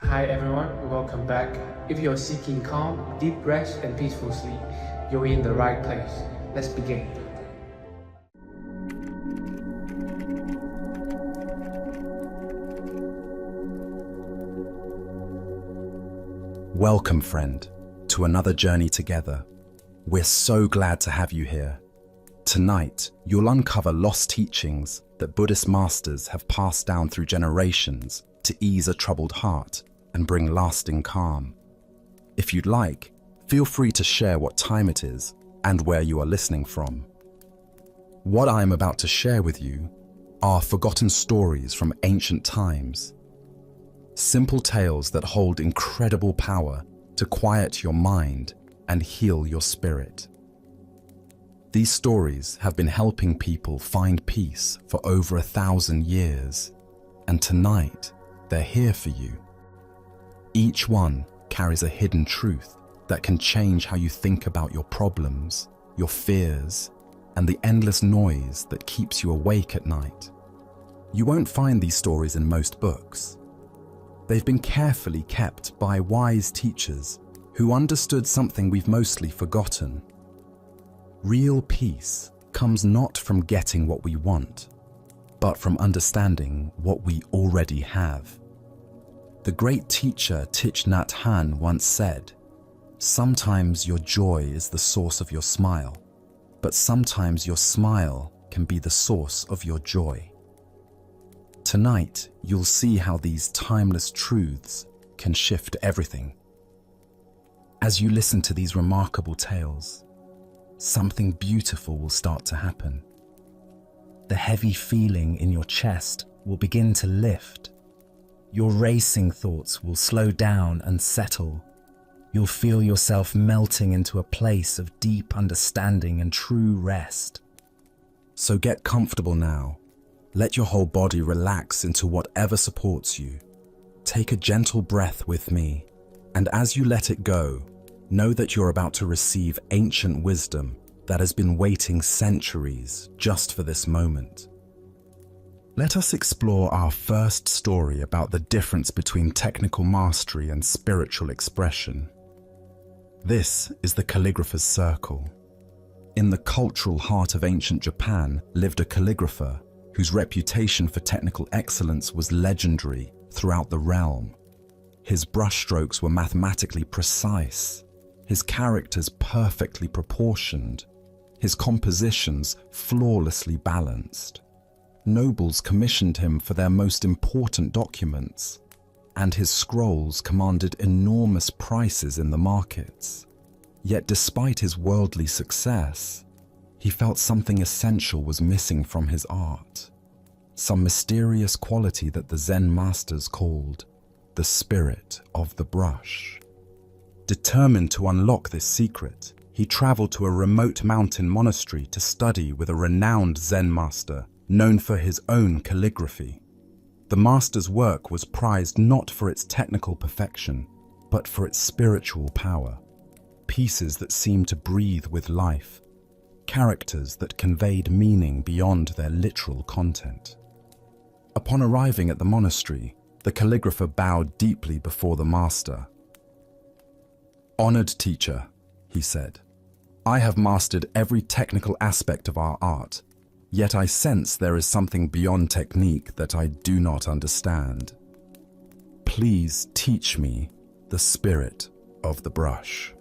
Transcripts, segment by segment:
Hi everyone, welcome back. If you're seeking calm, deep rest, and peaceful sleep, you're in the right place. Let's begin. Welcome, friend, to another journey together. We're so glad to have you here. Tonight, you'll uncover lost teachings that Buddhist masters have passed down through generations to ease a troubled heart and bring lasting calm. If you'd like, feel free to share what time it is and where you are listening from. What I am about to share with you are forgotten stories from ancient times. Simple tales that hold incredible power to quiet your mind and heal your spirit. These stories have been helping people find peace for over 1,000 years, and tonight they're here for you. Each one carries a hidden truth that can change how you think about your problems, your fears, and the endless noise that keeps you awake at night. You won't find these stories in most books. They've been carefully kept by wise teachers who understood something we've mostly forgotten. Real peace comes not from getting what we want, but from understanding what we already have. The great teacher Thich Nhat Hanh once said, "Sometimes your joy is the source of your smile, but sometimes your smile can be the source of your joy." Tonight, you'll see how these timeless truths can shift everything. As you listen to these remarkable tales, something beautiful will start to happen. The heavy feeling in your chest will begin to lift. Your racing thoughts will slow down and settle. You'll feel yourself melting into a place of deep understanding and true rest. So get comfortable now. Let your whole body relax into whatever supports you. Take a gentle breath with me, and as you let it go, know that you're about to receive ancient wisdom that has been waiting centuries just for this moment. Let us explore our first story about the difference between technical mastery and spiritual expression. This is the calligrapher's circle. In the cultural heart of ancient Japan lived a calligrapher whose reputation for technical excellence was legendary throughout the realm. His brushstrokes were mathematically precise, his characters perfectly proportioned, his compositions flawlessly balanced. Nobles commissioned him for their most important documents, and his scrolls commanded enormous prices in the markets. Yet despite his worldly success, he felt something essential was missing from his art, some mysterious quality that the Zen masters called the spirit of the brush. Determined to unlock this secret, he traveled to a remote mountain monastery to study with a renowned Zen master known for his own calligraphy. The master's work was prized not for its technical perfection, but for its spiritual power. Pieces that seemed to breathe with life, characters that conveyed meaning beyond their literal content. Upon arriving at the monastery, the calligrapher bowed deeply before the master. "Honored teacher," he said, "I have mastered every technical aspect of our art, yet I sense there is something beyond technique that I do not understand. Please teach me the spirit of the brush."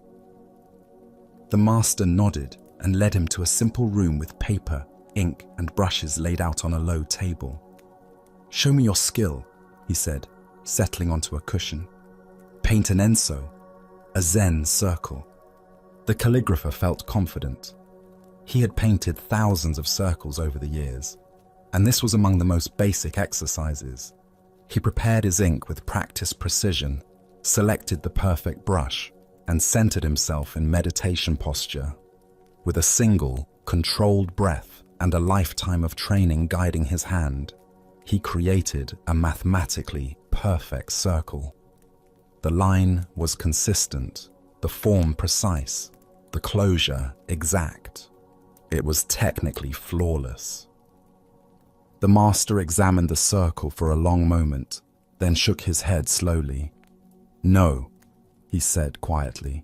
The master nodded and led him to a simple room with paper, ink, and brushes laid out on a low table. "Show me your skill," he said, settling onto a cushion. "Paint an enso, a Zen circle." The calligrapher felt confident. He had painted thousands of circles over the years, and this was among the most basic exercises. He prepared his ink with practiced precision, selected the perfect brush, and centered himself in meditation posture. With a single, controlled breath and a lifetime of training guiding his hand, he created a mathematically perfect circle. The line was consistent, the form precise, the closure exact. It was technically flawless. The master examined the circle for a long moment, then shook his head slowly. "No," he said quietly.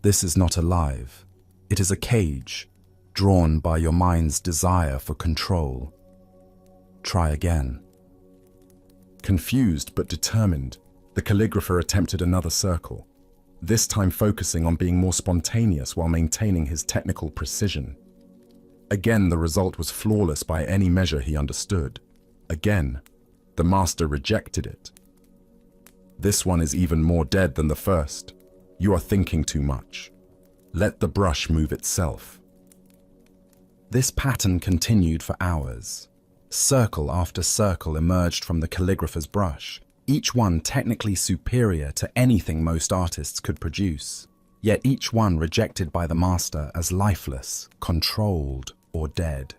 "This is not alive. It is a cage, drawn by your mind's desire for control. Try again." Confused but determined, the calligrapher attempted another circle, this time focusing on being more spontaneous while maintaining his technical precision. Again, the result was flawless by any measure he understood. Again, the master rejected it. "This one is even more dead than the first. You are thinking too much. Let the brush move itself." This pattern continued for hours. Circle after circle emerged from the calligrapher's brush, each one technically superior to anything most artists could produce, yet each one rejected by the master as lifeless, controlled, or dead.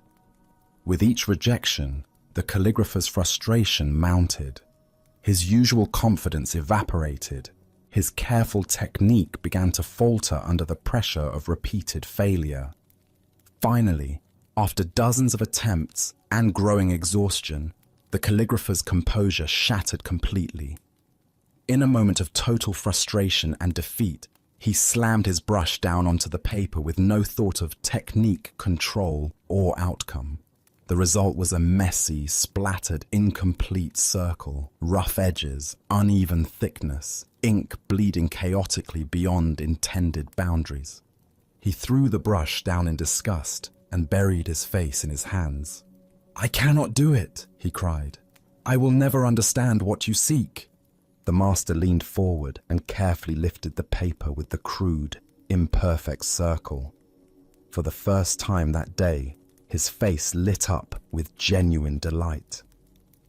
With each rejection, the calligrapher's frustration mounted. His usual confidence evaporated. His careful technique began to falter under the pressure of repeated failure. Finally, after dozens of attempts and growing exhaustion, the calligrapher's composure shattered completely. In a moment of total frustration and defeat, he slammed his brush down onto the paper with no thought of technique, control, or outcome. The result was a messy, splattered, incomplete circle, rough edges, uneven thickness, ink bleeding chaotically beyond intended boundaries. He threw the brush down in disgust and buried his face in his hands. "I cannot do it," he cried. "I will never understand what you seek." The master leaned forward and carefully lifted the paper with the crude, imperfect circle. For the first time that day, his face lit up with genuine delight.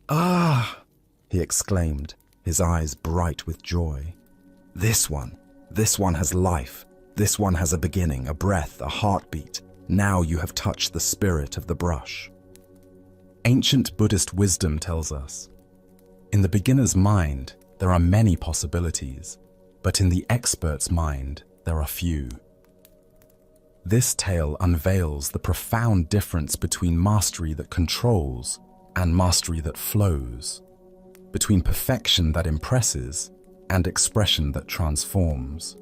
"Ah!" he exclaimed, his eyes bright with joy. This one has life. This one has a beginning, a breath, a heartbeat. Now you have touched the spirit of the brush." Ancient Buddhist wisdom tells us, in the beginner's mind, there are many possibilities, but in the expert's mind, there are few. This tale unveils the profound difference between mastery that controls and mastery that flows, between perfection that impresses and expression that transforms.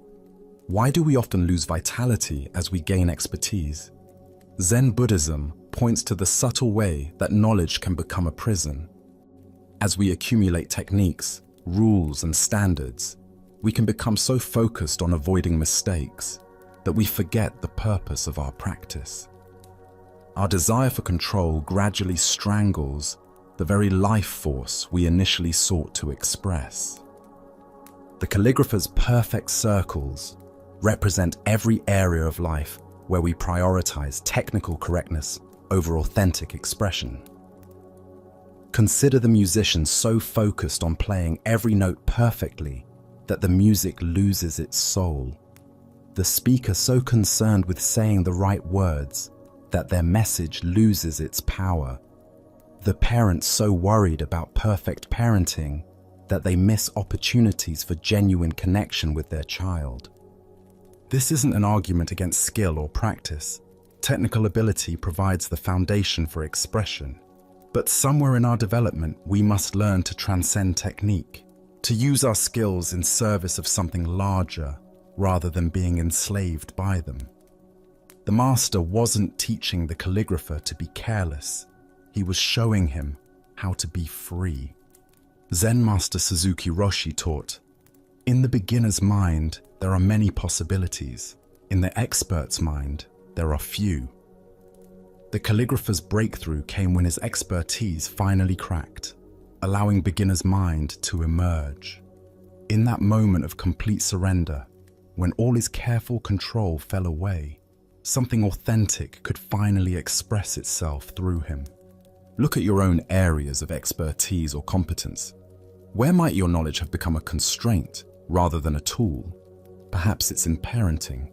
Why do we often lose vitality as we gain expertise? Zen Buddhism points to the subtle way that knowledge can become a prison. As we accumulate techniques, rules, and standards, we can become so focused on avoiding mistakes that we forget the purpose of our practice. Our desire for control gradually strangles the very life force we initially sought to express. The calligrapher's perfect circles represent every area of life where we prioritize technical correctness over authentic expression. Consider the musician so focused on playing every note perfectly that the music loses its soul. The speaker so concerned with saying the right words that their message loses its power. The parent so worried about perfect parenting that they miss opportunities for genuine connection with their child. This isn't an argument against skill or practice. Technical ability provides the foundation for expression. But somewhere in our development, we must learn to transcend technique, to use our skills in service of something larger, rather than being enslaved by them. The master wasn't teaching the calligrapher to be careless. He was showing him how to be free. Zen master Suzuki Roshi taught, "In the beginner's mind, there are many possibilities. In the expert's mind, there are few." The calligrapher's breakthrough came when his expertise finally cracked, allowing beginner's mind to emerge. In that moment of complete surrender, when all his careful control fell away, something authentic could finally express itself through him. Look at your own areas of expertise or competence. Where might your knowledge have become a constraint rather than a tool? Perhaps it's in parenting,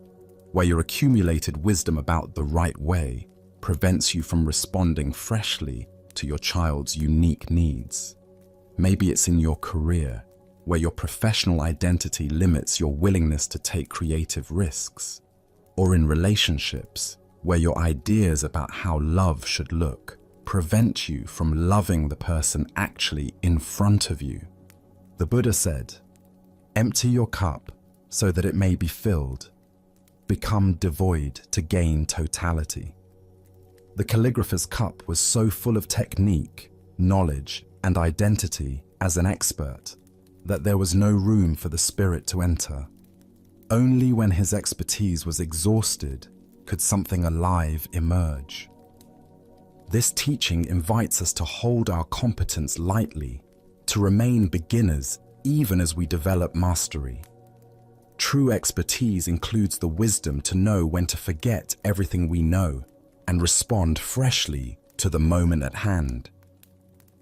where your accumulated wisdom about the right way prevents you from responding freshly to your child's unique needs. Maybe it's in your career, where your professional identity limits your willingness to take creative risks. Or in relationships, where your ideas about how love should look prevent you from loving the person actually in front of you. The Buddha said, Empty your cup so that it may be filled. Become devoid to gain totality. The calligrapher's cup was so full of technique, knowledge, and identity as an expert that there was no room for the spirit to enter. Only when his expertise was exhausted could something alive emerge. This teaching invites us to hold our competence lightly, to remain beginners even as we develop mastery. True expertise includes the wisdom to know when to forget everything we know and respond freshly to the moment at hand.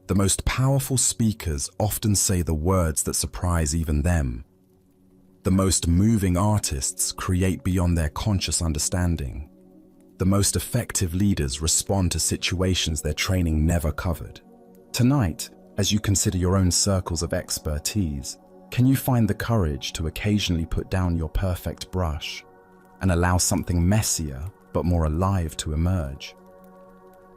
The most powerful speakers often say the words that surprise even them. The most moving artists create beyond their conscious understanding. The most effective leaders respond to situations their training never covered. Tonight, as you consider your own circles of expertise, can you find the courage to occasionally put down your perfect brush and allow something messier but more alive to emerge?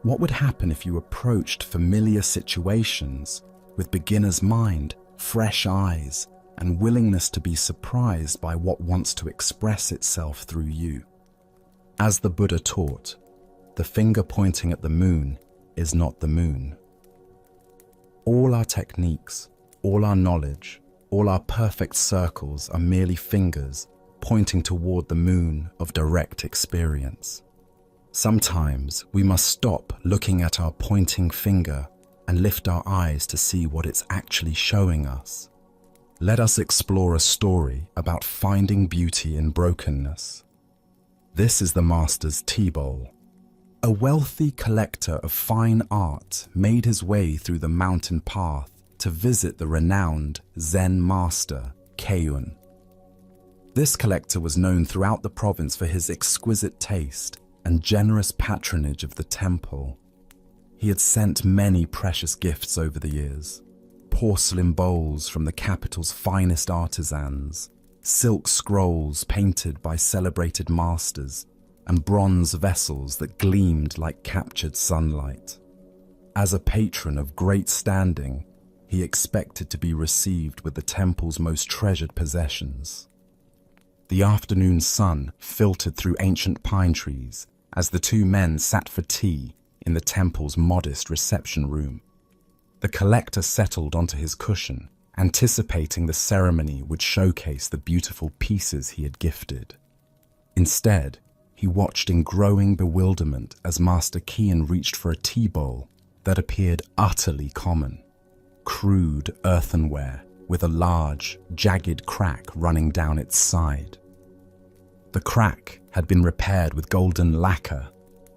What would happen if you approached familiar situations with beginner's mind, fresh eyes, and willingness to be surprised by what wants to express itself through you? As the Buddha taught, the finger pointing at the moon is not the moon. All our techniques, all our knowledge, all our perfect circles are merely fingers pointing toward the moon of direct experience. Sometimes we must stop looking at our pointing finger and lift our eyes to see what it's actually showing us. Let us explore a story about finding beauty in brokenness. This is the master's tea bowl. A wealthy collector of fine art made his way through the mountain path to visit the renowned Zen master, Keun. This collector was known throughout the province for his exquisite taste and generous patronage of the temple. He had sent many precious gifts over the years: porcelain bowls from the capital's finest artisans, silk scrolls painted by celebrated masters, and bronze vessels that gleamed like captured sunlight. As a patron of great standing, he expected to be received with the temple's most treasured possessions. The afternoon sun filtered through ancient pine trees as the two men sat for tea in the temple's modest reception room. The collector settled onto his cushion, anticipating the ceremony would showcase the beautiful pieces he had gifted. Instead, he watched in growing bewilderment as Master Keun reached for a tea bowl that appeared utterly common. Crude earthenware with a large, jagged crack running down its side. The crack had been repaired with golden lacquer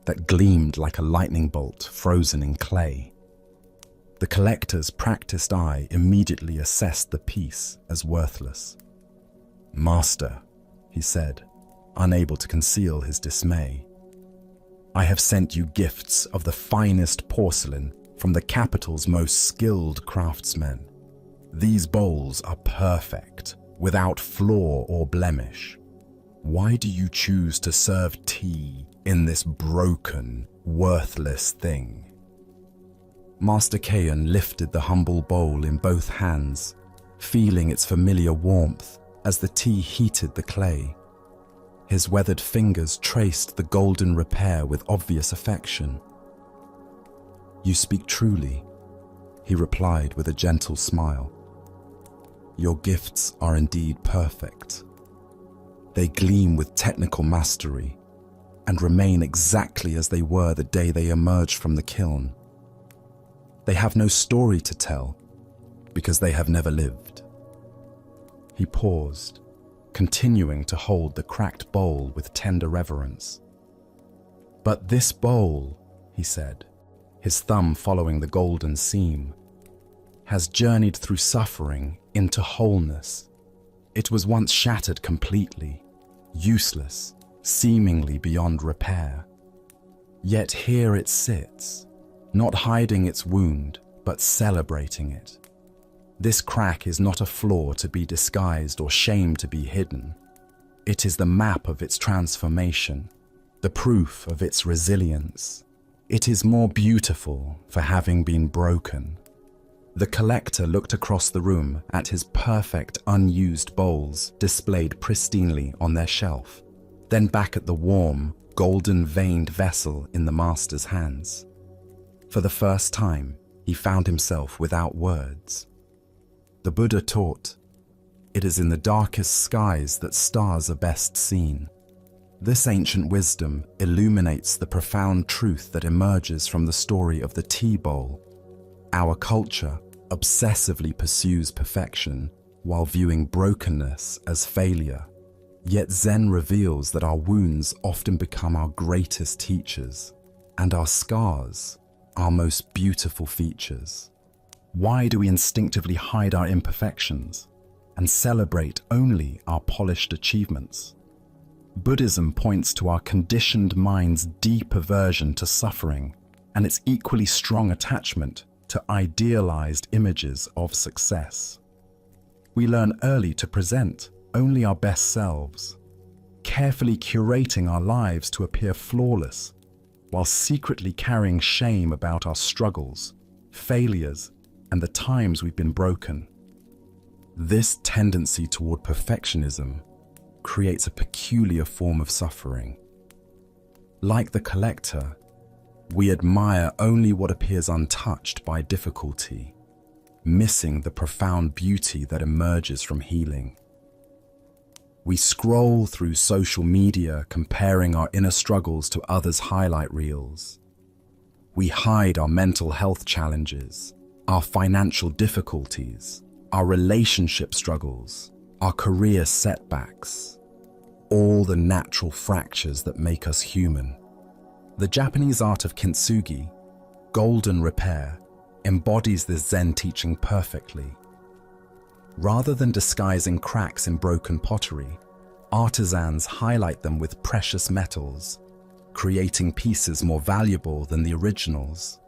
that gleamed like a lightning bolt frozen in clay. The collector's practiced eye immediately assessed the piece as worthless. "Master," he said, unable to conceal his dismay, "I have sent you gifts of the finest porcelain from the capital's most skilled craftsmen. These bowls are perfect, without flaw or blemish. Why do you choose to serve tea in this broken, worthless thing?" Master Keun lifted the humble bowl in both hands, feeling its familiar warmth as the tea heated the clay. His weathered fingers traced the golden repair with obvious affection. "You speak truly," he replied with a gentle smile. "Your gifts are indeed perfect. They gleam with technical mastery and remain exactly as they were the day they emerged from the kiln. They have no story to tell because they have never lived." He paused, continuing to hold the cracked bowl with tender reverence. "But this bowl," he said, his thumb following the golden seam, "has journeyed through suffering into wholeness. It was once shattered completely, useless, seemingly beyond repair. Yet here it sits, not hiding its wound, but celebrating it. This crack is not a flaw to be disguised or shame to be hidden. It is the map of its transformation, the proof of its resilience. It is more beautiful for having been broken." The collector looked across the room at his perfect, unused bowls displayed pristinely on their shelf, then back at the warm, golden-veined vessel in the master's hands. For the first time, he found himself without words. The Buddha taught, "It is in the darkest skies that stars are best seen." This ancient wisdom illuminates the profound truth that emerges from the story of the tea bowl. Our culture obsessively pursues perfection while viewing brokenness as failure. Yet Zen reveals that our wounds often become our greatest teachers, and our scars, our most beautiful features. Why do we instinctively hide our imperfections and celebrate only our polished achievements? Buddhism points to our conditioned mind's deep aversion to suffering and its equally strong attachment to idealized images of success. We learn early to present only our best selves, carefully curating our lives to appear flawless, while secretly carrying shame about our struggles, failures, and the times we've been broken. This tendency toward perfectionism creates a peculiar form of suffering. Like the collector, we admire only what appears untouched by difficulty, missing the profound beauty that emerges from healing. We scroll through social media comparing our inner struggles to others' highlight reels. We hide our mental health challenges, our financial difficulties, our relationship struggles, our career setbacks, all the natural fractures that make us human. The Japanese art of kintsugi, golden repair, embodies this Zen teaching perfectly. Rather than disguising cracks in broken pottery, artisans highlight them with precious metals, creating pieces more valuable than the originals.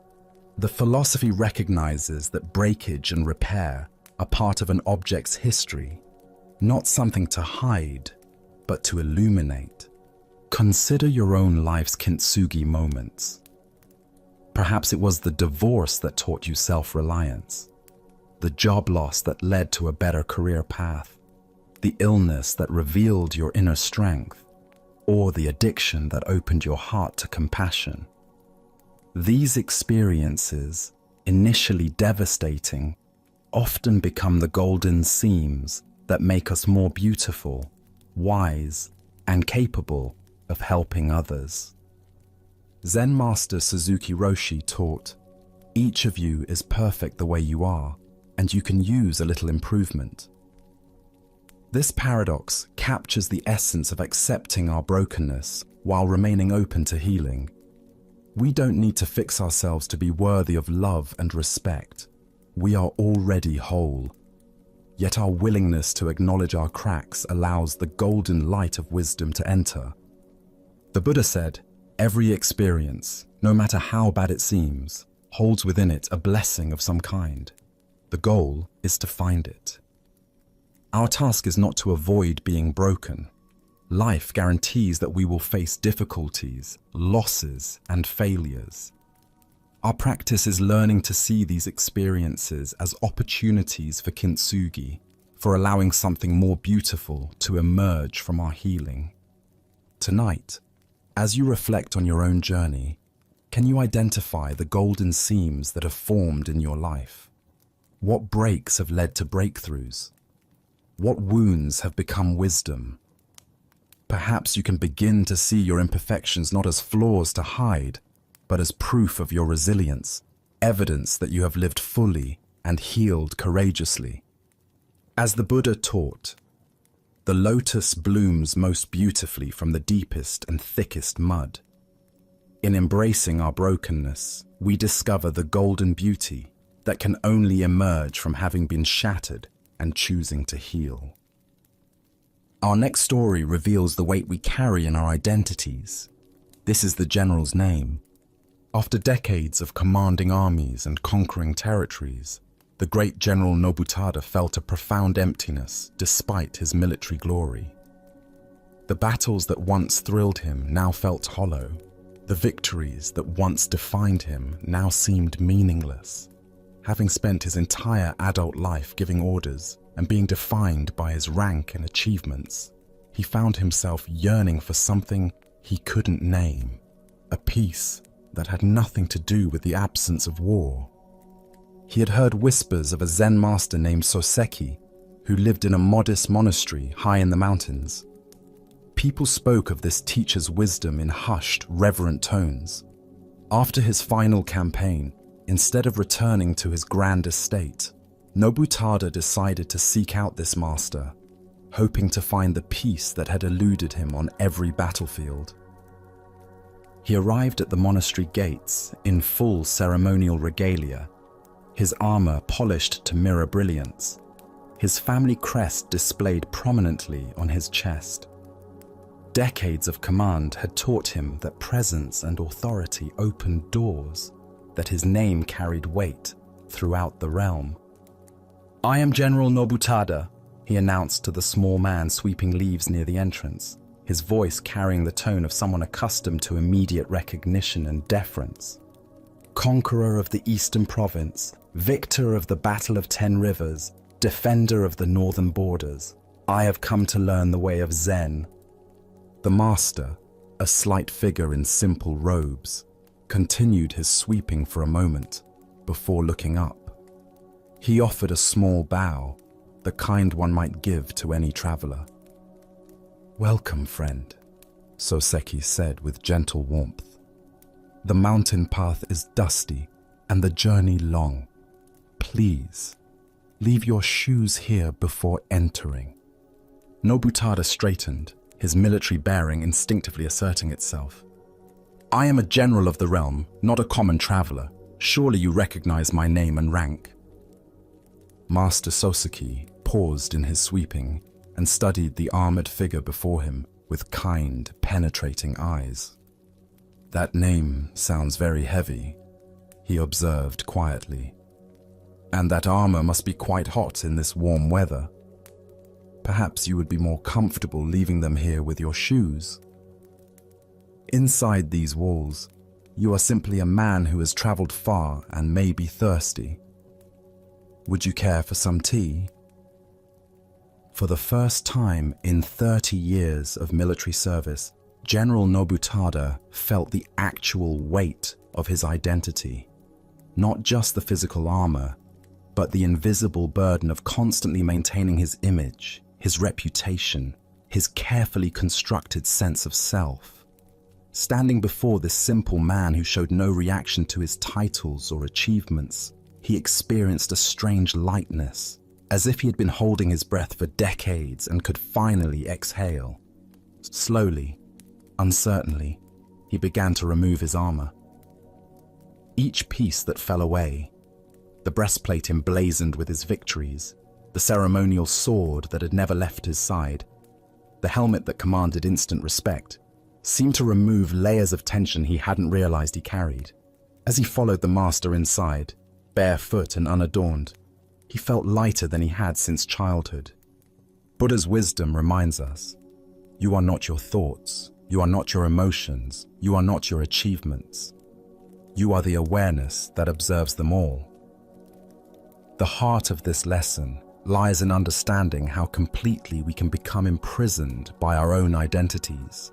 The philosophy recognizes that breakage and repair are part of an object's history, not something to hide, but to illuminate. Consider your own life's kintsugi moments. Perhaps it was the divorce that taught you self-reliance, the job loss that led to a better career path, the illness that revealed your inner strength, or the addiction that opened your heart to compassion. These experiences, initially devastating, often become the golden seams that make us more beautiful, wise, and capable of helping others. Zen Master Suzuki Roshi taught, "Each of you is perfect the way you are, and you can use a little improvement." This paradox captures the essence of accepting our brokenness while remaining open to healing. We don't need to fix ourselves to be worthy of love and respect. We are already whole. Yet our willingness to acknowledge our cracks allows the golden light of wisdom to enter. The Buddha said, "Every experience, no matter how bad it seems, holds within it a blessing of some kind. The goal is to find it." Our task is not to avoid being broken. Life guarantees that we will face difficulties, losses, and failures. Our practice is learning to see these experiences as opportunities for kintsugi, for allowing something more beautiful to emerge from our healing. Tonight, as you reflect on your own journey, can you identify the golden seams that have formed in your life? What breaks have led to breakthroughs? What wounds have become wisdom? Perhaps you can begin to see your imperfections not as flaws to hide, but as proof of your resilience, evidence that you have lived fully and healed courageously. As the Buddha taught, the lotus blooms most beautifully from the deepest and thickest mud. In embracing our brokenness, we discover the golden beauty that can only emerge from having been shattered and choosing to heal. Our next story reveals the weight we carry in our identities. This is the general's name. After decades of commanding armies and conquering territories, the great General Nobutada felt a profound emptiness despite his military glory. The battles that once thrilled him now felt hollow. The victories that once defined him now seemed meaningless. having spent his entire adult life giving orders and being defined by his rank and achievements, he found himself yearning for something he couldn't name, a peace that had nothing to do with the absence of war. He had heard whispers of a Zen master named Soseki, who lived in a modest monastery high in the mountains. People spoke of this teacher's wisdom in hushed, reverent tones. After his final campaign, instead of returning to his grand estate, Nobutada decided to seek out this master, hoping to find the peace that had eluded him on every battlefield. He arrived at the monastery gates in full ceremonial regalia, his armor polished to mirror brilliance, his family crest displayed prominently on his chest. Decades of command had taught him that presence and authority opened doors, that his name carried weight throughout the realm. "I am General Nobutada," he announced to the small man sweeping leaves near the entrance, his voice carrying the tone of someone accustomed to immediate recognition and deference. "Conqueror of the Eastern Province, victor of the Battle of 10 Rivers, defender of the northern borders, I have come to learn the way of Zen." The master, a slight figure in simple robes, continued his sweeping for a moment before looking up. He offered a small bow, the kind one might give to any traveler. "Welcome, friend," Soseki said with gentle warmth. "The mountain path is dusty and the journey long. Please, leave your shoes here before entering." Nobutada straightened, his military bearing instinctively asserting itself. "I am a general of the realm, not a common traveler. Surely you recognize my name and rank." Master Soseki paused in his sweeping and studied the armored figure before him with kind, penetrating eyes. "That name sounds very heavy," he observed quietly. "And that armor must be quite hot in this warm weather. Perhaps you would be more comfortable leaving them here with your shoes. Inside these walls, you are simply a man who has traveled far and may be thirsty. Would you care for some tea?" For the first time in 30 years of military service, General Nobutada felt the actual weight of his identity. Not just the physical armor, but the invisible burden of constantly maintaining his image, his reputation, his carefully constructed sense of self. Standing before this simple man who showed no reaction to his titles or achievements, he experienced a strange lightness, as if he had been holding his breath for decades and could finally exhale. Slowly, uncertainly, he began to remove his armor. Each piece that fell away, the breastplate emblazoned with his victories, the ceremonial sword that had never left his side, the helmet that commanded instant respect, seemed to remove layers of tension he hadn't realized he carried. As he followed the master inside, barefoot and unadorned, he felt lighter than he had since childhood. Buddha's wisdom reminds us, you are not your thoughts, you are not your emotions, you are not your achievements. You are the awareness that observes them all. The heart of this lesson lies in understanding how completely we can become imprisoned by our own identities,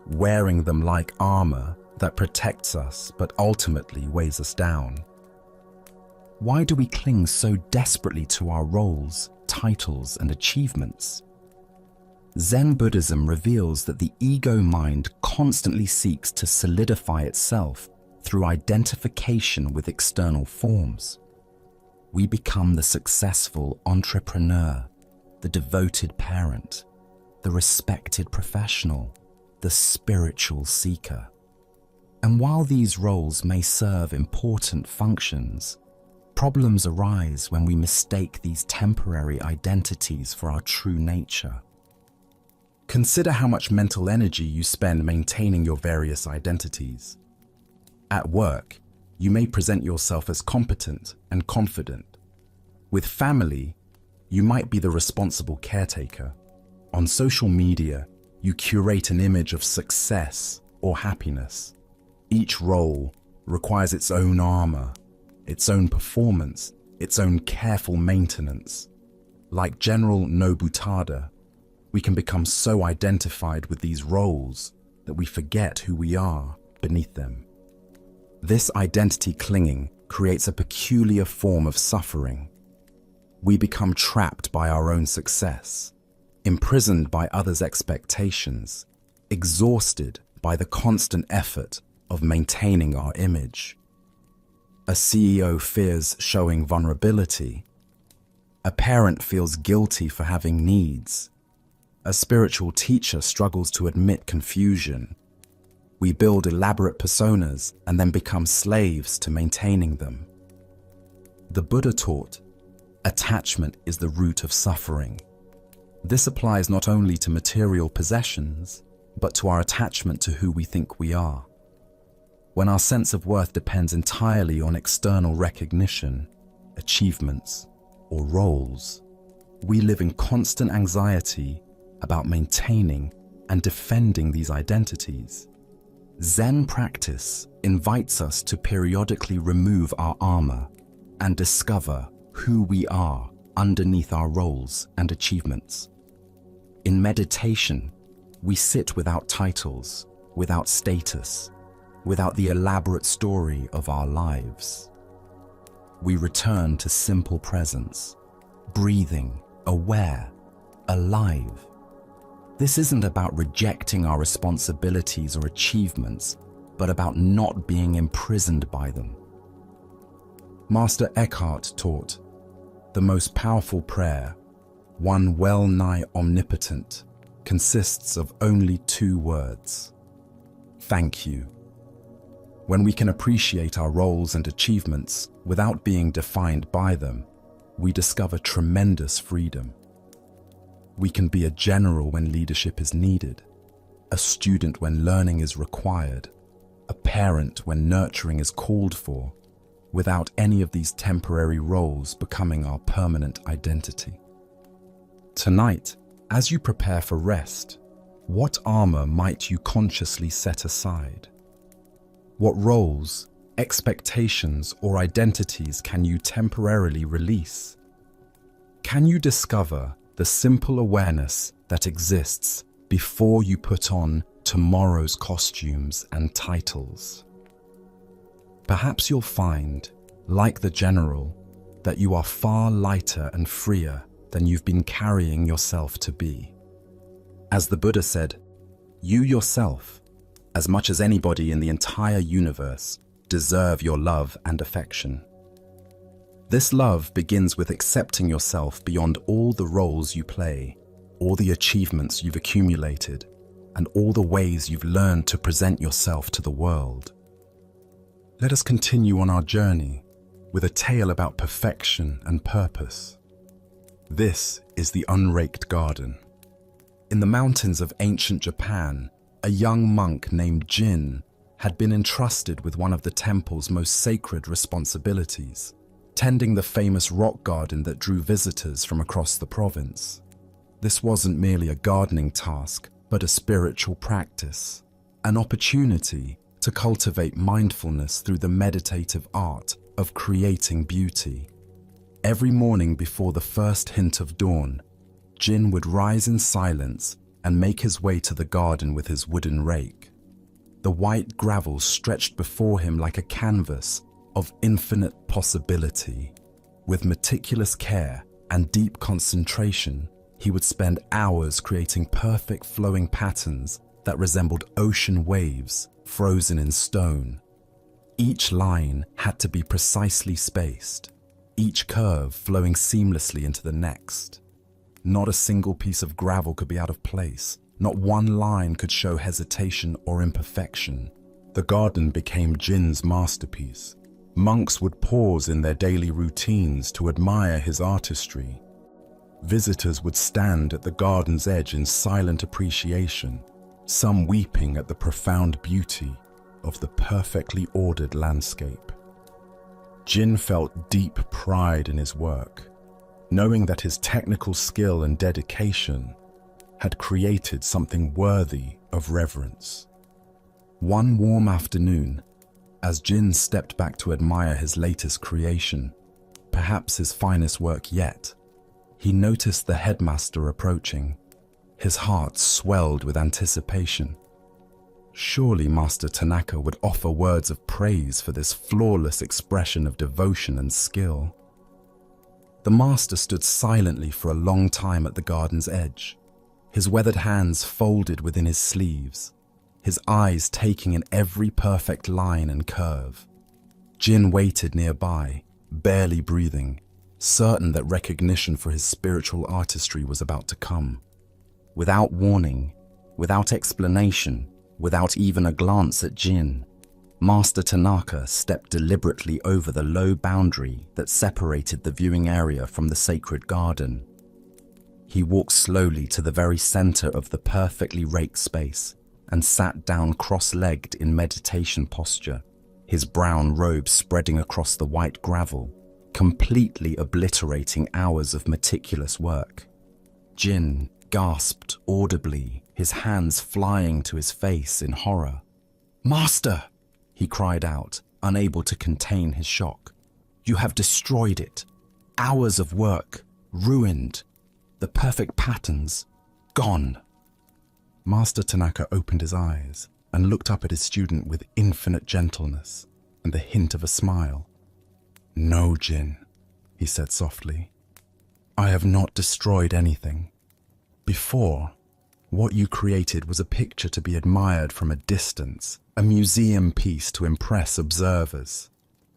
wearing them like armor that protects us but ultimately weighs us down. Why do we cling so desperately to our roles, titles, and achievements? Zen Buddhism reveals that the ego mind constantly seeks to solidify itself through identification with external forms. We become the successful entrepreneur, the devoted parent, the respected professional, the spiritual seeker. And while these roles may serve important functions, problems arise when we mistake these temporary identities for our true nature. Consider how much mental energy you spend maintaining your various identities. At work, you may present yourself as competent and confident. With family, you might be the responsible caretaker. On social media, you curate an image of success or happiness. Each role requires its own armor, its own performance, its own careful maintenance. Like General Nobutada, we can become so identified with these roles that we forget who we are beneath them. This identity clinging creates a peculiar form of suffering. We become trapped by our own success, imprisoned by others' expectations, exhausted by the constant effort of maintaining our image. A CEO fears showing vulnerability. A parent feels guilty for having needs. A spiritual teacher struggles to admit confusion. We build elaborate personas and then become slaves to maintaining them. The Buddha taught, attachment is the root of suffering. This applies not only to material possessions, but to our attachment to who we think we are. When our sense of worth depends entirely on external recognition, achievements, or roles, we live in constant anxiety about maintaining and defending these identities. Zen practice invites us to periodically remove our armor and discover who we are underneath our roles and achievements. In meditation, we sit without titles, without status, without the elaborate story of our lives. We return to simple presence, breathing, aware, alive. This isn't about rejecting our responsibilities or achievements, but about not being imprisoned by them. Master Eckhart taught, the most powerful prayer, one well-nigh omnipotent, consists of only 2 words: thank you. When we can appreciate our roles and achievements without being defined by them, we discover tremendous freedom. We can be a general when leadership is needed, a student when learning is required, a parent when nurturing is called for, without any of these temporary roles becoming our permanent identity. Tonight, as you prepare for rest, what armor might you consciously set aside? What roles, expectations, or identities can you temporarily release? Can you discover the simple awareness that exists before you put on tomorrow's costumes and titles? Perhaps you'll find, like the general, that you are far lighter and freer than you've been carrying yourself to be. As the Buddha said, you yourself, as much as anybody in the entire universe, deserve your love and affection. This love begins with accepting yourself beyond all the roles you play, all the achievements you've accumulated, and all the ways you've learned to present yourself to the world. Let us continue on our journey with a tale about perfection and purpose. This is the unraked garden. In the mountains of ancient Japan, a young monk named Jin had been entrusted with one of the temple's most sacred responsibilities, tending the famous rock garden that drew visitors from across the province. This wasn't merely a gardening task, but a spiritual practice, an opportunity to cultivate mindfulness through the meditative art of creating beauty. Every morning before the first hint of dawn, Jin would rise in silence and make his way to the garden with his wooden rake. The white gravel stretched before him like a canvas of infinite possibility. With meticulous care and deep concentration, he would spend hours creating perfect flowing patterns that resembled ocean waves frozen in stone. Each line had to be precisely spaced, each curve flowing seamlessly into the next. Not a single piece of gravel could be out of place. Not one line could show hesitation or imperfection. The garden became Jin's masterpiece. Monks would pause in their daily routines to admire his artistry. Visitors would stand at the garden's edge in silent appreciation, some weeping at the profound beauty of the perfectly ordered landscape. Jin felt deep pride in his work, knowing that his technical skill and dedication had created something worthy of reverence. One warm afternoon, As Jin stepped back to admire his latest creation, perhaps his finest work yet, he noticed the headmaster approaching. His heart swelled with anticipation. Surely Master Tanaka would offer words of praise for this flawless expression of devotion and skill. The master stood silently for a long time at the garden's edge, his weathered hands folded within his sleeves, his eyes taking in every perfect line and curve. Jin waited nearby, barely breathing, certain that recognition for his spiritual artistry was about to come. Without warning, without explanation, without even a glance at Jin, Master Tanaka stepped deliberately over the low boundary that separated the viewing area from the sacred garden. He walked slowly to the very center of the perfectly raked space and sat down cross-legged in meditation posture, his brown robe spreading across the white gravel, completely obliterating hours of meticulous work. Jin gasped audibly, his hands flying to his face in horror. "Master!" he cried out, unable to contain his shock. "You have destroyed it. Hours of work, ruined. The perfect patterns, gone." Master Tanaka opened his eyes and looked up at his student with infinite gentleness and the hint of a smile. "No, Jin," he said softly. "I have not destroyed anything. Before, what you created was a picture to be admired from a distance, a museum piece to impress observers.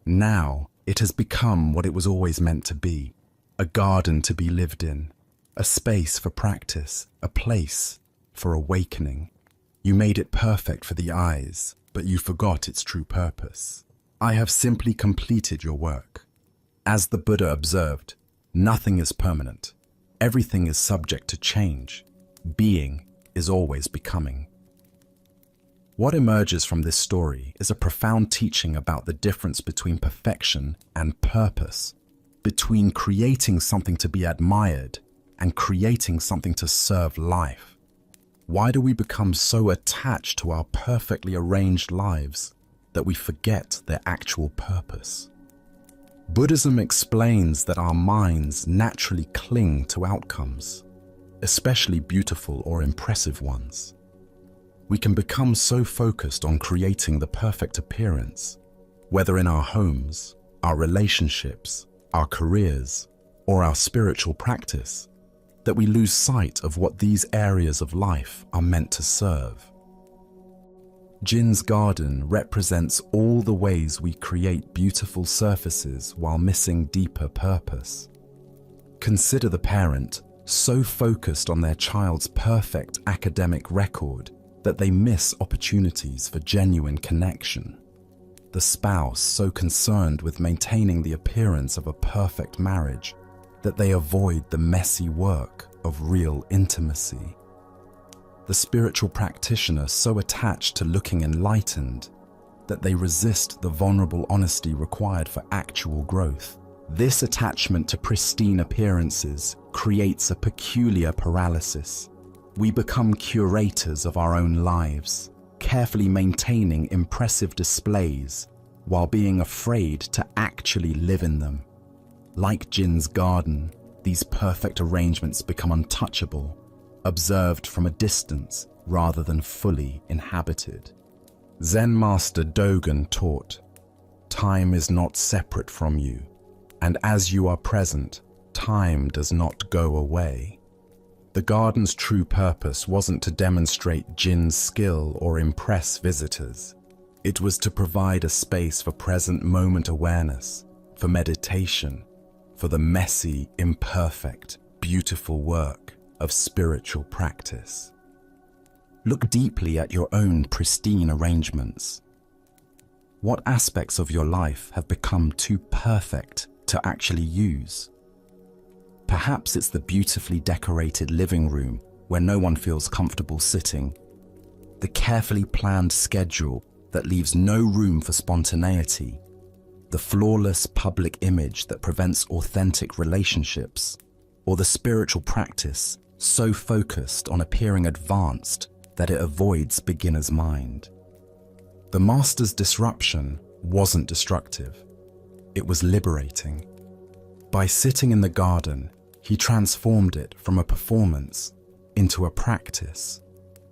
Now, it has become what it was always meant to be, a garden to be lived in, a space for practice, a place for awakening. You made it perfect for the eyes, but you forgot its true purpose. I have simply completed your work. As the Buddha observed, nothing is permanent. Everything is subject to change. Being is always becoming." What emerges from this story is a profound teaching about the difference between perfection and purpose, between creating something to be admired and creating something to serve life. Why do we become so attached to our perfectly arranged lives that we forget their actual purpose? Buddhism explains that our minds naturally cling to outcomes, especially beautiful or impressive ones. We can become so focused on creating the perfect appearance, whether in our homes, our relationships, our careers, or our spiritual practice, that we lose sight of what these areas of life are meant to serve. Jin's garden represents all the ways we create beautiful surfaces while missing deeper purpose. Consider the parent so focused on their child's perfect academic record that they miss opportunities for genuine connection. The spouse so concerned with maintaining the appearance of a perfect marriage that they avoid the messy work of real intimacy. The spiritual practitioner so attached to looking enlightened that they resist the vulnerable honesty required for actual growth. This attachment to pristine appearances creates a peculiar paralysis. We become curators of our own lives, carefully maintaining impressive displays while being afraid to actually live in them. Like Jin's garden, these perfect arrangements become untouchable, observed from a distance rather than fully inhabited. Zen master Dogen taught, "Time is not separate from you, and as you are present, time does not go away." The garden's true purpose wasn't to demonstrate Jin's skill or impress visitors. It was to provide a space for present moment awareness, for meditation, for the messy, imperfect, beautiful work of spiritual practice. Look deeply at your own pristine arrangements. What aspects of your life have become too perfect to actually use? Perhaps it's the beautifully decorated living room where no one feels comfortable sitting, the carefully planned schedule that leaves no room for spontaneity, the flawless public image that prevents authentic relationships, or the spiritual practice so focused on appearing advanced that it avoids beginner's mind. The master's disruption wasn't destructive. It was liberating. By sitting in the garden, he transformed it from a performance into a practice,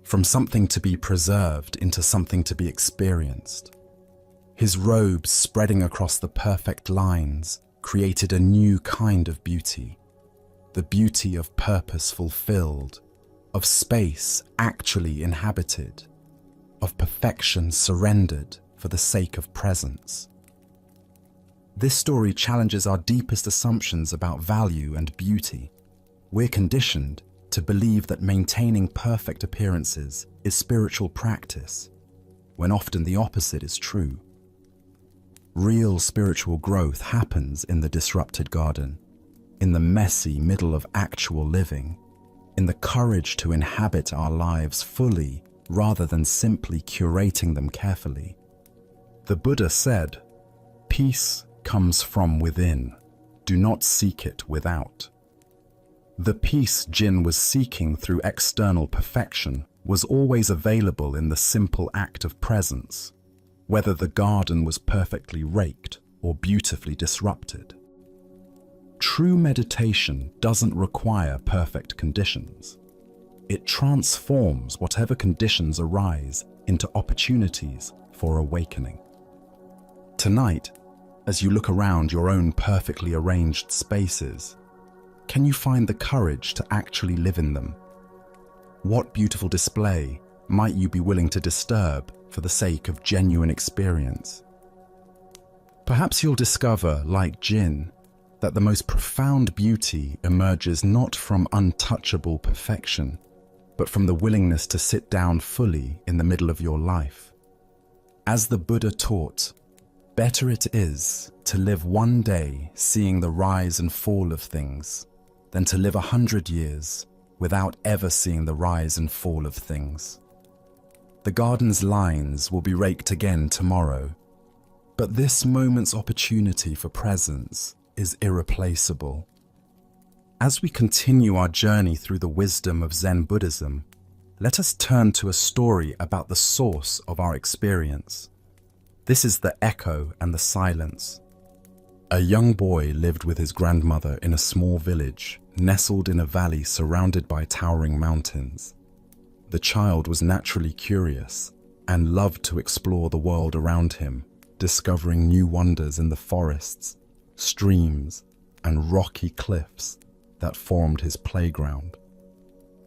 from something to be preserved into something to be experienced. His robes spreading across the perfect lines created a new kind of beauty, the beauty of purpose fulfilled, of space actually inhabited, of perfection surrendered for the sake of presence. This story challenges our deepest assumptions about value and beauty. We're conditioned to believe that maintaining perfect appearances is spiritual practice, when often the opposite is true. Real spiritual growth happens in the disrupted garden, in the messy middle of actual living, in the courage to inhabit our lives fully rather than simply curating them carefully. The Buddha said, "Peace comes from within. Do not seek it without." The peace Jin was seeking through external perfection was always available in the simple act of presence, whether the garden was perfectly raked or beautifully disrupted. True meditation doesn't require perfect conditions. It transforms whatever conditions arise into opportunities for awakening. Tonight, as you look around your own perfectly arranged spaces, can you find the courage to actually live in them? What beautiful display might you be willing to disturb for the sake of genuine experience? Perhaps you'll discover, like Jin, that the most profound beauty emerges not from untouchable perfection, but from the willingness to sit down fully in the middle of your life. As the Buddha taught, better it is to live one day seeing the rise and fall of things than to live 100 years without ever seeing the rise and fall of things. The garden's lines will be raked again tomorrow, but this moment's opportunity for presence is irreplaceable. As we continue our journey through the wisdom of Zen Buddhism, let us turn to a story about the source of our experience. This is the echo and the silence. A young boy lived with his grandmother in a small village, nestled in a valley surrounded by towering mountains. The child was naturally curious and loved to explore the world around him, discovering new wonders in the forests, streams, and rocky cliffs that formed his playground.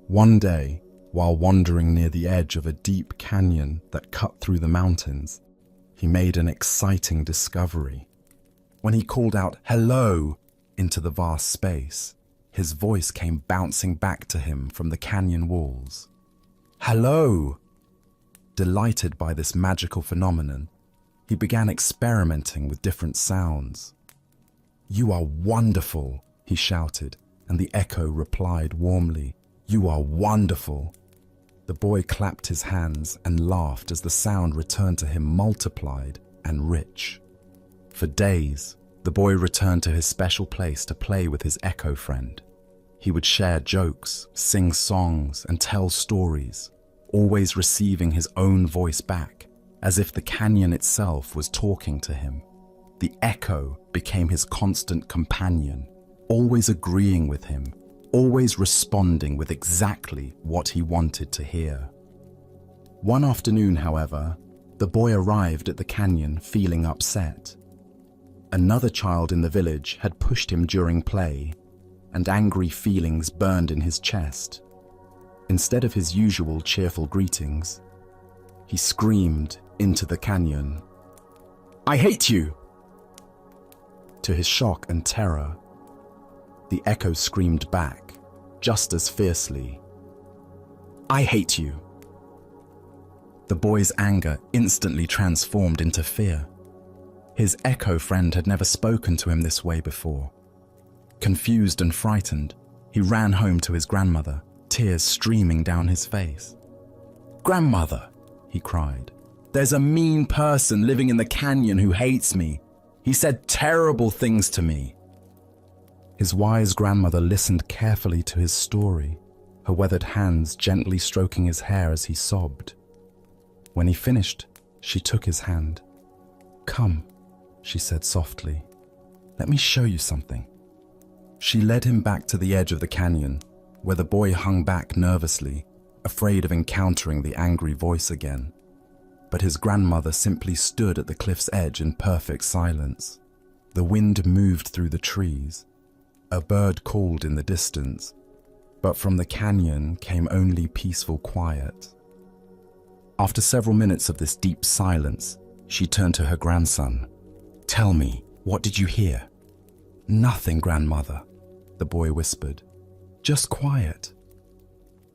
One day, while wandering near the edge of a deep canyon that cut through the mountains, he made an exciting discovery. When he called out "hello" into the vast space, his voice came bouncing back to him from the canyon walls. "Hello!" Delighted by this magical phenomenon, he began experimenting with different sounds. "You are wonderful," he shouted, and the echo replied warmly, "You are wonderful." The boy clapped his hands and laughed as the sound returned to him multiplied and rich. For days, the boy returned to his special place to play with his echo friend. He would share jokes, sing songs, and tell stories, always receiving his own voice back, as if the canyon itself was talking to him. The echo became his constant companion, always agreeing with him, always responding with exactly what he wanted to hear. One afternoon, however, the boy arrived at the canyon feeling upset. Another child in the village had pushed him during play, and angry feelings burned in his chest. Instead of his usual cheerful greetings, he screamed into the canyon, "I hate you!" To his shock and terror, the echo screamed back, just as fiercely, "I hate you!" The boy's anger instantly transformed into fear. His echo friend had never spoken to him this way before. Confused and frightened, he ran home to his grandmother, tears streaming down his face. "Grandmother," he cried, "there's a mean person living in the canyon who hates me. He said terrible things to me." His wise grandmother listened carefully to his story, her weathered hands gently stroking his hair as he sobbed. When he finished, she took his hand. "Come," she said softly. "Let me show you something." She led him back to the edge of the canyon, where the boy hung back nervously, afraid of encountering the angry voice again. But his grandmother simply stood at the cliff's edge in perfect silence. The wind moved through the trees. A bird called in the distance, but from the canyon came only peaceful quiet. After several minutes of this deep silence, she turned to her grandson. "Tell me, what did you hear?" "Nothing, grandmother," the boy whispered. "Just quiet."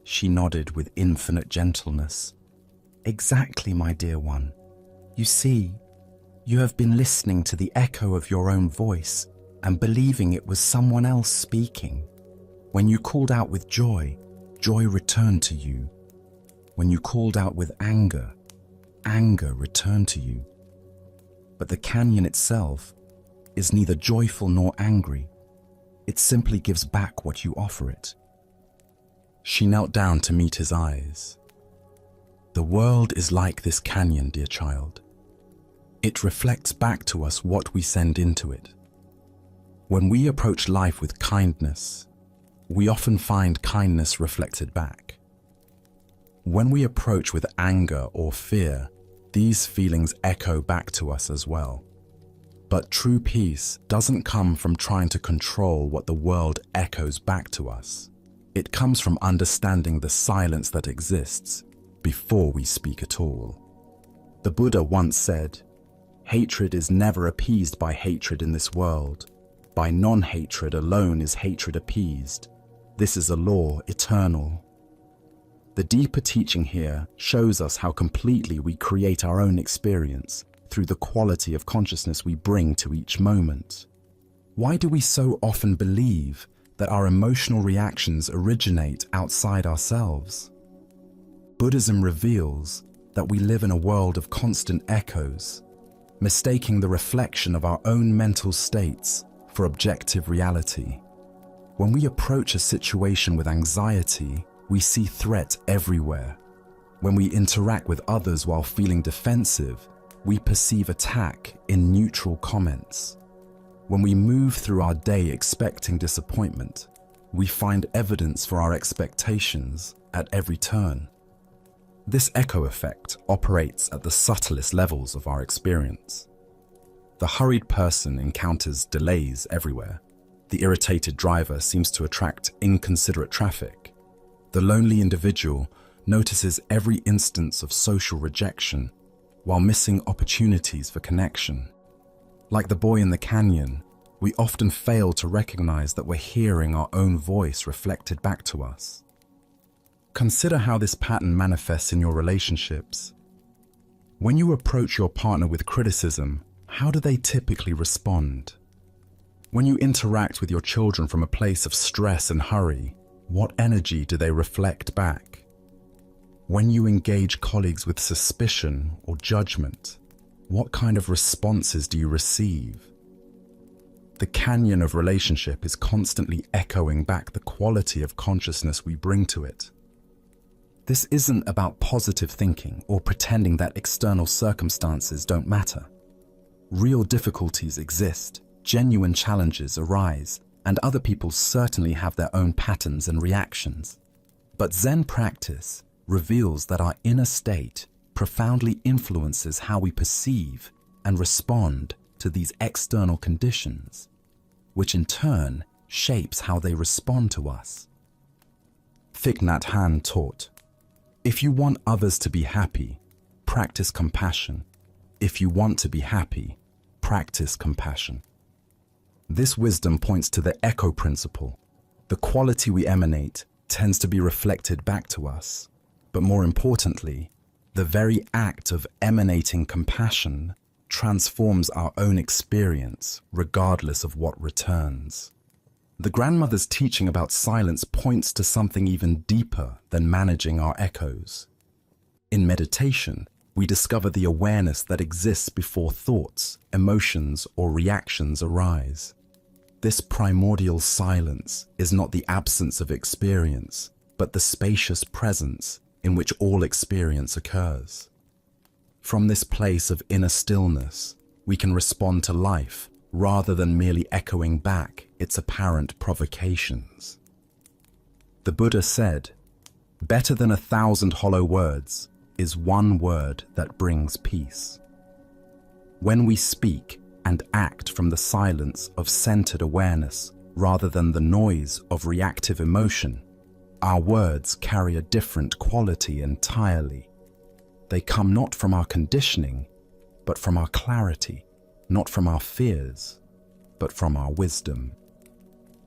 She nodded with infinite gentleness. "Exactly, my dear one. You see, you have been listening to the echo of your own voice and believing it was someone else speaking. When you called out with joy, joy returned to you. When you called out with anger, anger returned to you. But the canyon itself is neither joyful nor angry. It simply gives back what you offer it." She knelt down to meet his eyes. "The world is like this canyon, dear child. It reflects back to us what we send into it. When we approach life with kindness, we often find kindness reflected back. When we approach with anger or fear, these feelings echo back to us as well. But true peace doesn't come from trying to control what the world echoes back to us. It comes from understanding the silence that exists before we speak at all. The Buddha once said, "Hatred is never appeased by hatred in this world. By non-hatred alone is hatred appeased. This is a law eternal." The deeper teaching here shows us how completely we create our own experience through the quality of consciousness we bring to each moment. Why do we so often believe that our emotional reactions originate outside ourselves? Buddhism reveals that we live in a world of constant echoes, mistaking the reflection of our own mental states for objective reality. When we approach a situation with anxiety, we see threat everywhere. When we interact with others while feeling defensive, we perceive attack in neutral comments. When we move through our day expecting disappointment, we find evidence for our expectations at every turn. This echo effect operates at the subtlest levels of our experience. The hurried person encounters delays everywhere. The irritated driver seems to attract inconsiderate traffic. The lonely individual notices every instance of social rejection while missing opportunities for connection. Like the boy in the canyon, we often fail to recognize that we're hearing our own voice reflected back to us. Consider how this pattern manifests in your relationships. When you approach your partner with criticism, how do they typically respond? When you interact with your children from a place of stress and hurry, what energy do they reflect back? When you engage colleagues with suspicion or judgment, what kind of responses do you receive? The canyon of relationship is constantly echoing back the quality of consciousness we bring to it. This isn't about positive thinking or pretending that external circumstances don't matter. Real difficulties exist, genuine challenges arise, and other people certainly have their own patterns and reactions. But Zen practice reveals that our inner state profoundly influences how we perceive and respond to these external conditions, which in turn shapes how they respond to us. Thich Nhat Hanh taught, "If you want others to be happy, practice compassion. If you want to be happy, practice compassion." This wisdom points to the echo principle. The quality we emanate tends to be reflected back to us. But more importantly, the very act of emanating compassion transforms our own experience regardless of what returns. The grandmother's teaching about silence points to something even deeper than managing our echoes. In meditation, we discover the awareness that exists before thoughts, emotions, or reactions arise. This primordial silence is not the absence of experience, but the spacious presence in which all experience occurs. From this place of inner stillness, we can respond to life rather than merely echoing back its apparent provocations. The Buddha said, "Better than 1,000 hollow words is one word that brings peace." When we speak and act from the silence of centered awareness rather than the noise of reactive emotion, our words carry a different quality entirely. They come not from our conditioning, but from our clarity, not from our fears, but from our wisdom.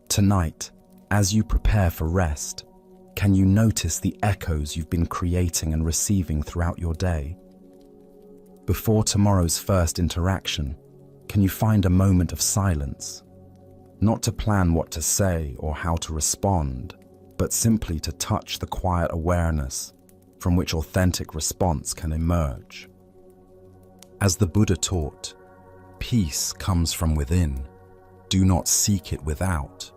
Tonight, as you prepare for rest, can you notice the echoes you've been creating and receiving throughout your day? Before tomorrow's first interaction, can you find a moment of silence? Not to plan what to say or how to respond, but simply to touch the quiet awareness from which authentic response can emerge. As the Buddha taught, peace comes from within. Do not seek it without.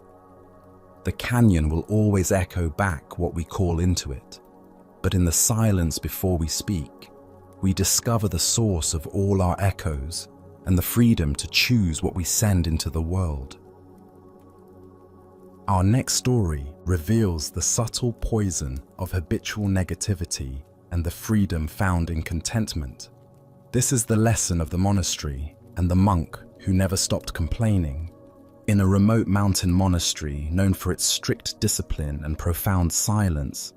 The canyon will always echo back what we call into it, but in the silence before we speak, we discover the source of all our echoes and the freedom to choose what we send into the world. Our next story reveals the subtle poison of habitual negativity and the freedom found in contentment. This is the lesson of the monastery and the monk who never stopped complaining. In a remote mountain monastery known for its strict discipline and profound silence,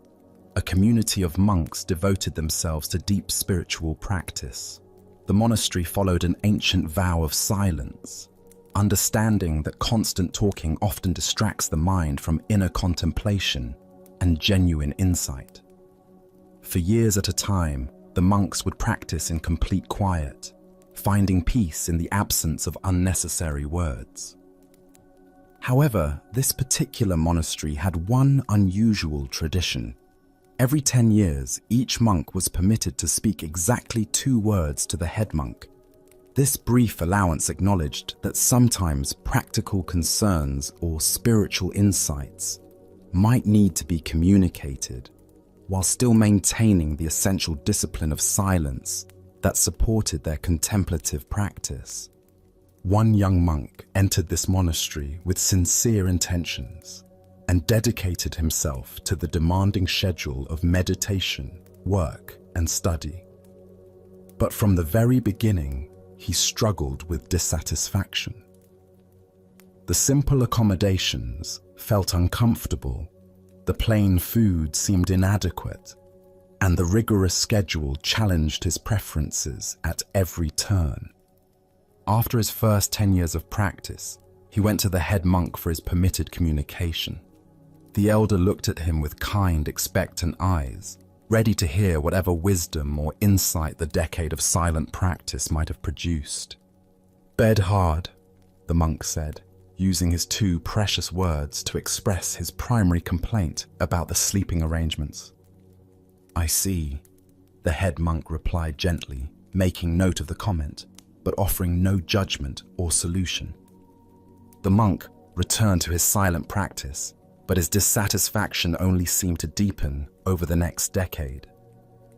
a community of monks devoted themselves to deep spiritual practice. The monastery followed an ancient vow of silence, understanding that constant talking often distracts the mind from inner contemplation and genuine insight. For years at a time, the monks would practice in complete quiet, finding peace in the absence of unnecessary words. However, this particular monastery had one unusual tradition. Every 10 years, each monk was permitted to speak exactly 2 words to the head monk. This brief allowance acknowledged that sometimes practical concerns or spiritual insights might need to be communicated, while still maintaining the essential discipline of silence that supported their contemplative practice. One young monk entered this monastery with sincere intentions and dedicated himself to the demanding schedule of meditation, work, and study. But from the very beginning, he struggled with dissatisfaction. The simple accommodations felt uncomfortable, the plain food seemed inadequate, and the rigorous schedule challenged his preferences at every turn. After his first 10 years of practice, he went to the head monk for his permitted communication. The elder looked at him with kind, expectant eyes, ready to hear whatever wisdom or insight the decade of silent practice might have produced. "Bed hard," the monk said, using his 2 precious words to express his primary complaint about the sleeping arrangements. "I see," the head monk replied gently, making note of the comment, but offering no judgment or solution. The monk returned to his silent practice, but his dissatisfaction only seemed to deepen over the next decade.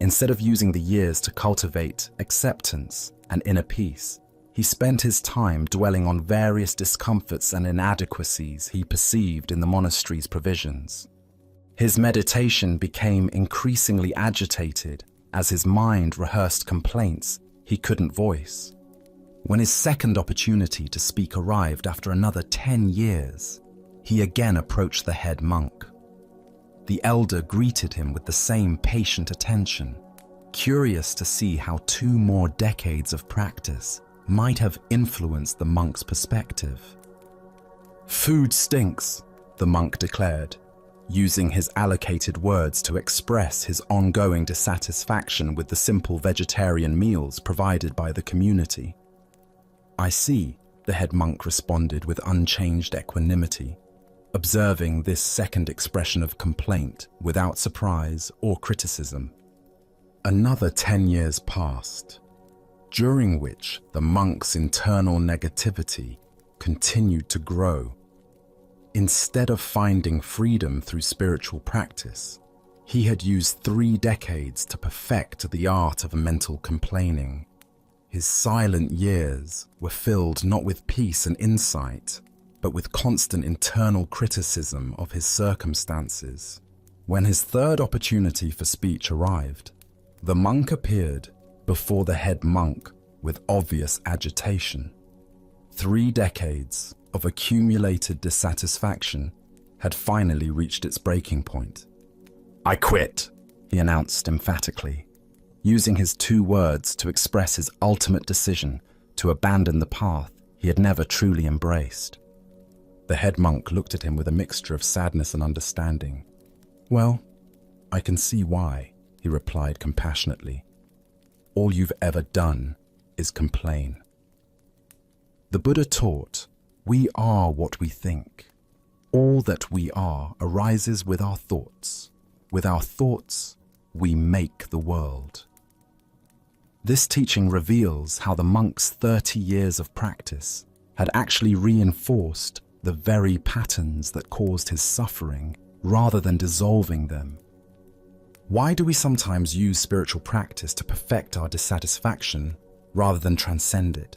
Instead of using the years to cultivate acceptance and inner peace, he spent his time dwelling on various discomforts and inadequacies he perceived in the monastery's provisions. His meditation became increasingly agitated as his mind rehearsed complaints he couldn't voice. When his second opportunity to speak arrived after another 10 years, he again approached the head monk. The elder greeted him with the same patient attention, curious to see how 2 more decades of practice might have influenced the monk's perspective. "Food stinks," the monk declared, using his allocated words to express his ongoing dissatisfaction with the simple vegetarian meals provided by the community. "I see," the head monk responded with unchanged equanimity, observing this second expression of complaint without surprise or criticism. Another 10 years passed, during which the monk's internal negativity continued to grow. Instead of finding freedom through spiritual practice, he had used 3 decades to perfect the art of mental complaining. His silent years were filled not with peace and insight, but with constant internal criticism of his circumstances. When his third opportunity for speech arrived, the monk appeared before the head monk with obvious agitation. 3 decades of accumulated dissatisfaction had finally reached its breaking point. "I quit," he announced emphatically, using his 2 words to express his ultimate decision to abandon the path he had never truly embraced. The head monk looked at him with a mixture of sadness and understanding. "Well, I can see why," he replied compassionately. "All you've ever done is complain." The Buddha taught, we are what we think. All that we are arises with our thoughts. With our thoughts, we make the world. This teaching reveals how the monk's 30 years of practice had actually reinforced the very patterns that caused his suffering rather than dissolving them. Why do we sometimes use spiritual practice to perfect our dissatisfaction rather than transcend it?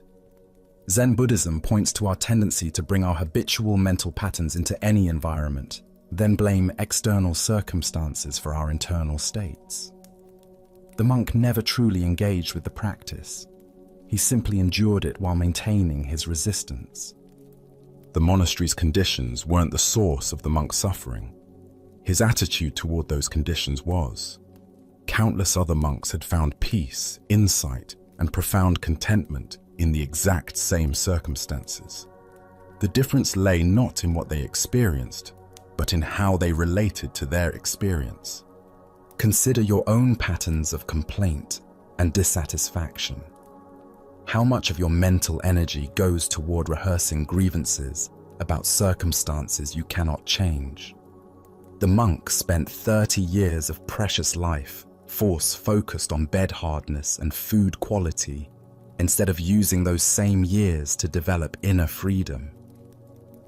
Zen Buddhism points to our tendency to bring our habitual mental patterns into any environment, then blame external circumstances for our internal states. The monk never truly engaged with the practice. He simply endured it while maintaining his resistance. The monastery's conditions weren't the source of the monk's suffering. His attitude toward those conditions was. Countless other monks had found peace, insight, and profound contentment in the exact same circumstances. The difference lay not in what they experienced, but in how they related to their experience. Consider your own patterns of complaint and dissatisfaction. How much of your mental energy goes toward rehearsing grievances about circumstances you cannot change? The monk spent 30 years of precious life focused on bed hardness and food quality, instead of using those same years to develop inner freedom.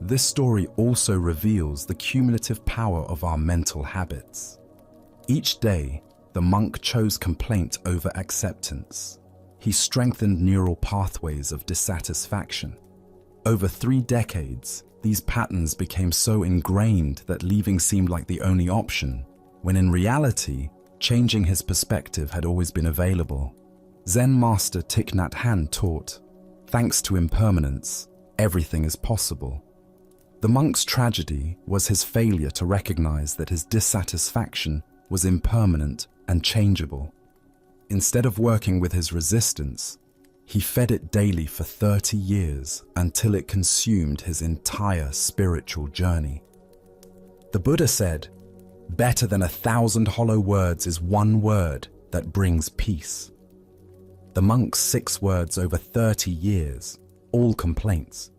This story also reveals the cumulative power of our mental habits. Each day, the monk chose complaint over acceptance. He strengthened neural pathways of dissatisfaction. Over 3 decades, these patterns became so ingrained that leaving seemed like the only option, when in reality, changing his perspective had always been available. Zen master Thich Nhat Hanh taught, thanks to impermanence, everything is possible. The monk's tragedy was his failure to recognize that his dissatisfaction was impermanent and changeable. Instead of working with his resistance, he fed it daily for 30 years until it consumed his entire spiritual journey. The Buddha said, "Better than 1,000 hollow words is one word that brings peace." The monk's 6 words over 30 years, all complaints,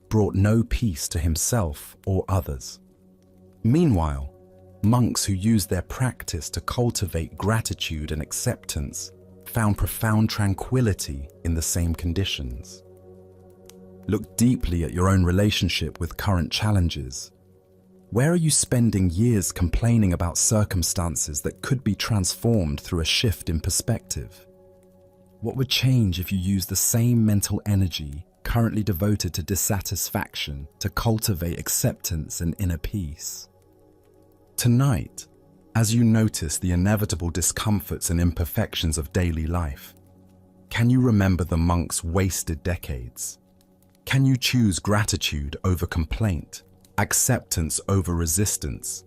brought no peace to himself or others. Meanwhile, monks who used their practice to cultivate gratitude and acceptance found profound tranquility in the same conditions. Look deeply at your own relationship with current challenges. Where are you spending years complaining about circumstances that could be transformed through a shift in perspective? What would change if you used the same mental energy currently devoted to dissatisfaction to cultivate acceptance and inner peace? Tonight, as you notice the inevitable discomforts and imperfections of daily life, can you remember the monk's wasted decades? Can you choose gratitude over complaint, acceptance over resistance,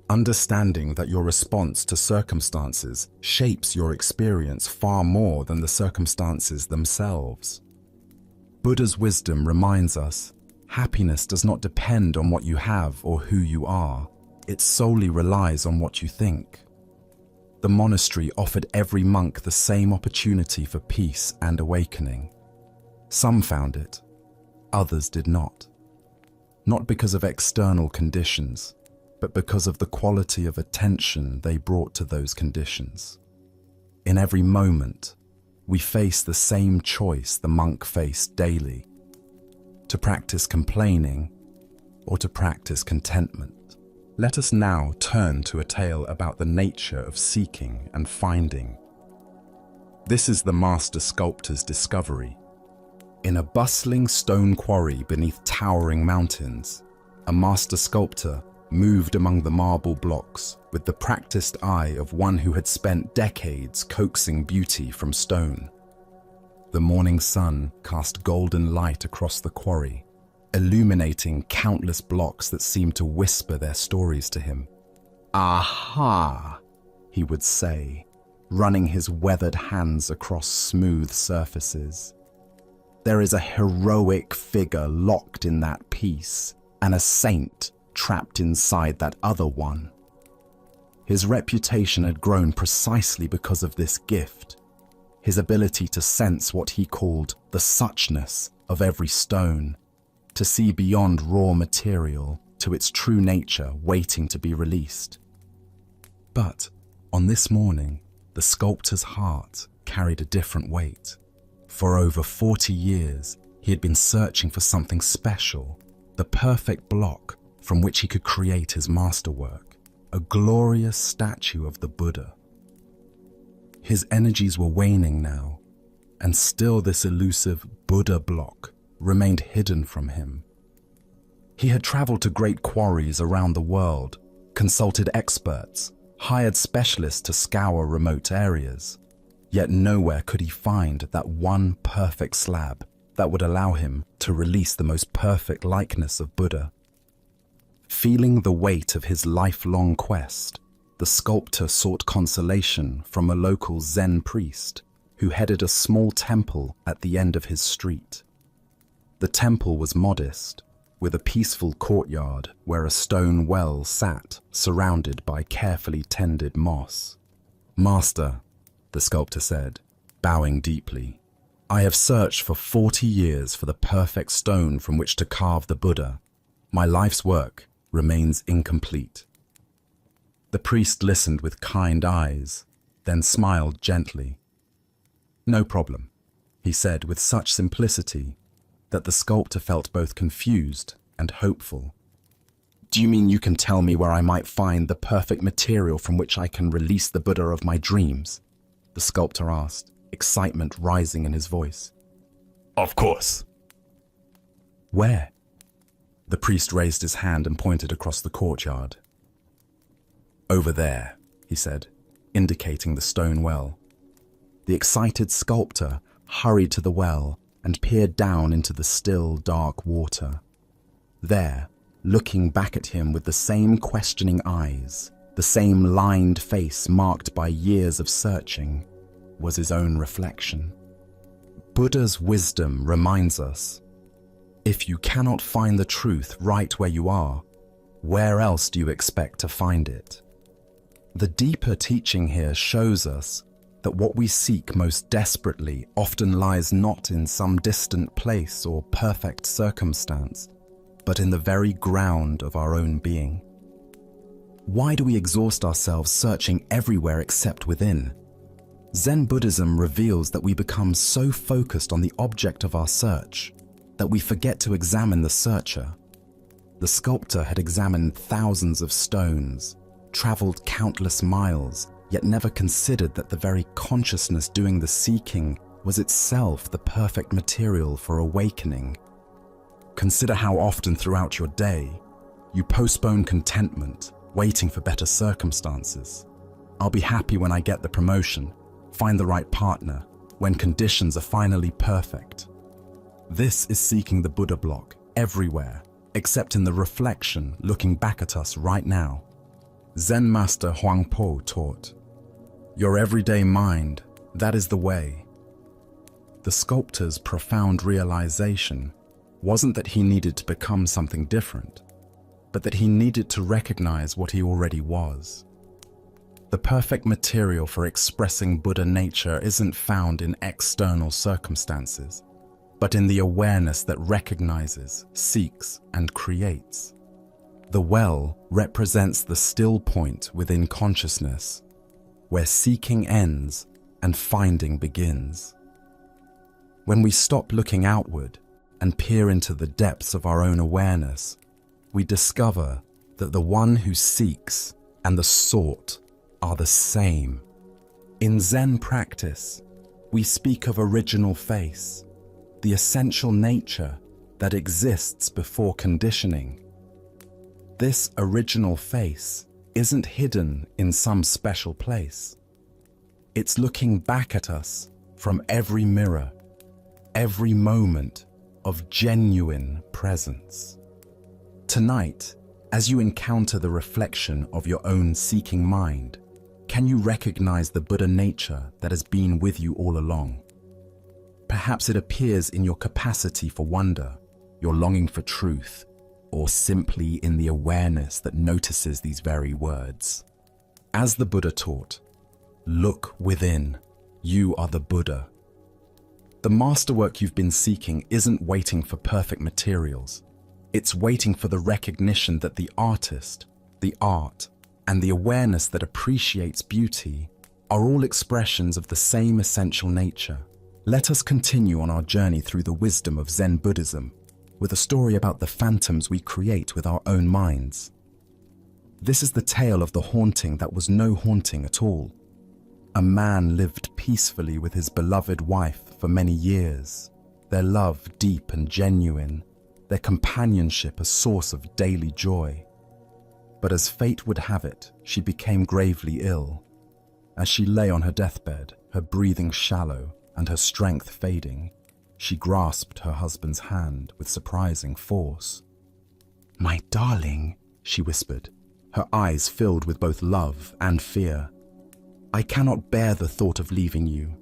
understanding that your response to circumstances shapes your experience far more than the circumstances themselves? Buddha's wisdom reminds us, happiness does not depend on what you have or who you are. It solely relies on what you think. The monastery offered every monk the same opportunity for peace and awakening. Some found it, others did not. Not because of external conditions, but because of the quality of attention they brought to those conditions. In every moment, we face the same choice the monk faced daily: to practice complaining or to practice contentment. Let us now turn to a tale about the nature of seeking and finding. This is the master sculptor's discovery. In a bustling stone quarry beneath towering mountains, a master sculptor moved among the marble blocks with the practiced eye of one who had spent decades coaxing beauty from stone. The morning sun cast golden light across the quarry, illuminating countless blocks that seemed to whisper their stories to him. "Aha!" he would say, running his weathered hands across smooth surfaces. "There is a heroic figure locked in that piece, and a saint trapped inside that other one." His reputation had grown precisely because of this gift, his ability to sense what he called the suchness of every stone, to see beyond raw material to its true nature waiting to be released. But on this morning, the sculptor's heart carried a different weight. For over 40 years, he had been searching for something special, the perfect block from which he could create his masterwork, a glorious statue of the Buddha. His energies were waning now, and still this elusive Buddha block remained hidden from him. He had traveled to great quarries around the world, consulted experts, hired specialists to scour remote areas, yet nowhere could he find that one perfect slab that would allow him to release the most perfect likeness of Buddha. Feeling the weight of his lifelong quest, the sculptor sought consolation from a local Zen priest who headed a small temple at the end of his street. The temple was modest, with a peaceful courtyard where a stone well sat, surrounded by carefully tended moss. "Master," the sculptor said, bowing deeply, "I have searched for 40 years for the perfect stone from which to carve the Buddha. My life's work remains incomplete." The priest listened with kind eyes, then smiled gently. "No problem," he said with such simplicity that the sculptor felt both confused and hopeful. "Do you mean you can tell me where I might find the perfect material from which I can release the Buddha of my dreams?" the sculptor asked, excitement rising in his voice. "Of course." "Where?" The priest raised his hand and pointed across the courtyard. "Over there," he said, indicating the stone well. The excited sculptor hurried to the well and peered down into the still, dark water. There, looking back at him with the same questioning eyes, the same lined face marked by years of searching, was his own reflection. Buddha's wisdom reminds us, if you cannot find the truth right where you are, where else do you expect to find it? The deeper teaching here shows us that what we seek most desperately often lies not in some distant place or perfect circumstance, but in the very ground of our own being. Why do we exhaust ourselves searching everywhere except within? Zen Buddhism reveals that we become so focused on the object of our search that we forget to examine the searcher. The sculptor had examined thousands of stones, traveled countless miles, yet never considered that the very consciousness doing the seeking was itself the perfect material for awakening. Consider how often throughout your day you postpone contentment, waiting for better circumstances. "I'll be happy when I get the promotion, find the right partner, when conditions are finally perfect." This is seeking the Buddha block everywhere, except in the reflection looking back at us right now. Zen master Huangpo taught, "Your everyday mind, that is the way." The sculptor's profound realization wasn't that he needed to become something different, but that he needed to recognize what he already was. The perfect material for expressing Buddha nature isn't found in external circumstances, but in the awareness that recognizes, seeks, and creates. The well represents the still point within consciousness, where seeking ends and finding begins. When we stop looking outward and peer into the depths of our own awareness, we discover that the one who seeks and the sought are the same. In Zen practice, We speak of original face, the essential nature that exists before conditioning. This original face isn't hidden in some special place. It's looking back at us from every mirror, every moment of genuine presence. Tonight, as you encounter the reflection of your own seeking mind, can you recognize the Buddha nature that has been with you all along? Perhaps it appears in your capacity for wonder, your longing for truth, or simply in the awareness that notices these very words. As the Buddha taught, look within, you are the Buddha. The masterwork you've been seeking isn't waiting for perfect materials. It's waiting for the recognition that the artist, the art, and the awareness that appreciates beauty are all expressions of the same essential nature. Let us continue on our journey through the wisdom of Zen Buddhism with a story about the phantoms we create with our own minds. This is the tale of the haunting that was no haunting at all. A man lived peacefully with his beloved wife for many years, their love deep and genuine, their companionship a source of daily joy. But as fate would have it, she became gravely ill. As she lay on her deathbed, her breathing shallow and her strength fading, she grasped her husband's hand with surprising force. "My darling," she whispered, her eyes filled with both love and fear. "I cannot bear the thought of leaving you,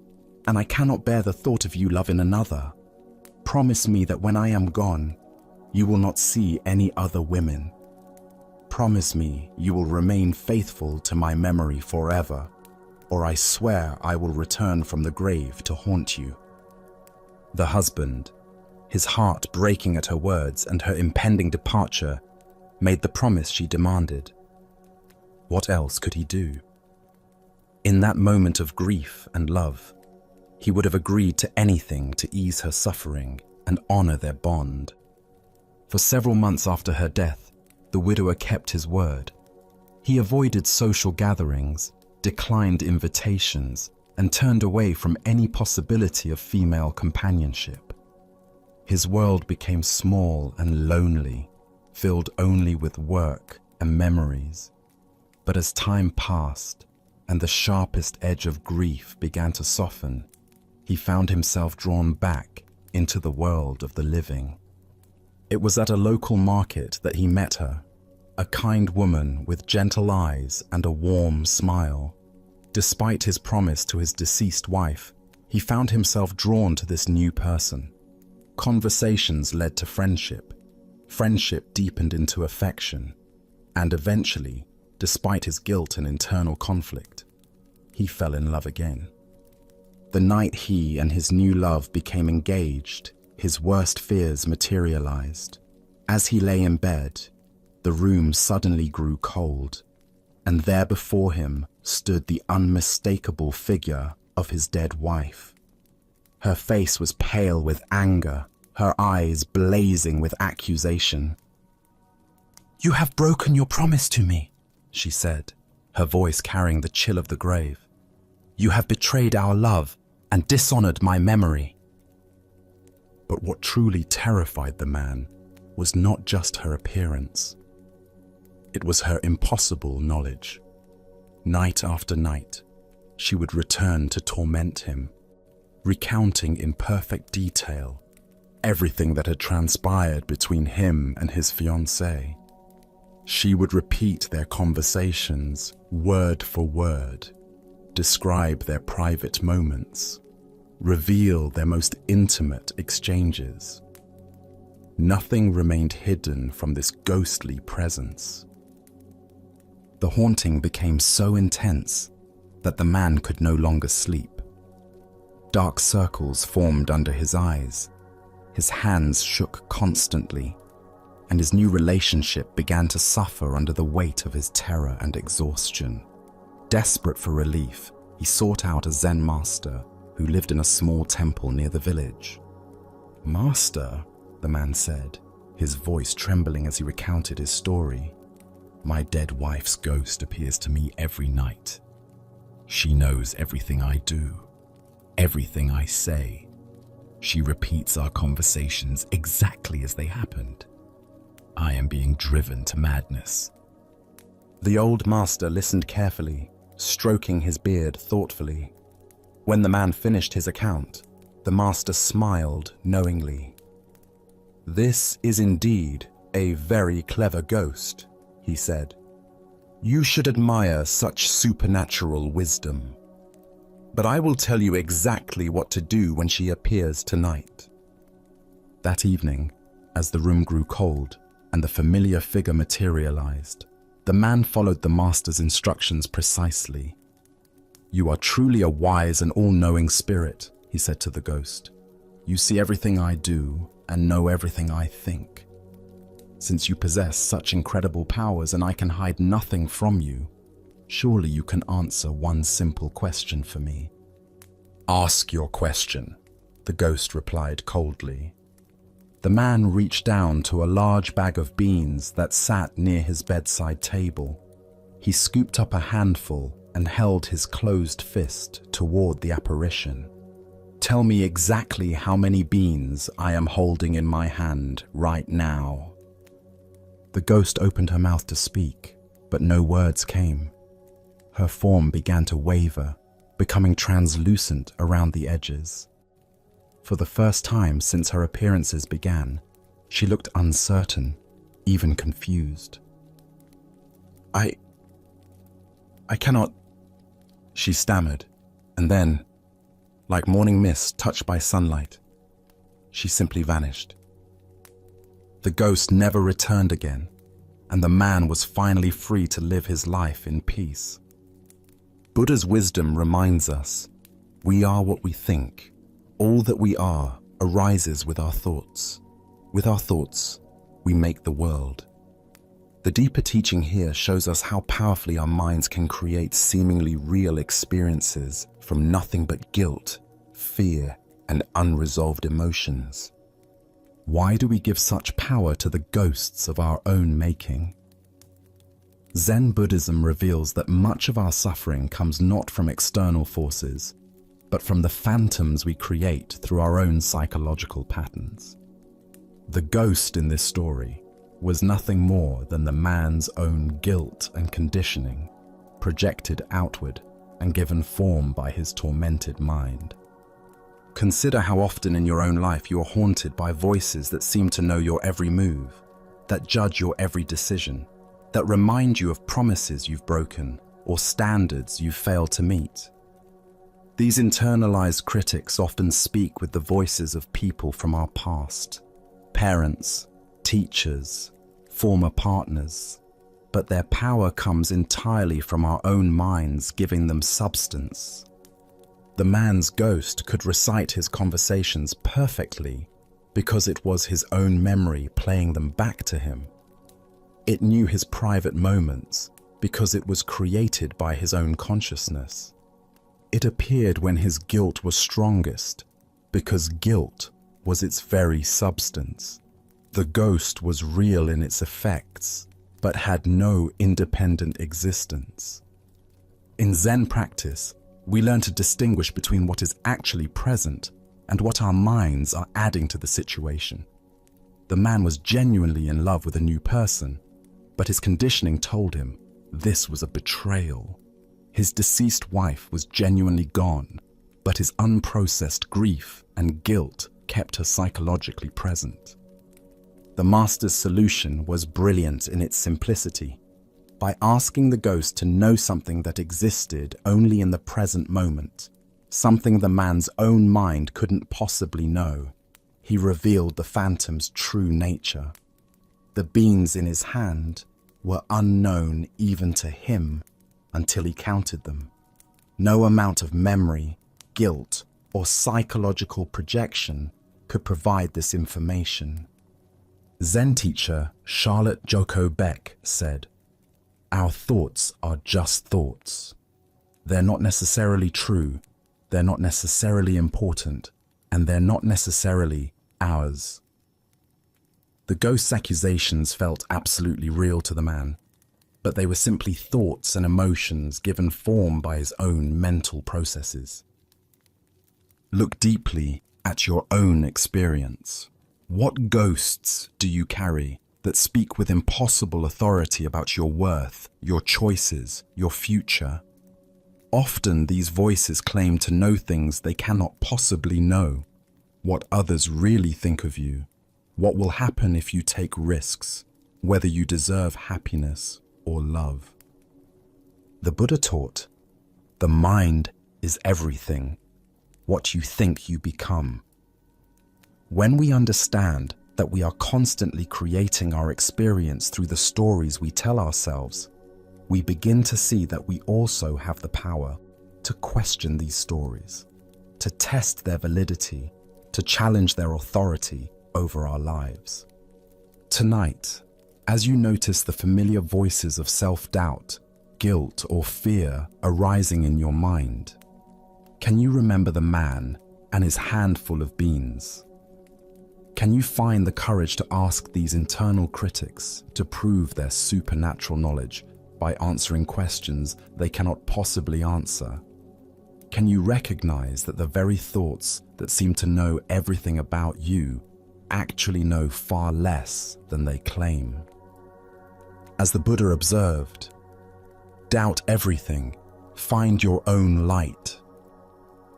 and I cannot bear the thought of you loving another. Promise me that when I am gone, you will not see any other women. Promise me you will remain faithful to my memory forever, or I swear I will return from the grave to haunt you." The husband, his heart breaking at her words and her impending departure, made the promise she demanded. What else could he do? In that moment of grief and love, he would have agreed to anything to ease her suffering and honor their bond. For several months after her death, the widower kept his word. He avoided social gatherings, declined invitations, and turned away from any possibility of female companionship. His world became small and lonely, filled only with work and memories. But as time passed, and the sharpest edge of grief began to soften, he found himself drawn back into the world of the living. It was at a local market that he met her, a kind woman with gentle eyes and a warm smile. Despite his promise to his deceased wife, he found himself drawn to this new person. Conversations led to friendship. Friendship deepened into affection. And eventually, despite his guilt and internal conflict, he fell in love again. The night he and his new love became engaged, his worst fears materialized. As he lay in bed, the room suddenly grew cold, and there before him stood the unmistakable figure of his dead wife. Her face was pale with anger, her eyes blazing with accusation. "You have broken your promise to me," she said, her voice carrying the chill of the grave. "You have betrayed our love and dishonored my memory." But what truly terrified the man was not just her appearance. It was her impossible knowledge. Night after night, she would return to torment him, recounting in perfect detail everything that had transpired between him and his fiancée. She would repeat their conversations word for word, describe their private moments, reveal their most intimate exchanges. Nothing remained hidden from this ghostly presence. The haunting became so intense that the man could no longer sleep. Dark circles formed under his eyes, his hands shook constantly, and his new relationship began to suffer under the weight of his terror and exhaustion. Desperate for relief, he sought out a Zen master who lived in a small temple near the village. "Master," the man said, his voice trembling as he recounted his story, "my dead wife's ghost appears to me every night. She knows everything I do. everything I say. She repeats our conversations exactly as they happened. I am being driven to madness." The old master listened carefully, stroking his beard thoughtfully. When the man finished his account, the master smiled knowingly. "This is indeed a very clever ghost," he said. "You should admire such supernatural wisdom. But I will tell you exactly what to do when she appears tonight." That evening, as the room grew cold and the familiar figure materialized, the man followed the master's instructions precisely. "You are truly a wise and all-knowing spirit," he said to the ghost. "You see everything I do and know everything I think. Since you possess such incredible powers and I can hide nothing from you, surely you can answer one simple question for me." "Ask your question," the ghost replied coldly. The man reached down to a large bag of beans that sat near his bedside table. He scooped up a handful and held his closed fist toward the apparition. "Tell me exactly how many beans I am holding in my hand right now." The ghost opened her mouth to speak, but no words came. Her form began to waver, becoming translucent around the edges. For the first time since her appearances began, she looked uncertain, even confused. I cannot," she stammered, and then, like morning mist touched by sunlight, she simply vanished. The ghost never returned again, and the man was finally free to live his life in peace. Buddha's wisdom reminds us, we are what we think. All that we are arises with our thoughts. With our thoughts, we make the world. The deeper teaching here shows us how powerfully our minds can create seemingly real experiences from nothing but guilt, fear, and unresolved emotions. Why do we give such power to the ghosts of our own making? Zen Buddhism reveals that much of our suffering comes not from external forces, but from the phantoms we create through our own psychological patterns. The ghost in this story was nothing more than the man's own guilt and conditioning, projected outward and given form by his tormented mind. Consider how often in your own life you are haunted by voices that seem to know your every move, that judge your every decision, that remind you of promises you've broken or standards you've failed to meet. These internalized critics often speak with the voices of people from our past, parents, teachers, former partners, but their power comes entirely from our own minds giving them substance. The man's ghost could recite his conversations perfectly because it was his own memory playing them back to him. It knew his private moments because it was created by his own consciousness. It appeared when his guilt was strongest because guilt was its very substance. The ghost was real in its effects, but had no independent existence. In Zen practice, we learn to distinguish between what is actually present and what our minds are adding to the situation. The man was genuinely in love with a new person, but his conditioning told him this was a betrayal. His deceased wife was genuinely gone, but his unprocessed grief and guilt kept her psychologically present. The master's solution was brilliant in its simplicity. By asking the ghost to know something that existed only in the present moment, something the man's own mind couldn't possibly know, he revealed the phantom's true nature. The beans in his hand were unknown even to him until he counted them. No amount of memory, guilt, or psychological projection could provide this information. Zen teacher Charlotte Joko Beck said, "Our thoughts are just thoughts. They're not necessarily true, they're not necessarily important, and they're not necessarily ours." The ghost's accusations felt absolutely real to the man, but they were simply thoughts and emotions given form by his own mental processes. Look deeply at your own experience. What ghosts do you carry that speak with impossible authority about your worth, your choices, your future? Often these voices claim to know things they cannot possibly know. What others really think of you. What will happen if you take risks, whether you deserve happiness or love. The Buddha taught, the mind is everything. What you think you become. When we understand that we are constantly creating our experience through the stories we tell ourselves, we begin to see that we also have the power to question these stories, to test their validity, to challenge their authority over our lives. Tonight, as you notice the familiar voices of self-doubt, guilt, or fear arising in your mind, can you remember the man and his handful of beans? Can you find the courage to ask these internal critics to prove their supernatural knowledge by answering questions they cannot possibly answer? Can you recognize that the very thoughts that seem to know everything about you actually know far less than they claim? As the Buddha observed, doubt everything, find your own light.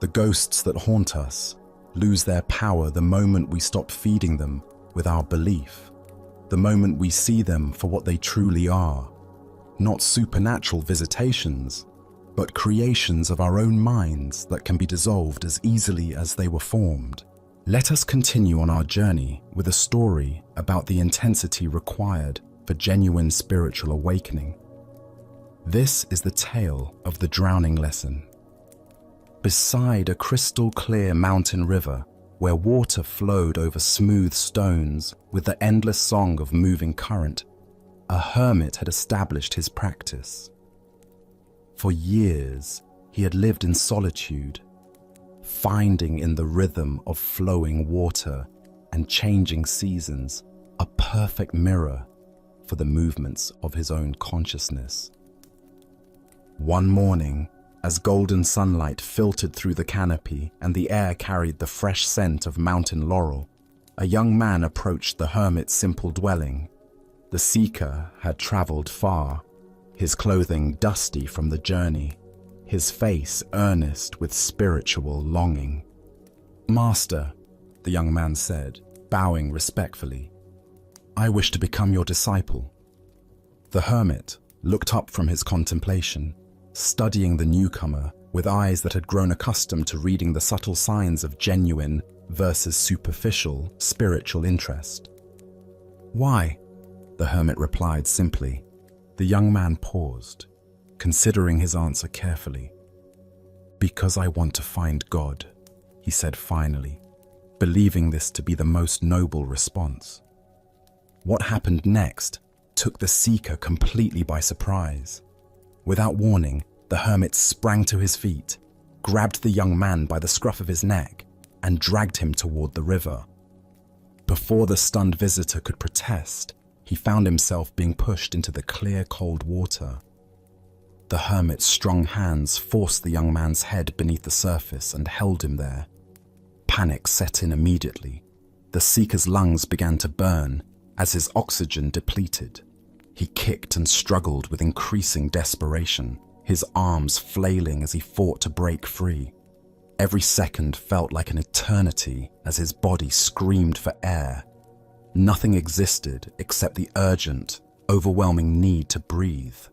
The ghosts that haunt us lose their power the moment we stop feeding them with our belief, the moment we see them for what they truly are, not supernatural visitations, but creations of our own minds that can be dissolved as easily as they were formed. Let us continue on our journey with a story about the intensity required for genuine spiritual awakening. This is the tale of the drowning lesson. Beside a crystal-clear mountain river, where water flowed over smooth stones with the endless song of moving current, a hermit had established his practice. For years, he had lived in solitude, finding in the rhythm of flowing water and changing seasons a perfect mirror for the movements of his own consciousness. One morning, as golden sunlight filtered through the canopy and the air carried the fresh scent of mountain laurel, a young man approached the hermit's simple dwelling. The seeker had traveled far, his clothing dusty from the journey, his face earnest with spiritual longing. "Master," the young man said, bowing respectfully, "I wish to become your disciple." The hermit looked up from his contemplation, studying the newcomer with eyes that had grown accustomed to reading the subtle signs of genuine versus superficial spiritual interest. "Why?" the hermit replied simply. The young man paused, considering his answer carefully. "Because I want to find God," he said finally, believing this to be the most noble response. What happened next took the seeker completely by surprise. Without warning, the hermit sprang to his feet, grabbed the young man by the scruff of his neck, and dragged him toward the river. Before the stunned visitor could protest, he found himself being pushed into the clear, cold water. The hermit's strong hands forced the young man's head beneath the surface and held him there. Panic set in immediately. The seeker's lungs began to burn as his oxygen depleted. He kicked and struggled with increasing desperation, his arms flailing as he fought to break free. Every second felt like an eternity as his body screamed for air. Nothing existed except the urgent, overwhelming need to breathe.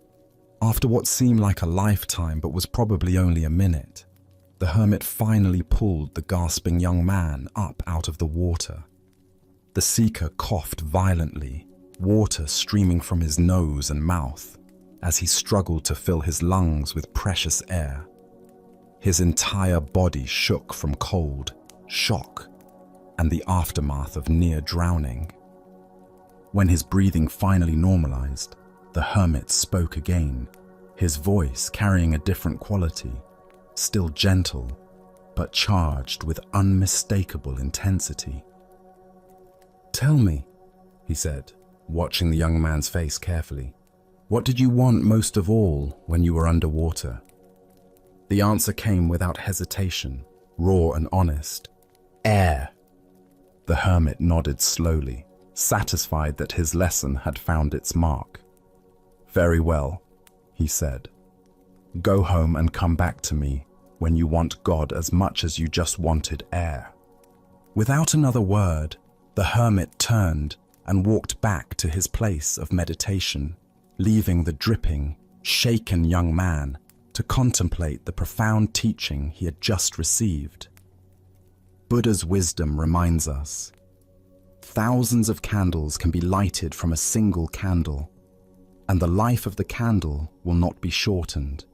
After what seemed like a lifetime but was probably only a minute, the hermit finally pulled the gasping young man up out of the water. The seeker coughed violently, water streaming from his nose and mouth, as he struggled to fill his lungs with precious air. His entire body shook from cold, shock, and the aftermath of near drowning. When his breathing finally normalized, the hermit spoke again, his voice carrying a different quality, still gentle, but charged with unmistakable intensity. "Tell me," he said, watching the young man's face carefully, "what did you want most of all when you were underwater?" The answer came without hesitation, raw and honest. Air. The hermit nodded slowly, satisfied that his lesson had found its mark. Very well, he said. Go home and come back to me when you want God as much as you just wanted air. Without another word, the hermit turned and walked back to his place of meditation, leaving the dripping, shaken young man to contemplate the profound teaching he had just received. Buddha's wisdom reminds us, thousands of candles can be lighted from a single candle, and the life of the candle will not be shortened.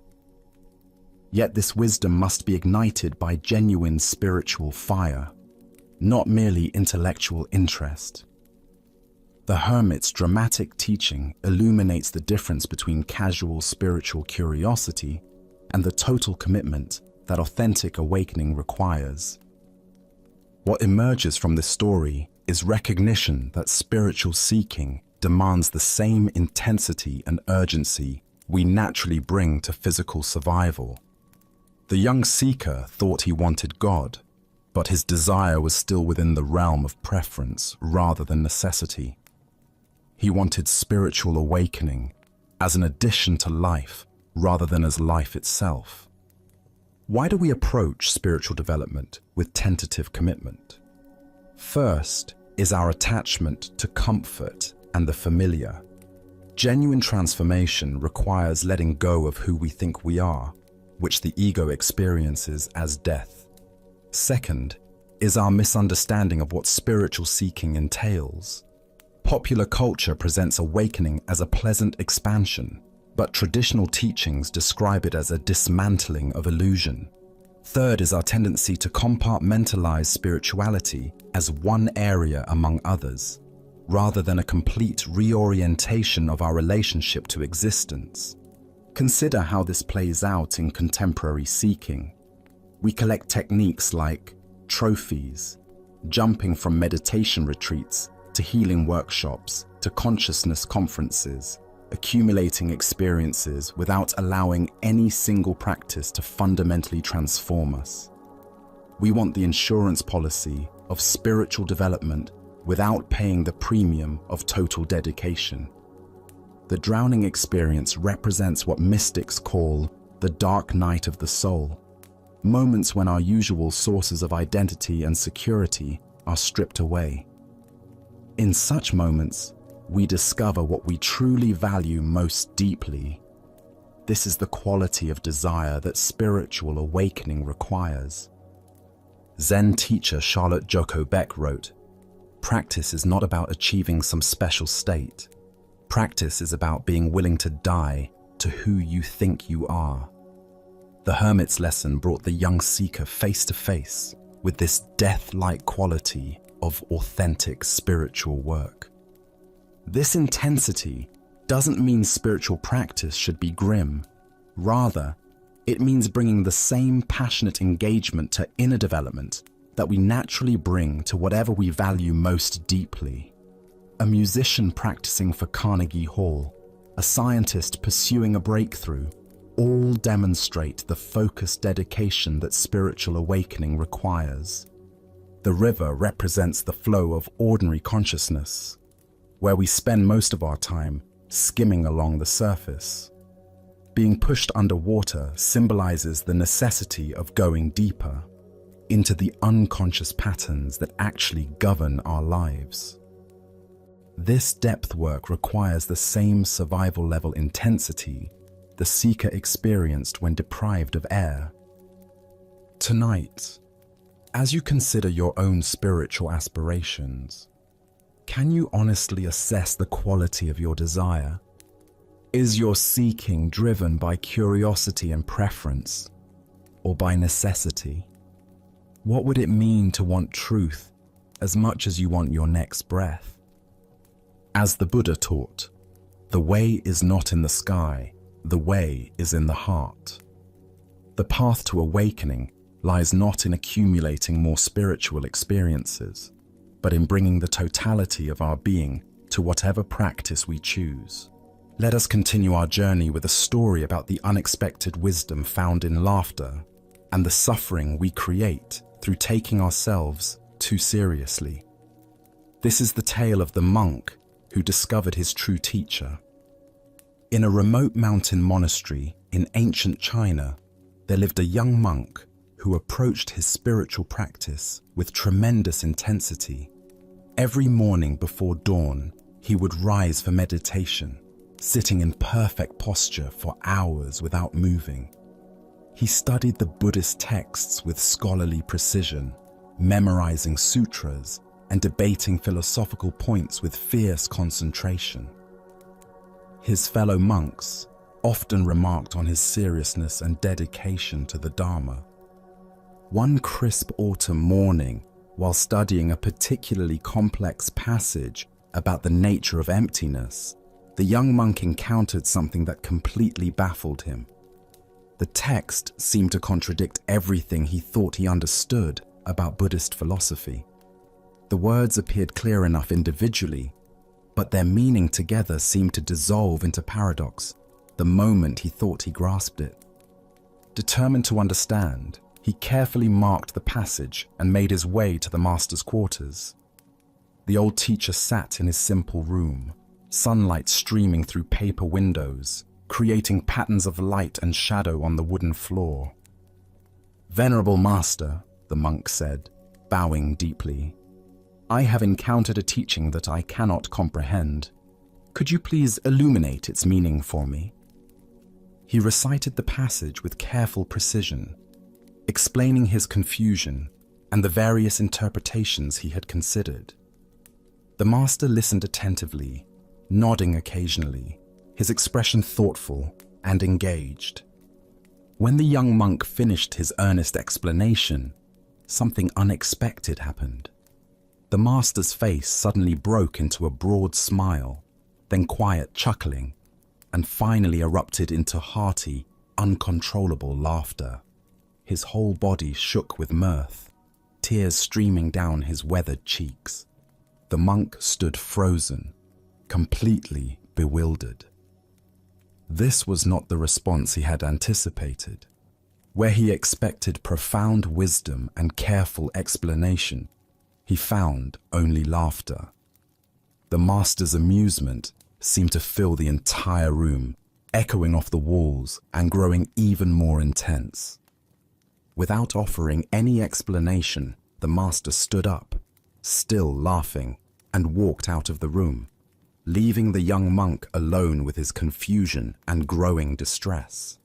Yet this wisdom must be ignited by genuine spiritual fire, not merely intellectual interest. The hermit's dramatic teaching illuminates the difference between casual spiritual curiosity and the total commitment that authentic awakening requires. What emerges from this story is recognition that spiritual seeking demands the same intensity and urgency we naturally bring to physical survival. The young seeker thought he wanted God, but his desire was still within the realm of preference rather than necessity. He wanted spiritual awakening as an addition to life rather than as life itself. Why do we approach spiritual development with tentative commitment? First is our attachment to comfort and the familiar. Genuine transformation requires letting go of who we think we are, which the ego experiences as death. Second is our misunderstanding of what spiritual seeking entails. Popular culture presents awakening as a pleasant expansion, but traditional teachings describe it as a dismantling of illusion. Third is our tendency to compartmentalize spirituality as one area among others, rather than a complete reorientation of our relationship to existence. Consider how this plays out in contemporary seeking. We collect techniques like trophies, jumping from meditation retreats to healing workshops to consciousness conferences, accumulating experiences without allowing any single practice to fundamentally transform us. We want the insurance policy of spiritual development without paying the premium of total dedication. The drowning experience represents what mystics call the dark night of the soul, moments when our usual sources of identity and security are stripped away. In such moments, we discover what we truly value most deeply. This is the quality of desire that spiritual awakening requires. Zen teacher Charlotte Joko Beck wrote, "Practice is not about achieving some special state. Practice is about being willing to die to who you think you are." The hermit's lesson brought the young seeker face to face with this death-like quality of authentic spiritual work. This intensity doesn't mean spiritual practice should be grim. Rather, it means bringing the same passionate engagement to inner development that we naturally bring to whatever we value most deeply. A musician practicing for Carnegie Hall, a scientist pursuing a breakthrough, all demonstrate the focused dedication that spiritual awakening requires. The river represents the flow of ordinary consciousness, where we spend most of our time skimming along the surface. Being pushed underwater symbolizes the necessity of going deeper into the unconscious patterns that actually govern our lives. This depth work requires the same survival level intensity the seeker experienced when deprived of air. Tonight, as you consider your own spiritual aspirations, can you honestly assess the quality of your desire? Is your seeking driven by curiosity and preference, or by necessity? What would it mean to want truth as much as you want your next breath? As the Buddha taught, the way is not in the sky, the way is in the heart. The path to awakening lies not in accumulating more spiritual experiences, but in bringing the totality of our being to whatever practice we choose. Let us continue our journey with a story about the unexpected wisdom found in laughter, and the suffering we create through taking ourselves too seriously. This is the tale of the monk who discovered his true teacher. In a remote mountain monastery in ancient China, there lived a young monk who approached his spiritual practice with tremendous intensity. Every morning before dawn, he would rise for meditation, sitting in perfect posture for hours without moving. He studied the Buddhist texts with scholarly precision, memorizing sutras and debating philosophical points with fierce concentration. His fellow monks often remarked on his seriousness and dedication to the Dharma. One crisp autumn morning, while studying a particularly complex passage about the nature of emptiness, the young monk encountered something that completely baffled him. The text seemed to contradict everything he thought he understood about Buddhist philosophy. The words appeared clear enough individually, but their meaning together seemed to dissolve into paradox the moment he thought he grasped it. Determined to understand, he carefully marked the passage and made his way to the master's quarters. The old teacher sat in his simple room, sunlight streaming through paper windows, creating patterns of light and shadow on the wooden floor. "Venerable master," the monk said, bowing deeply, "I have encountered a teaching that I cannot comprehend. Could you please illuminate its meaning for me?" He recited the passage with careful precision, explaining his confusion and the various interpretations he had considered. The master listened attentively, nodding occasionally, his expression thoughtful and engaged. When the young monk finished his earnest explanation, something unexpected happened. The master's face suddenly broke into a broad smile, then quiet chuckling, and finally erupted into hearty, uncontrollable laughter. His whole body shook with mirth, tears streaming down his weathered cheeks. The monk stood frozen, completely bewildered. This was not the response he had anticipated. Where he expected profound wisdom and careful explanation, he found only laughter. The master's amusement seemed to fill the entire room, echoing off the walls and growing even more intense. Without offering any explanation, the master stood up, still laughing, and walked out of the room, leaving the young monk alone with his confusion and growing distress.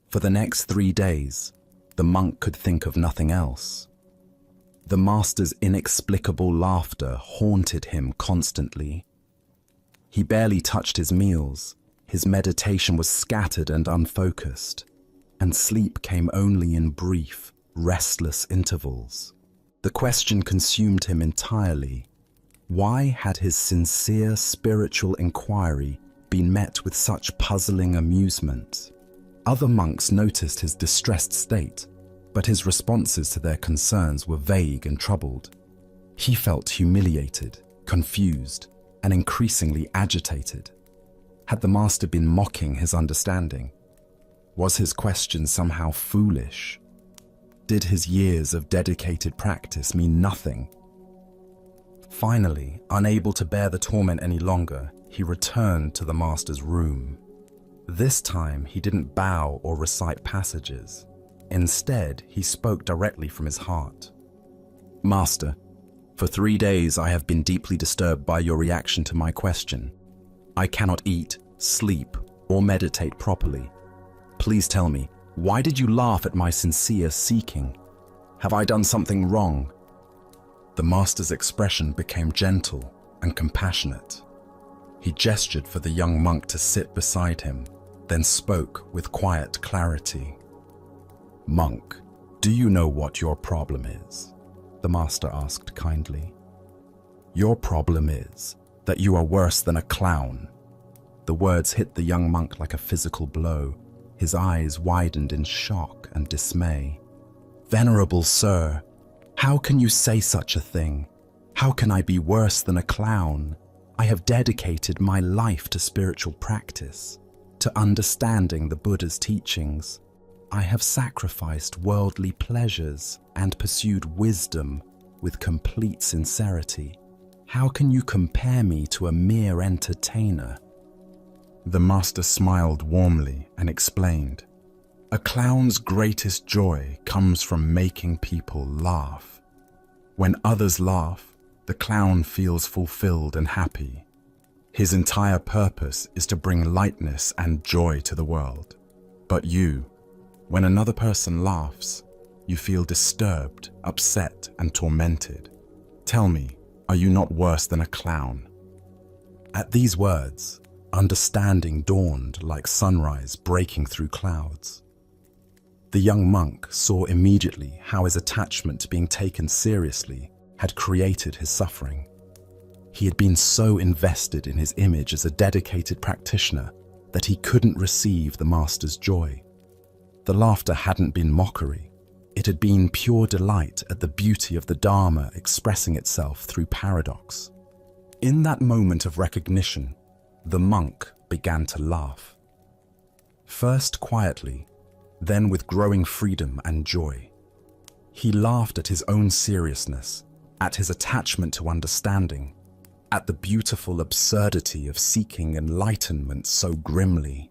For the next 3 days, the monk could think of nothing else. The master's inexplicable laughter haunted him constantly. He barely touched his meals, his meditation was scattered and unfocused, and sleep came only in brief, restless intervals. The question consumed him entirely. Why had his sincere spiritual inquiry been met with such puzzling amusement? Other monks noticed his distressed state, but his responses to their concerns were vague and troubled. He felt humiliated, confused, and increasingly agitated. Had the master been mocking his understanding? Was his question somehow foolish? Did his years of dedicated practice mean nothing? Finally, unable to bear the torment any longer, he returned to the master's room. This time, he didn't bow or recite passages. Instead, he spoke directly from his heart. "Master, for 3 days I have been deeply disturbed by your reaction to my question. I cannot eat, sleep, or meditate properly. Please tell me, why did you laugh at my sincere seeking? Have I done something wrong?" The master's expression became gentle and compassionate. He gestured for the young monk to sit beside him, then spoke with quiet clarity. "Monk, do you know what your problem is?" the master asked kindly. "Your problem is that you are worse than a clown." The words hit the young monk like a physical blow. His eyes widened in shock and dismay. "Venerable sir, how can you say such a thing? How can I be worse than a clown? I have dedicated my life to spiritual practice, to understanding the Buddha's teachings. I have sacrificed worldly pleasures and pursued wisdom with complete sincerity. How can you compare me to a mere entertainer?" The master smiled warmly and explained, "A clown's greatest joy comes from making people laugh. When others laugh, the clown feels fulfilled and happy. His entire purpose is to bring lightness and joy to the world. But you, when another person laughs, you feel disturbed, upset, and tormented. Tell me, are you not worse than a clown?" At these words, understanding dawned like sunrise breaking through clouds. The young monk saw immediately how his attachment to being taken seriously had created his suffering. He had been so invested in his image as a dedicated practitioner that he couldn't receive the master's joy. The laughter hadn't been mockery. It had been pure delight at the beauty of the Dharma expressing itself through paradox. In that moment of recognition, the monk began to laugh. First quietly, then with growing freedom and joy. He laughed at his own seriousness, at his attachment to understanding, at the beautiful absurdity of seeking enlightenment so grimly.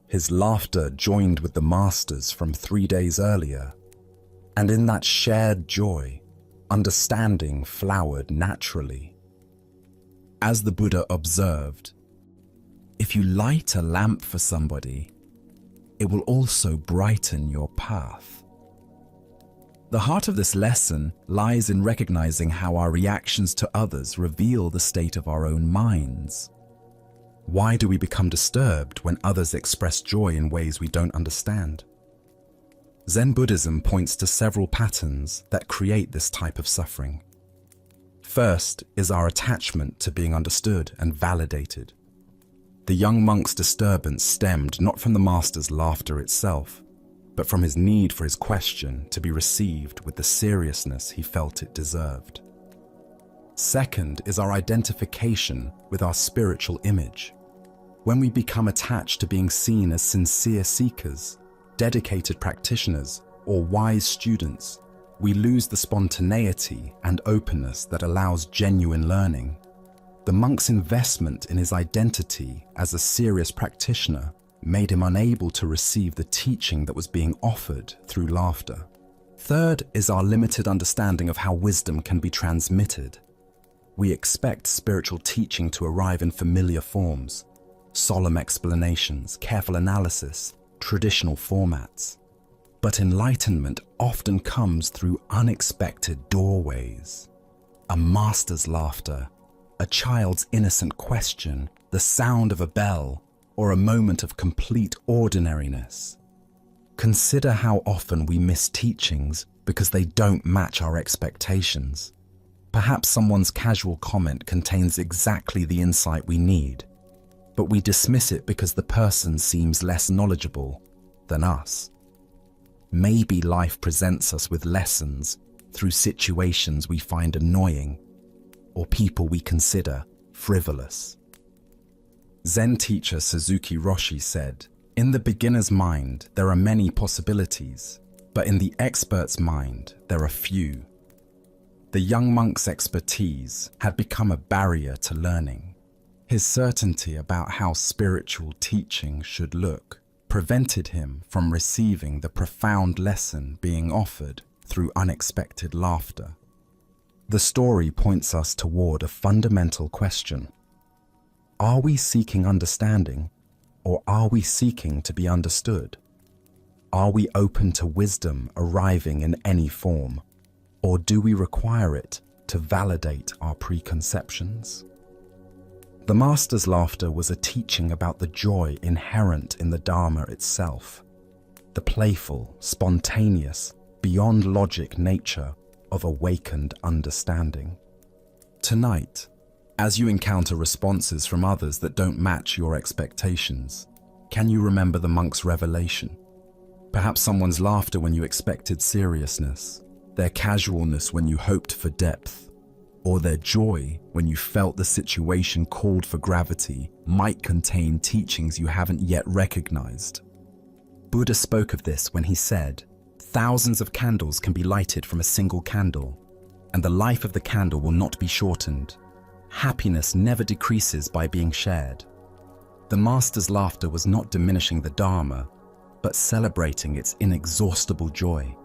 His laughter joined with the master's from 3 days earlier, and in that shared joy, understanding flowered naturally. As the Buddha observed, if you light a lamp for somebody, it will also brighten your path. The heart of this lesson lies in recognizing how our reactions to others reveal the state of our own minds. Why do we become disturbed when others express joy in ways we don't understand? Zen Buddhism points to several patterns that create this type of suffering. First is our attachment to being understood and validated. The young monk's disturbance stemmed not from the master's laughter itself, but from his need for his question to be received with the seriousness he felt it deserved. Second is our identification with our spiritual image. When we become attached to being seen as sincere seekers, dedicated practitioners, or wise students, we lose the spontaneity and openness that allows genuine learning. The monk's investment in his identity as a serious practitioner made him unable to receive the teaching that was being offered through laughter. Third is our limited understanding of how wisdom can be transmitted. We expect spiritual teaching to arrive in familiar forms, solemn explanations, careful analysis, traditional formats. But enlightenment often comes through unexpected doorways. A master's laughter, a child's innocent question, the sound of a bell, or a moment of complete ordinariness. Consider how often we miss teachings because they don't match our expectations. Perhaps someone's casual comment contains exactly the insight we need, but we dismiss it because the person seems less knowledgeable than us. Maybe life presents us with lessons through situations we find annoying or people we consider frivolous. Zen teacher Suzuki Roshi said, "In the beginner's mind, there are many possibilities, but in the expert's mind, there are few." The young monk's expertise had become a barrier to learning. His certainty about how spiritual teaching should look prevented him from receiving the profound lesson being offered through unexpected laughter. The story points us toward a fundamental question. Are we seeking understanding, or are we seeking to be understood? Are we open to wisdom arriving in any form, or do we require it to validate our preconceptions? The master's laughter was a teaching about the joy inherent in the Dharma itself, the playful, spontaneous, beyond logic nature of awakened understanding. Tonight, as you encounter responses from others that don't match your expectations, can you remember the monk's revelation? Perhaps someone's laughter when you expected seriousness, their casualness when you hoped for depth, or their joy when you felt the situation called for gravity might contain teachings you haven't yet recognized. Buddha spoke of this when he said, "Thousands of candles can be lighted from a single candle, and the life of the candle will not be shortened. Happiness never decreases by being shared." The master's laughter was not diminishing the Dharma, but celebrating its inexhaustible joy,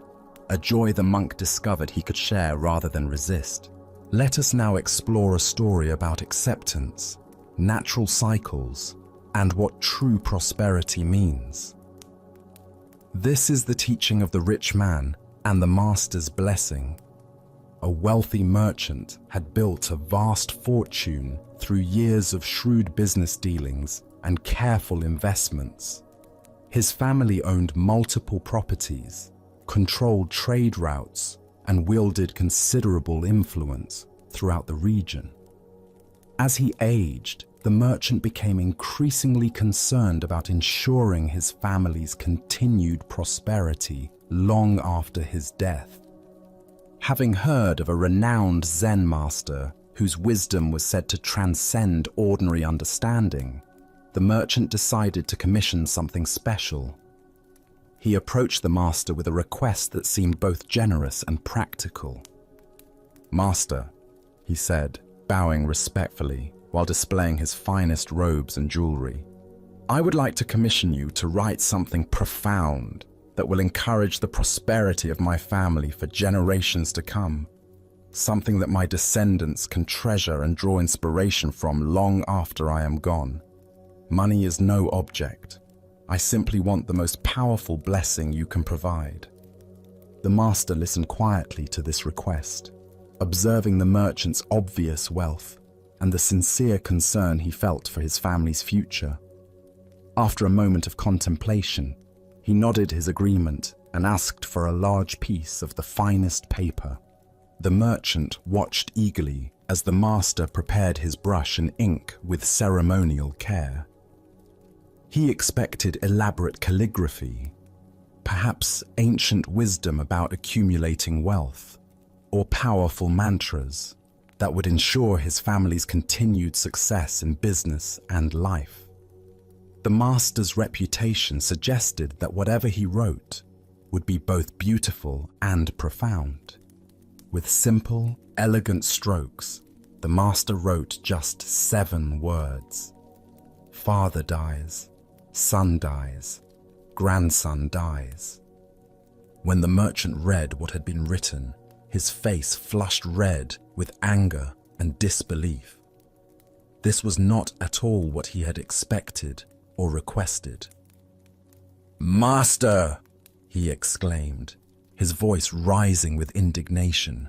a joy the monk discovered he could share rather than resist. Let us now explore a story about acceptance, natural cycles, and what true prosperity means. This is the teaching of the rich man and the master's blessing. A wealthy merchant had built a vast fortune through years of shrewd business dealings and careful investments. His family owned multiple properties, controlled trade routes, and wielded considerable influence throughout the region. As he aged, the merchant became increasingly concerned about ensuring his family's continued prosperity long after his death. Having heard of a renowned Zen master whose wisdom was said to transcend ordinary understanding, the merchant decided to commission something special. He approached the master with a request that seemed both generous and practical. "Master," he said, bowing respectfully while displaying his finest robes and jewelry, "I would like to commission you to write something profound that will encourage the prosperity of my family for generations to come, something that my descendants can treasure and draw inspiration from long after I am gone. Money is no object. I simply want the most powerful blessing you can provide." The master listened quietly to this request, observing the merchant's obvious wealth and the sincere concern he felt for his family's future. After a moment of contemplation, he nodded his agreement and asked for a large piece of the finest paper. The merchant watched eagerly as the master prepared his brush and ink with ceremonial care. He expected elaborate calligraphy, perhaps ancient wisdom about accumulating wealth, or powerful mantras that would ensure his family's continued success in business and life. The master's reputation suggested that whatever he wrote would be both beautiful and profound. With simple, elegant strokes, the master wrote just 7 words. "Father dies, son dies, grandson dies." When the merchant read what had been written, his face flushed red with anger and disbelief. This was not at all what he had expected or requested. "Master!" he exclaimed, his voice rising with indignation.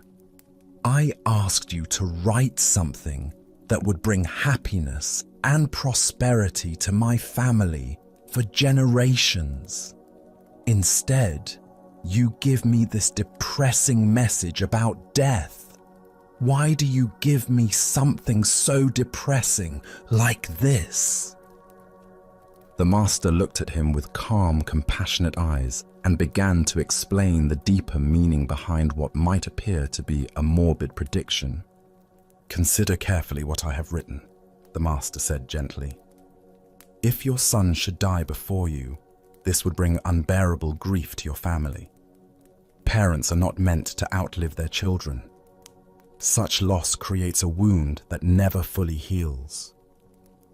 "I asked you to write something that would bring happiness and prosperity to my family for generations. Instead, you give me this depressing message about death. Why do you give me something so depressing like this?" The master looked at him with calm, compassionate eyes and began to explain the deeper meaning behind what might appear to be a morbid prediction. "Consider carefully what I have written," the master said gently. "If your son should die before you, this would bring unbearable grief to your family. Parents are not meant to outlive their children. Such loss creates a wound that never fully heals.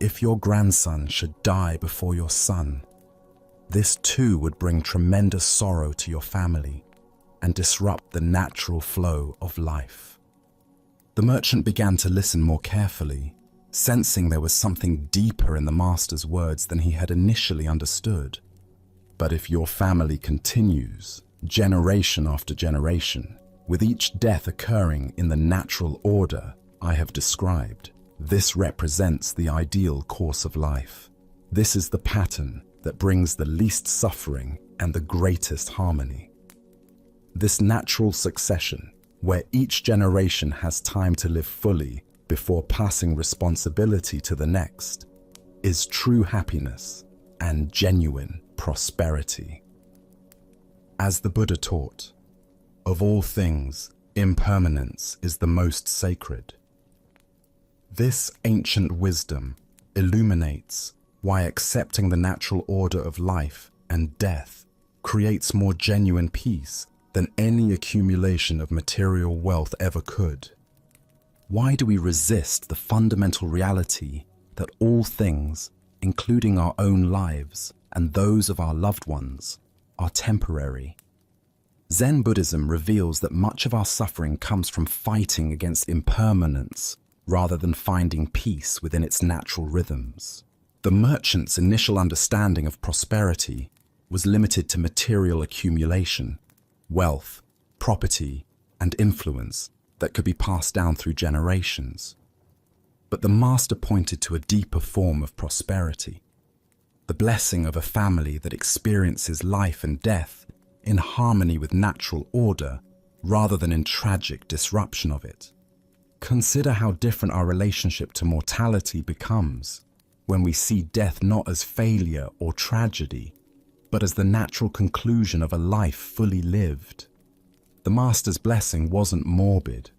If your grandson should die before your son, this too would bring tremendous sorrow to your family and disrupt the natural flow of life." The merchant began to listen more carefully, sensing there was something deeper in the master's words than he had initially understood. "But if your family continues, generation after generation, with each death occurring in the natural order I have described, this represents the ideal course of life. This is the pattern that brings the least suffering and the greatest harmony. This natural succession, where each generation has time to live fully before passing responsibility to the next, is true happiness and genuine prosperity." As the Buddha taught, of all things, impermanence is the most sacred. This ancient wisdom illuminates why accepting the natural order of life and death creates more genuine peace than any accumulation of material wealth ever could. Why do we resist the fundamental reality that all things, including our own lives and those of our loved ones, are temporary? Zen Buddhism reveals that much of our suffering comes from fighting against impermanence rather than finding peace within its natural rhythms. The merchant's initial understanding of prosperity was limited to material accumulation, wealth, property, and influence that could be passed down through generations. But the master pointed to a deeper form of prosperity, the blessing of a family that experiences life and death in harmony with natural order rather than in tragic disruption of it. Consider how different our relationship to mortality becomes when we see death not as failure or tragedy, but as the natural conclusion of a life fully lived. The master's blessing wasn't morbid.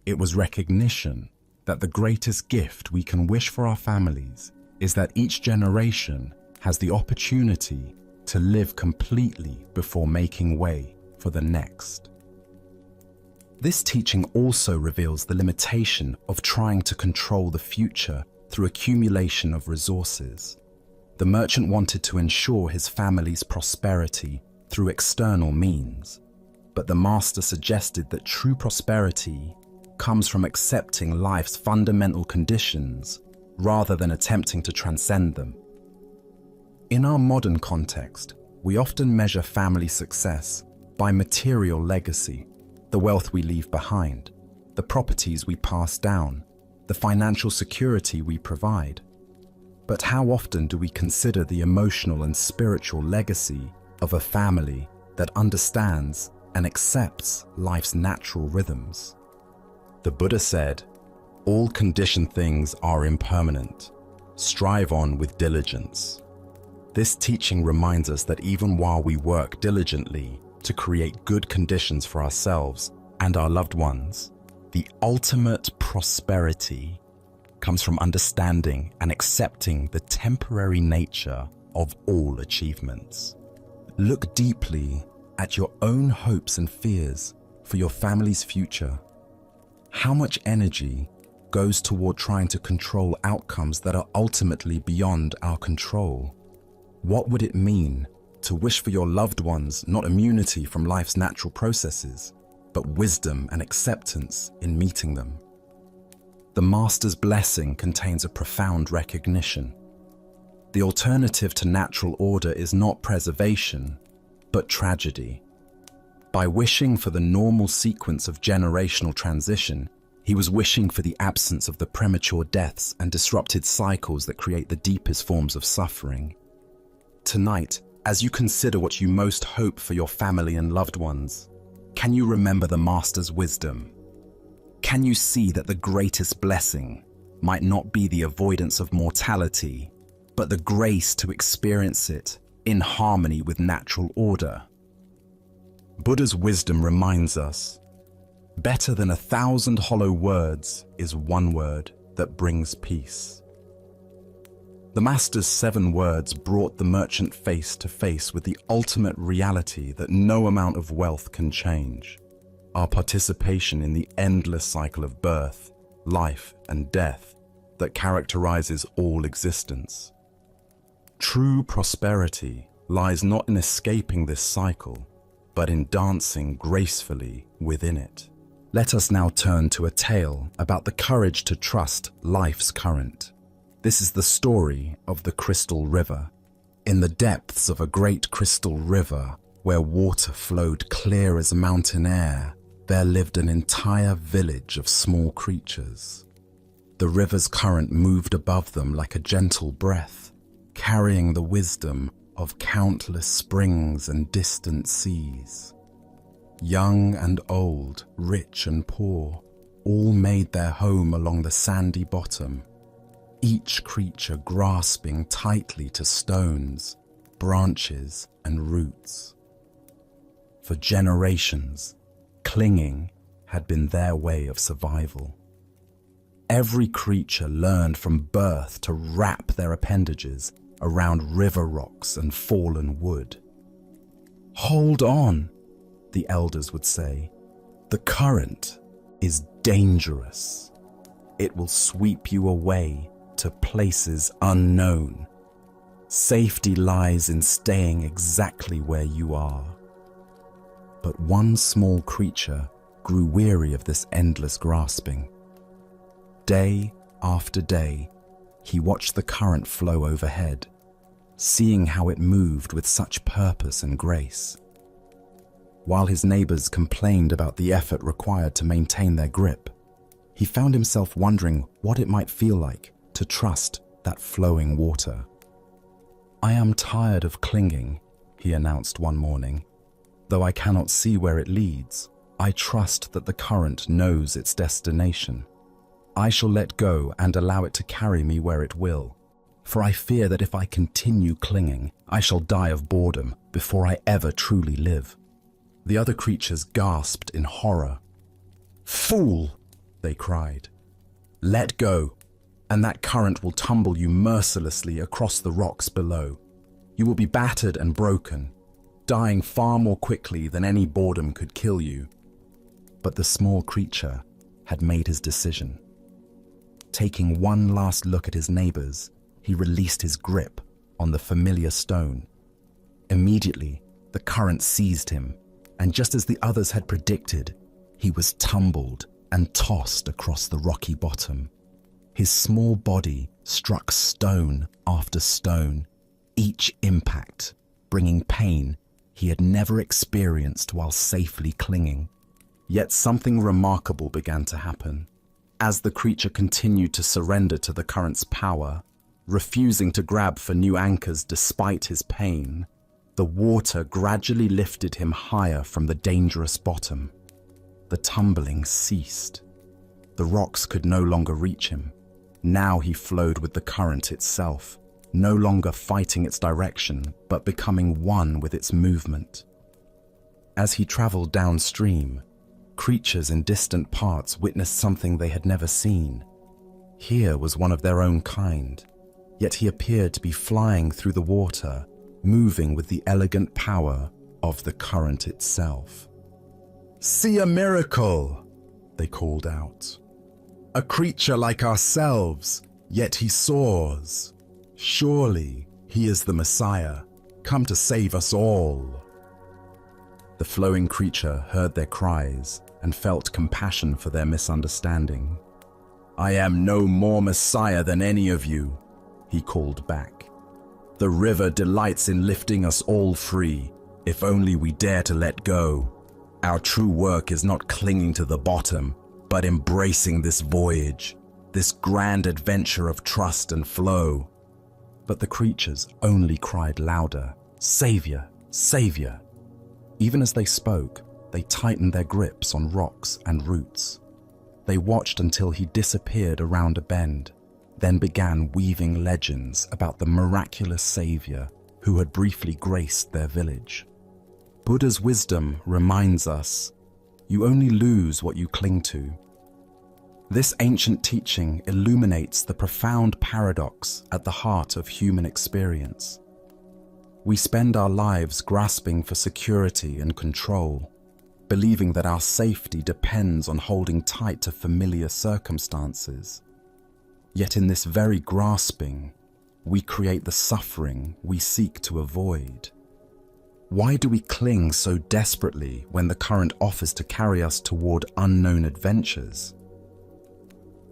It was recognition that the greatest gift we can wish for our families is that each generation has the opportunity to live completely before making way for the next. This teaching also reveals the limitation of trying to control the future through accumulation of resources. The merchant wanted to ensure his family's prosperity through external means, but the master suggested that true prosperity comes from accepting life's fundamental conditions rather than attempting to transcend them. In our modern context, we often measure family success by material legacy, the wealth we leave behind, the properties we pass down, the financial security we provide. But how often do we consider the emotional and spiritual legacy of a family that understands and accepts life's natural rhythms? The Buddha said, "All conditioned things are impermanent. Strive on with diligence." This teaching reminds us that even while we work diligently to create good conditions for ourselves and our loved ones, the ultimate prosperity comes from understanding and accepting the temporary nature of all achievements. Look deeply at your own hopes and fears for your family's future. How much energy goes toward trying to control outcomes that are ultimately beyond our control? What would it mean to wish for your loved ones not immunity from life's natural processes, but wisdom and acceptance in meeting them? The master's blessing contains a profound recognition. The alternative to natural order is not preservation, but tragedy. By wishing for the normal sequence of generational transition, he was wishing for the absence of the premature deaths and disrupted cycles that create the deepest forms of suffering. Tonight, as you consider what you most hope for your family and loved ones, can you remember the master's wisdom? Can you see that the greatest blessing might not be the avoidance of mortality, but the grace to experience it in harmony with natural order? Buddha's wisdom reminds us, better than 1,000 hollow words is one word that brings peace. The master's 7 words brought the merchant face to face with the ultimate reality that no amount of wealth can change: our participation in the endless cycle of birth, life, and death that characterizes all existence. True prosperity lies not in escaping this cycle, but in dancing gracefully within it. Let us now turn to a tale about the courage to trust life's current. This is the story of the Crystal River. In the depths of a great crystal river, where water flowed clear as mountain air, there lived an entire village of small creatures. The river's current moved above them like a gentle breath, carrying the wisdom of countless springs and distant seas. Young and old, rich and poor, all made their home along the sandy bottom, each creature grasping tightly to stones, branches, and roots. For generations, clinging had been their way of survival. Every creature learned from birth to wrap their appendages around river rocks and fallen wood. "Hold on," the elders would say. "The current is dangerous. It will sweep you away to places unknown. Safety lies in staying exactly where you are." But one small creature grew weary of this endless grasping. Day after day, he watched the current flow overhead, seeing how it moved with such purpose and grace. While his neighbors complained about the effort required to maintain their grip, he found himself wondering what it might feel like to trust that flowing water. "I am tired of clinging," he announced one morning. "Though I cannot see where it leads, I trust that the current knows its destination. I shall let go and allow it to carry me where it will, for I fear that if I continue clinging, I shall die of boredom before I ever truly live." The other creatures gasped in horror. "Fool!" they cried. "Let go, and that current will tumble you mercilessly across the rocks below. You will be battered and broken, dying far more quickly than any boredom could kill you." But the small creature had made his decision. Taking one last look at his neighbors, he released his grip on the familiar stone. Immediately, the current seized him, and just as the others had predicted, he was tumbled and tossed across the rocky bottom. His small body struck stone after stone, each impact bringing pain he had never experienced while safely clinging. Yet something remarkable began to happen. As the creature continued to surrender to the current's power, refusing to grab for new anchors despite his pain, the water gradually lifted him higher from the dangerous bottom. The tumbling ceased. The rocks could no longer reach him. Now he flowed with the current itself, no longer fighting its direction, but becoming one with its movement. As he traveled downstream, creatures in distant parts witnessed something they had never seen. Here was one of their own kind, yet he appeared to be flying through the water, moving with the elegant power of the current itself. "See a miracle!" they called out. "A creature like ourselves, yet he soars. Surely he is the Messiah, come to save us all." The flowing creature heard their cries and felt compassion for their misunderstanding. "I am no more Messiah than any of you," he called back. "The river delights in lifting us all free, if only we dare to let go. Our true work is not clinging to the bottom, but embracing this voyage, this grand adventure of trust and flow." But the creatures only cried louder, "Savior, Savior!" Even as they spoke, they tightened their grips on rocks and roots. They watched until he disappeared around a bend, then began weaving legends about the miraculous Savior who had briefly graced their village. Buddha's wisdom reminds us, you only lose what you cling to. This ancient teaching illuminates the profound paradox at the heart of human experience. We spend our lives grasping for security and control, believing that our safety depends on holding tight to familiar circumstances. Yet in this very grasping, we create the suffering we seek to avoid. Why do we cling so desperately when the current offers to carry us toward unknown adventures?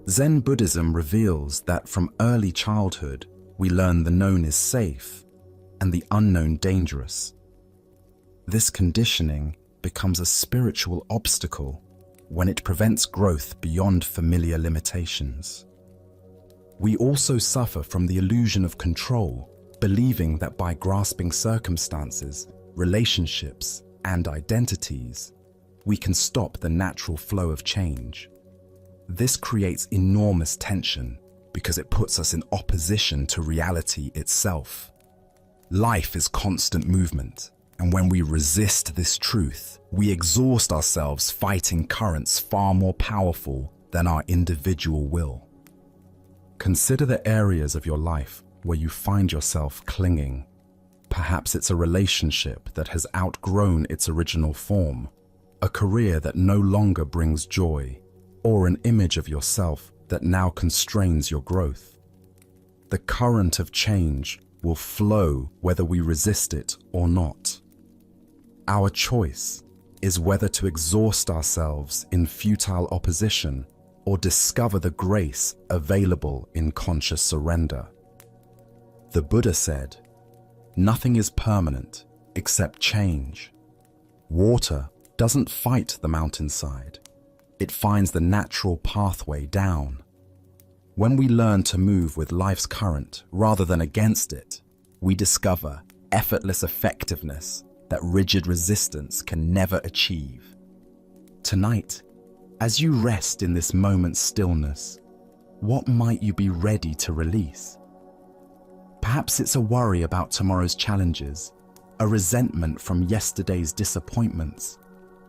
Zen Buddhism reveals that from early childhood, we learn the known is safe and the unknown dangerous. This conditioning becomes a spiritual obstacle when it prevents growth beyond familiar limitations. We also suffer from the illusion of control, believing that by grasping circumstances, relationships, and identities, we can stop the natural flow of change. This creates enormous tension because it puts us in opposition to reality itself. Life is constant movement, and when we resist this truth, we exhaust ourselves fighting currents far more powerful than our individual will. Consider the areas of your life where you find yourself clinging. Perhaps it's a relationship that has outgrown its original form, a career that no longer brings joy, or an image of yourself that now constrains your growth. The current of change will flow whether we resist it or not. Our choice is whether to exhaust ourselves in futile opposition or discover the grace available in conscious surrender. The Buddha said, "Nothing is permanent except change." Water doesn't fight the mountainside. It finds the natural pathway down. When we learn to move with life's current rather than against it, we discover effortless effectiveness that rigid resistance can never achieve. Tonight, as you rest in this moment's stillness, what might you be ready to release? Perhaps it's a worry about tomorrow's challenges, a resentment from yesterday's disappointments,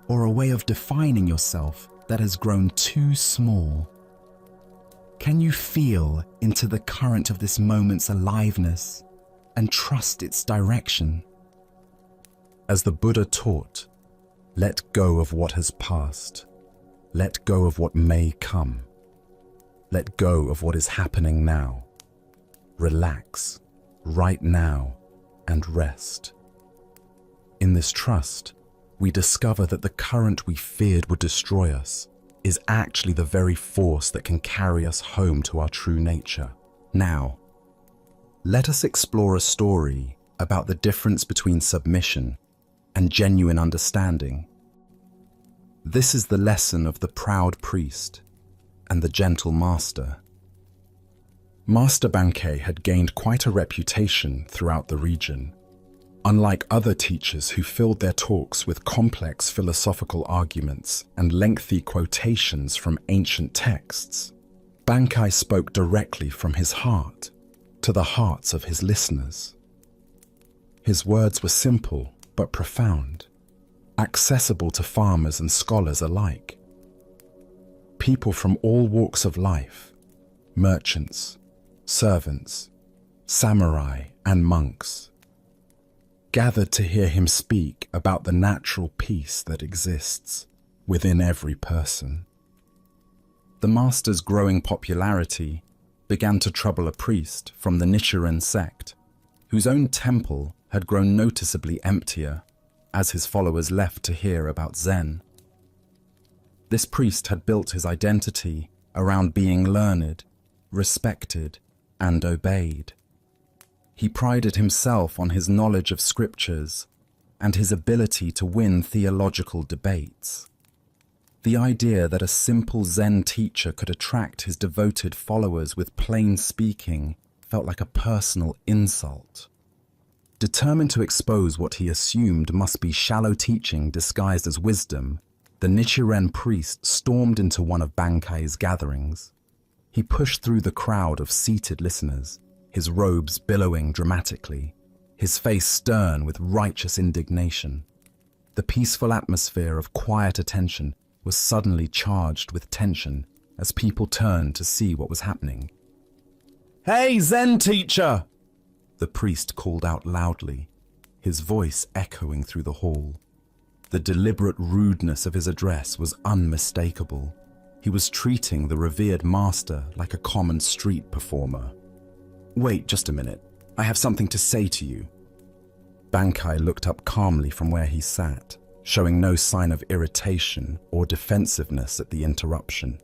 or a way of defining yourself that has grown too small. Can you feel into the current of this moment's aliveness and trust its direction? As the Buddha taught, let go of what has passed. Let go of what may come. Let go of what is happening now. Relax right now and rest. In this trust, we discover that the current we feared would destroy us is actually the very force that can carry us home to our true nature. Now, let us explore a story about the difference between submission and genuine understanding. This is the lesson of the proud priest and the gentle master. Master Bankei had gained quite a reputation throughout the region. Unlike other teachers who filled their talks with complex philosophical arguments and lengthy quotations from ancient texts, Bankei spoke directly from his heart to the hearts of his listeners. His words were simple but profound, accessible to farmers and scholars alike. People from all walks of life, merchants, servants, samurai, and monks, gathered to hear him speak about the natural peace that exists within every person. The master's growing popularity began to trouble a priest from the Nichiren sect, whose own temple had grown noticeably emptier as his followers left to hear about Zen. This priest had built his identity around being learned, respected, and obeyed. He prided himself on his knowledge of scriptures and his ability to win theological debates. The idea that a simple Zen teacher could attract his devoted followers with plain speaking felt like a personal insult. Determined to expose what he assumed must be shallow teaching disguised as wisdom, the Nichiren priest stormed into one of Bankei's gatherings. He pushed through the crowd of seated listeners, his robes billowing dramatically, his face stern with righteous indignation. The peaceful atmosphere of quiet attention was suddenly charged with tension as people turned to see what was happening. "Hey, Zen teacher!" the priest called out loudly, his voice echoing through the hall. The deliberate rudeness of his address was unmistakable. He was treating the revered master like a common street performer. "Wait just a minute. I have something to say to you." Bankei looked up calmly from where he sat, showing no sign of irritation or defensiveness at the interruption.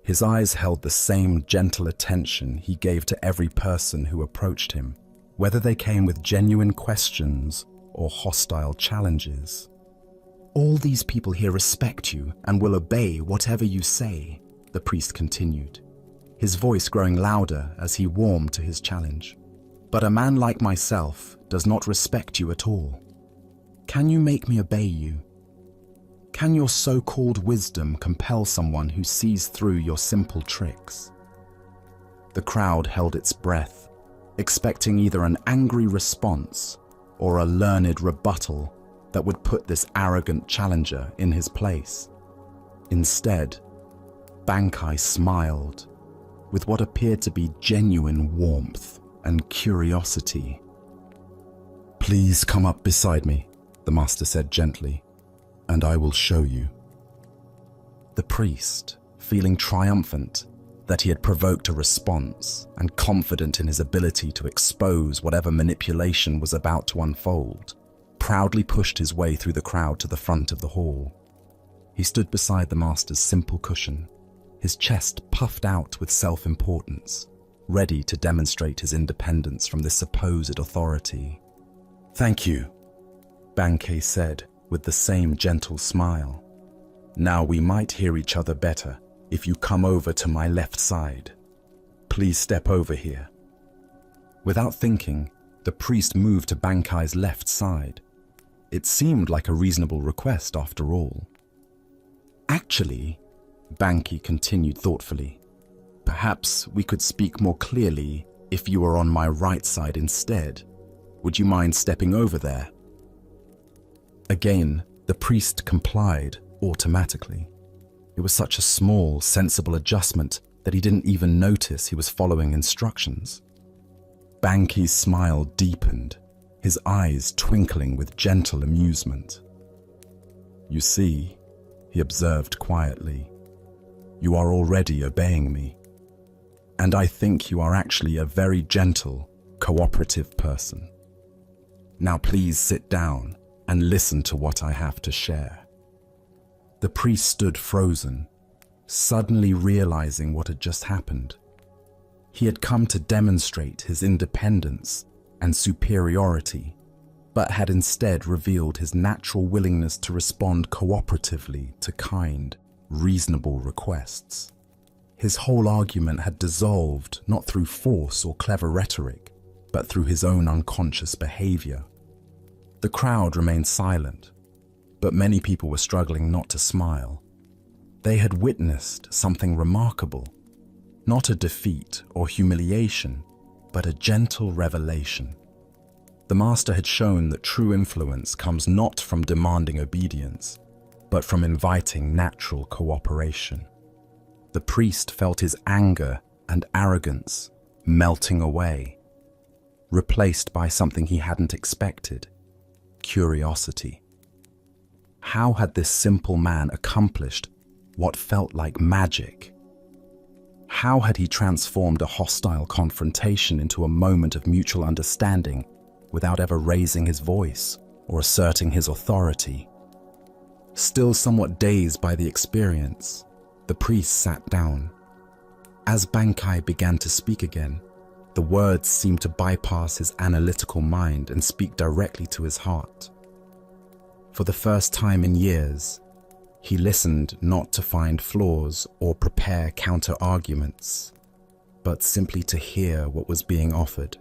His eyes held the same gentle attention he gave to every person who approached him, whether they came with genuine questions or hostile challenges. "All these people here respect you and will obey whatever you say," the priest continued, his voice growing louder as he warmed to his challenge. "But a man like myself does not respect you at all. Can you make me obey you? Can your so-called wisdom compel someone who sees through your simple tricks?" The crowd held its breath, expecting either an angry response or a learned rebuttal that would put this arrogant challenger in his place. Instead, Bankei smiled with what appeared to be genuine warmth. and curiosity. "Please come up beside me," the master said gently, "and I will show you." The priest, feeling triumphant that he had provoked a response and confident in his ability to expose whatever manipulation was about to unfold, proudly pushed his way through the crowd to the front of the hall. He stood beside the master's simple cushion, his chest puffed out with self-importance, ready to demonstrate his independence from this supposed authority. "Thank you," Bankei said with the same gentle smile. "Now we might hear each other better if you come over to my left side. Please step over here." Without thinking, the priest moved to Bankai's left side. It seemed like a reasonable request after all. "Actually," Bankei continued thoughtfully, "perhaps we could speak more clearly if you were on my right side instead. Would you mind stepping over there?" Again, the priest complied automatically. It was such a small, sensible adjustment that he didn't even notice he was following instructions. Bankei's smile deepened, his eyes twinkling with gentle amusement. "You see," he observed quietly, "you are already obeying me. And I think you are actually a very gentle, cooperative person. Now please sit down and listen to what I have to share." The priest stood frozen, suddenly realizing what had just happened. He had come to demonstrate his independence and superiority, but had instead revealed his natural willingness to respond cooperatively to kind, reasonable requests. His whole argument had dissolved not through force or clever rhetoric, but through his own unconscious behavior. The crowd remained silent, but many people were struggling not to smile. They had witnessed something remarkable, not a defeat or humiliation, but a gentle revelation. The master had shown that true influence comes not from demanding obedience, but from inviting natural cooperation. The priest felt his anger and arrogance melting away, replaced by something he hadn't expected: curiosity. How had this simple man accomplished what felt like magic? How had he transformed a hostile confrontation into a moment of mutual understanding without ever raising his voice or asserting his authority? Still somewhat dazed by the experience, the priest sat down. As Bankei began to speak again, the words seemed to bypass his analytical mind and speak directly to his heart. For the first time in years, he listened not to find flaws or prepare counter-arguments, but simply to hear what was being offered.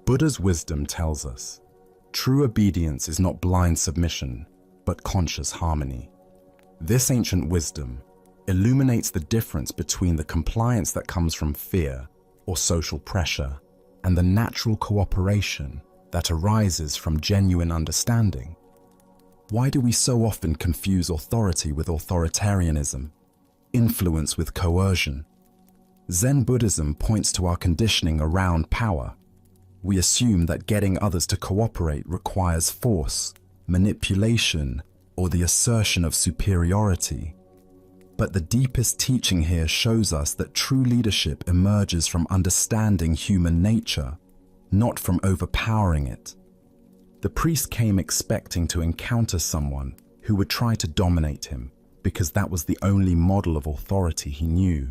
Buddha's wisdom tells us, true obedience is not blind submission, but conscious harmony. This ancient wisdom illuminates the difference between the compliance that comes from fear or social pressure and the natural cooperation that arises from genuine understanding. Why do we so often confuse authority with authoritarianism, influence with coercion? Zen Buddhism points to our conditioning around power. We assume that getting others to cooperate requires force, manipulation, or the assertion of superiority. But the deepest teaching here shows us that true leadership emerges from understanding human nature, not from overpowering it. The priest came expecting to encounter someone who would try to dominate him because that was the only model of authority he knew,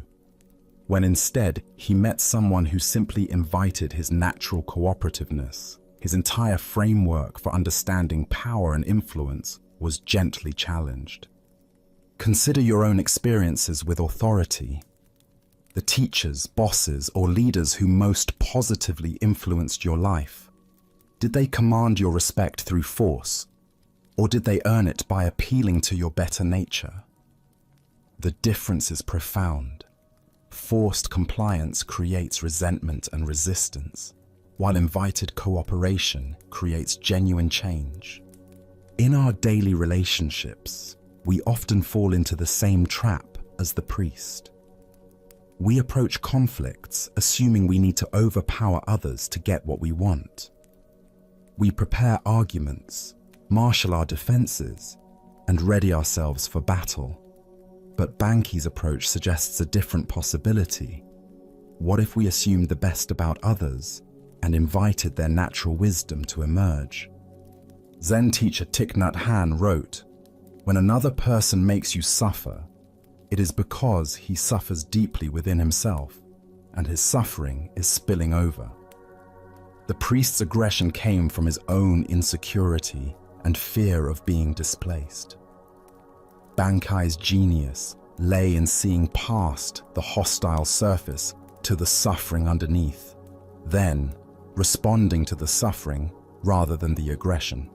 when instead he met someone who simply invited his natural cooperativeness. His entire framework for understanding power and influence was gently challenged. Consider your own experiences with authority. The teachers, bosses, or leaders who most positively influenced your life. Did they command your respect through force, or did they earn it by appealing to your better nature? The difference is profound. Forced compliance creates resentment and resistance, while invited cooperation creates genuine change. In our daily relationships, we often fall into the same trap as the priest. We approach conflicts assuming we need to overpower others to get what we want. We prepare arguments, marshal our defenses, and ready ourselves for battle. But Banki's approach suggests a different possibility. What if we assumed the best about others and invited their natural wisdom to emerge? Zen teacher Thich Nhat Hanh wrote, "When another person makes you suffer, it is because he suffers deeply within himself, and his suffering is spilling over." The priest's aggression came from his own insecurity and fear of being displaced. Bankai's genius lay in seeing past the hostile surface to the suffering underneath, then responding to the suffering rather than the aggression.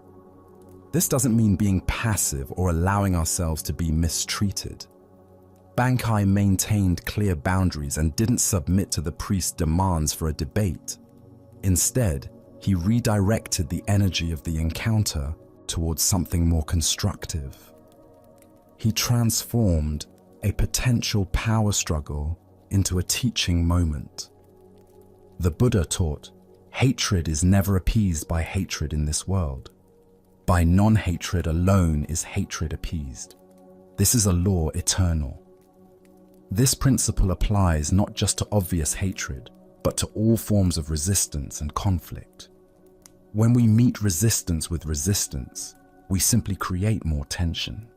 This doesn't mean being passive or allowing ourselves to be mistreated. Bankai maintained clear boundaries and didn't submit to the priest's demands for a debate. Instead, he redirected the energy of the encounter towards something more constructive. He transformed a potential power struggle into a teaching moment. The Buddha taught, hatred is never appeased by hatred in this world. By non-hatred alone is hatred appeased. This is a law eternal. This principle applies not just to obvious hatred, but to all forms of resistance and conflict. When we meet resistance with resistance, we simply create more tension.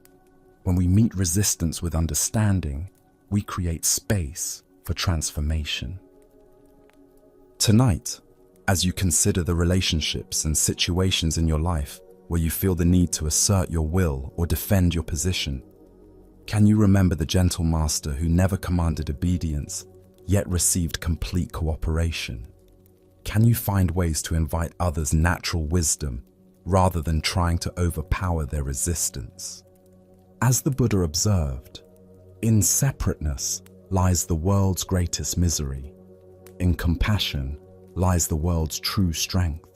When we meet resistance with understanding, we create space for transformation. Tonight, as you consider the relationships and situations in your life where you feel the need to assert your will or defend your position, can you remember the gentle master who never commanded obedience, yet received complete cooperation? Can you find ways to invite others' natural wisdom rather than trying to overpower their resistance? As the Buddha observed, in separateness lies the world's greatest misery. In compassion lies the world's true strength.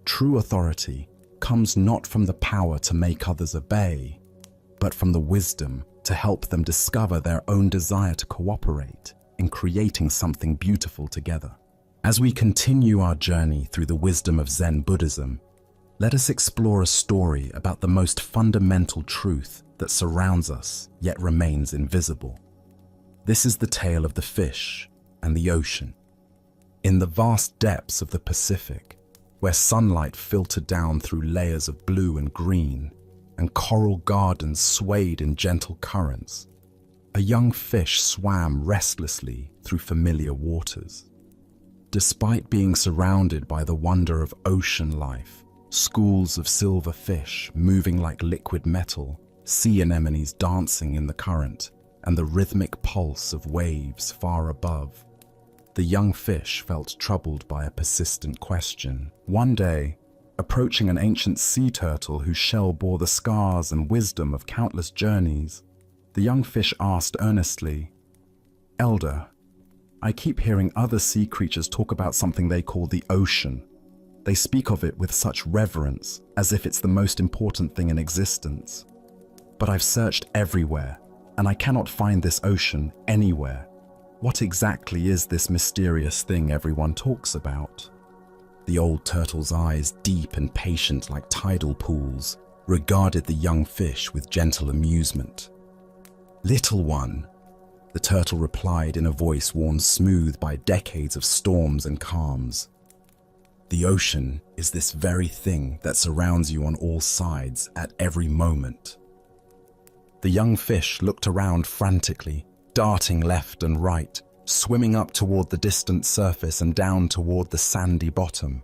True authority comes not from the power to make others obey, but from the wisdom to help them discover their own desire to cooperate in creating something beautiful together. As we continue our journey through the wisdom of Zen Buddhism, let us explore a story about the most fundamental truth that surrounds us yet remains invisible. This is the tale of the fish and the ocean. In the vast depths of the Pacific, where sunlight filtered down through layers of blue and green, and coral gardens swayed in gentle currents, a young fish swam restlessly through familiar waters. Despite being surrounded by the wonder of ocean life, schools of silver fish moving like liquid metal, sea anemones dancing in the current, and the rhythmic pulse of waves far above, the young fish felt troubled by a persistent question. One day, approaching an ancient sea turtle whose shell bore the scars and wisdom of countless journeys, the young fish asked earnestly, "Elder, I keep hearing other sea creatures talk about something they call the ocean. They speak of it with such reverence, as if it's the most important thing in existence. But I've searched everywhere, and I cannot find this ocean anywhere. What exactly is this mysterious thing everyone talks about?" The old turtle's eyes, deep and patient like tidal pools, regarded the young fish with gentle amusement. "Little one," the turtle replied in a voice worn smooth by decades of storms and calms, "the ocean is this very thing that surrounds you on all sides at every moment." The young fish looked around frantically, darting left and right, swimming up toward the distant surface and down toward the sandy bottom.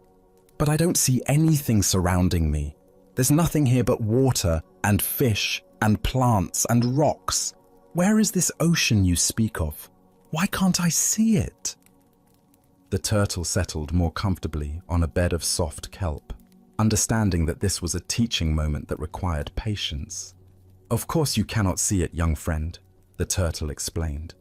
"But I don't see anything surrounding me. There's nothing here but water and fish and plants and rocks. Where is this ocean you speak of? Why can't I see it?" The turtle settled more comfortably on a bed of soft kelp, understanding that this was a teaching moment that required patience. "Of course you cannot see it, young friend," the turtle explained.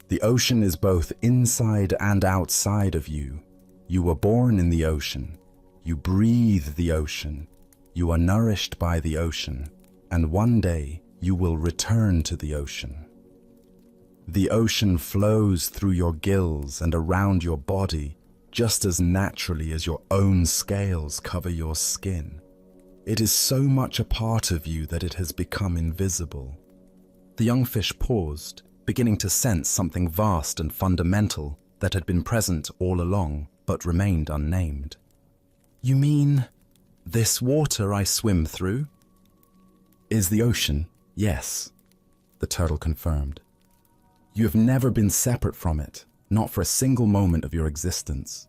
"The ocean is both inside and outside of you. You were born in the ocean. You breathe the ocean. You are nourished by the ocean. And one day you will return to the ocean." The ocean flows through your gills and around your body just as naturally as your own scales cover your skin. It is so much a part of you that it has become invisible. The young fish paused, beginning to sense something vast and fundamental that had been present all along but remained unnamed. You mean this water I swim through? Is the ocean? Yes, the turtle confirmed. You have never been separate from it, not for a single moment of your existence.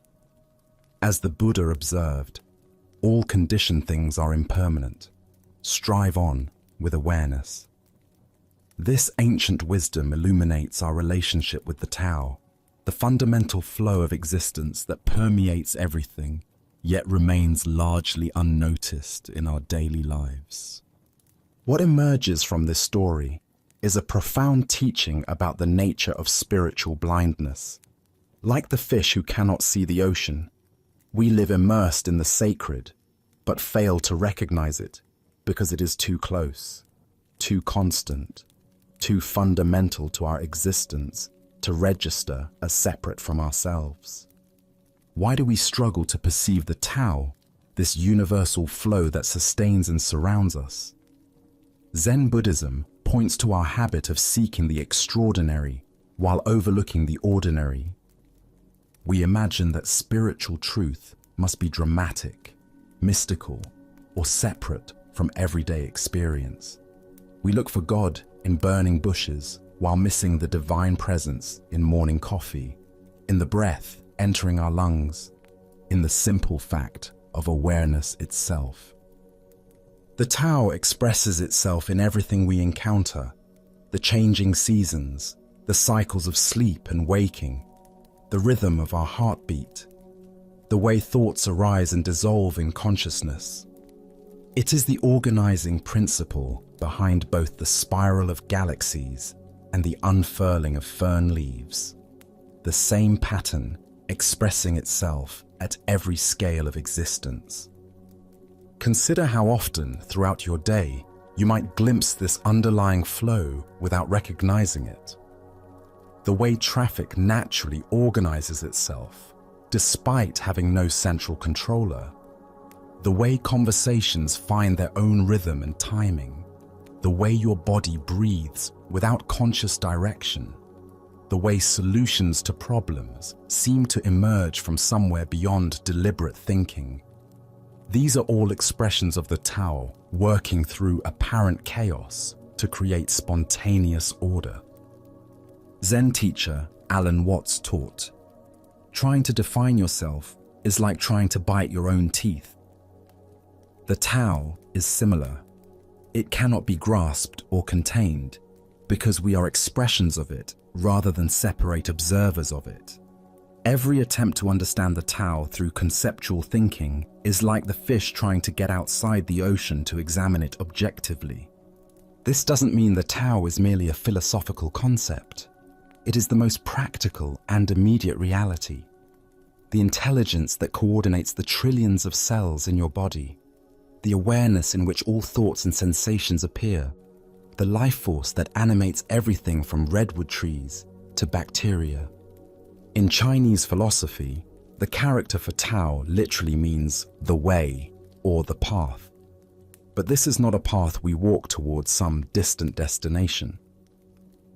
As the Buddha observed, all conditioned things are impermanent. Strive on with awareness. This ancient wisdom illuminates our relationship with the Tao, the fundamental flow of existence that permeates everything, yet remains largely unnoticed in our daily lives. What emerges from this story is a profound teaching about the nature of spiritual blindness. Like the fish who cannot see the ocean, we live immersed in the sacred, but fail to recognize it because it is too close, too constant, too fundamental to our existence to register as separate from ourselves. Why do we struggle to perceive the Tao, this universal flow that sustains and surrounds us? Zen Buddhism points to our habit of seeking the extraordinary while overlooking the ordinary. We imagine that spiritual truth must be dramatic, mystical, or separate from everyday experience. We look for God in burning bushes while missing the divine presence in morning coffee, in the breath entering our lungs, in the simple fact of awareness itself. The Tao expresses itself in everything we encounter, the changing seasons, the cycles of sleep and waking, the rhythm of our heartbeat, the way thoughts arise and dissolve in consciousness. It is the organizing principle behind both the spiral of galaxies and the unfurling of fern leaves, the same pattern expressing itself at every scale of existence. Consider how often throughout your day you might glimpse this underlying flow without recognizing it. The way traffic naturally organizes itself, despite having no central controller. The way conversations find their own rhythm and timing. The way your body breathes without conscious direction. The way solutions to problems seem to emerge from somewhere beyond deliberate thinking. These are all expressions of the Tao working through apparent chaos to create spontaneous order. Zen teacher Alan Watts taught, "Trying to define yourself is like trying to bite your own teeth." The Tao is similar. It cannot be grasped or contained because we are expressions of it rather than separate observers of it. Every attempt to understand the Tao through conceptual thinking is like the fish trying to get outside the ocean to examine it objectively. This doesn't mean the Tao is merely a philosophical concept. It is the most practical and immediate reality. The intelligence that coordinates the trillions of cells in your body, the awareness in which all thoughts and sensations appear, the life force that animates everything from redwood trees to bacteria. In Chinese philosophy, the character for Tao literally means the way or the path. But this is not a path we walk towards some distant destination.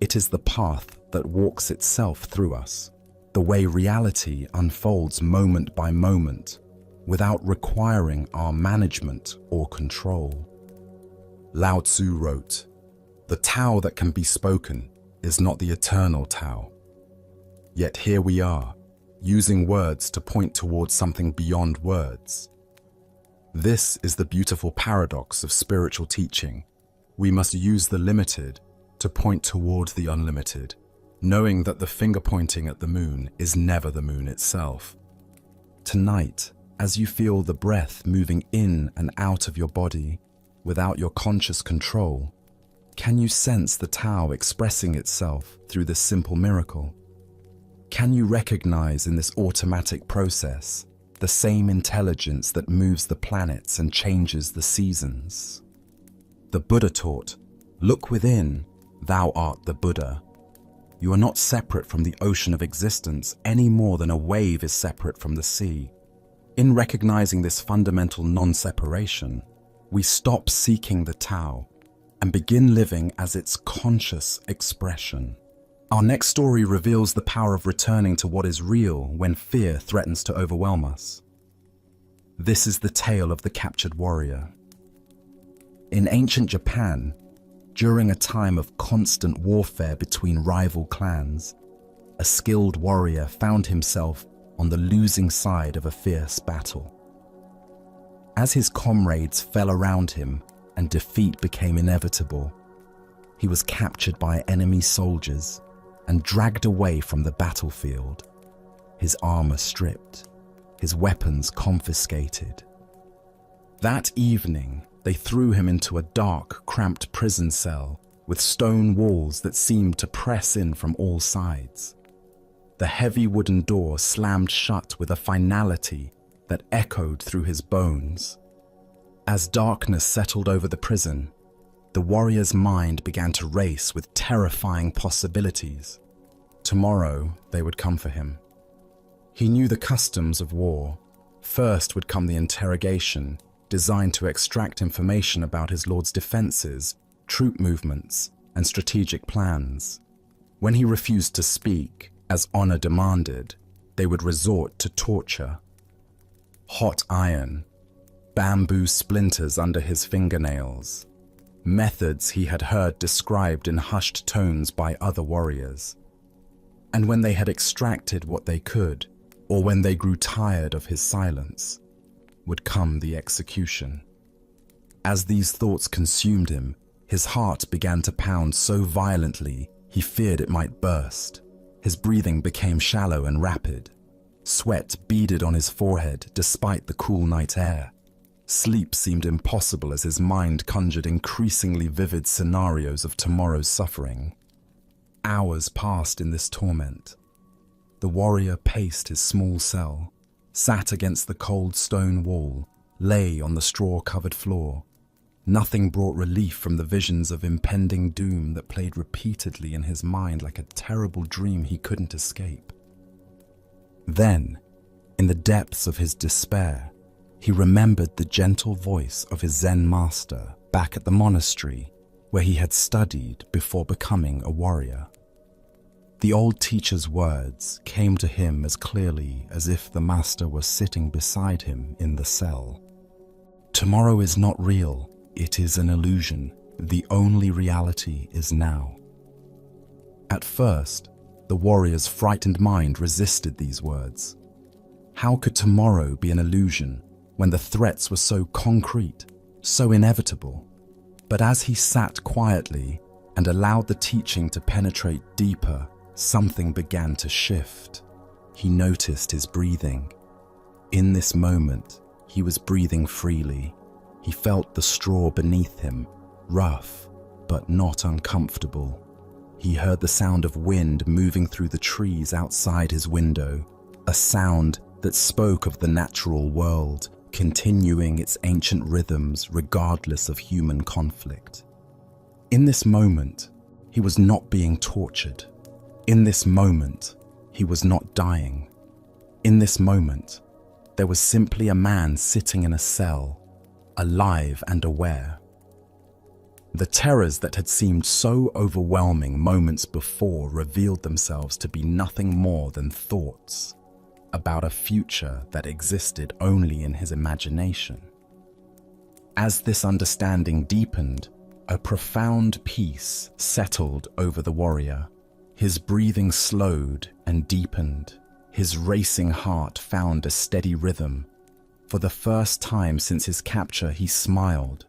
It is the path that walks itself through us, the way reality unfolds moment by moment without requiring our management or control. Lao Tzu wrote, "The Tao that can be spoken is not the eternal Tao." Yet here we are, using words to point towards something beyond words. This is the beautiful paradox of spiritual teaching. We must use the limited to point toward the unlimited, knowing that the finger pointing at the moon is never the moon itself. Tonight, as you feel the breath moving in and out of your body without your conscious control, can you sense the Tao expressing itself through this simple miracle? Can you recognize in this automatic process the same intelligence that moves the planets and changes the seasons? The Buddha taught, "Look within, thou art the Buddha." You are not separate from the ocean of existence any more than a wave is separate from the sea. In recognizing this fundamental non-separation, we stop seeking the Tao and begin living as its conscious expression. Our next story reveals the power of returning to what is real when fear threatens to overwhelm us. This is the tale of the captured warrior. In ancient Japan, during a time of constant warfare between rival clans, a skilled warrior found himself on the losing side of a fierce battle. As his comrades fell around him and defeat became inevitable, he was captured by enemy soldiers and dragged away from the battlefield, his armor stripped, his weapons confiscated. That evening, they threw him into a dark, cramped prison cell with stone walls that seemed to press in from all sides. The heavy wooden door slammed shut with a finality that echoed through his bones. As darkness settled over the prison, the warrior's mind began to race with terrifying possibilities. Tomorrow, they would come for him. He knew the customs of war. First would come the interrogation, designed to extract information about his lord's defenses, troop movements, and strategic plans. When he refused to speak, as honor demanded, they would resort to torture. Hot iron, bamboo splinters under his fingernails, methods he had heard described in hushed tones by other warriors. And when they had extracted what they could, or when they grew tired of his silence, would come the execution. As these thoughts consumed him, his heart began to pound so violently he feared it might burst. His breathing became shallow and rapid. Sweat beaded on his forehead despite the cool night air. Sleep seemed impossible as his mind conjured increasingly vivid scenarios of tomorrow's suffering. Hours passed in this torment. The warrior paced his small cell, sat against the cold stone wall, lay on the straw-covered floor. Nothing brought relief from the visions of impending doom that played repeatedly in his mind like a terrible dream he couldn't escape. Then, in the depths of his despair, he remembered the gentle voice of his Zen master back at the monastery where he had studied before becoming a warrior. The old teacher's words came to him as clearly as if the master was sitting beside him in the cell. Tomorrow is not real, it is an illusion. The only reality is now. At first, the warrior's frightened mind resisted these words. How could tomorrow be an illusion when the threats were so concrete, so inevitable? But as he sat quietly and allowed the teaching to penetrate deeper, something began to shift. He noticed his breathing. In this moment, he was breathing freely. He felt the straw beneath him, rough but not uncomfortable. He heard the sound of wind moving through the trees outside his window, a sound that spoke of the natural world, continuing its ancient rhythms regardless of human conflict. In this moment, he was not being tortured. In this moment, he was not dying. In this moment, there was simply a man sitting in a cell, alive and aware. The terrors that had seemed so overwhelming moments before revealed themselves to be nothing more than thoughts about a future that existed only in his imagination. As this understanding deepened, a profound peace settled over the warrior. His breathing slowed and deepened. His racing heart found a steady rhythm. For the first time since his capture, he smiled.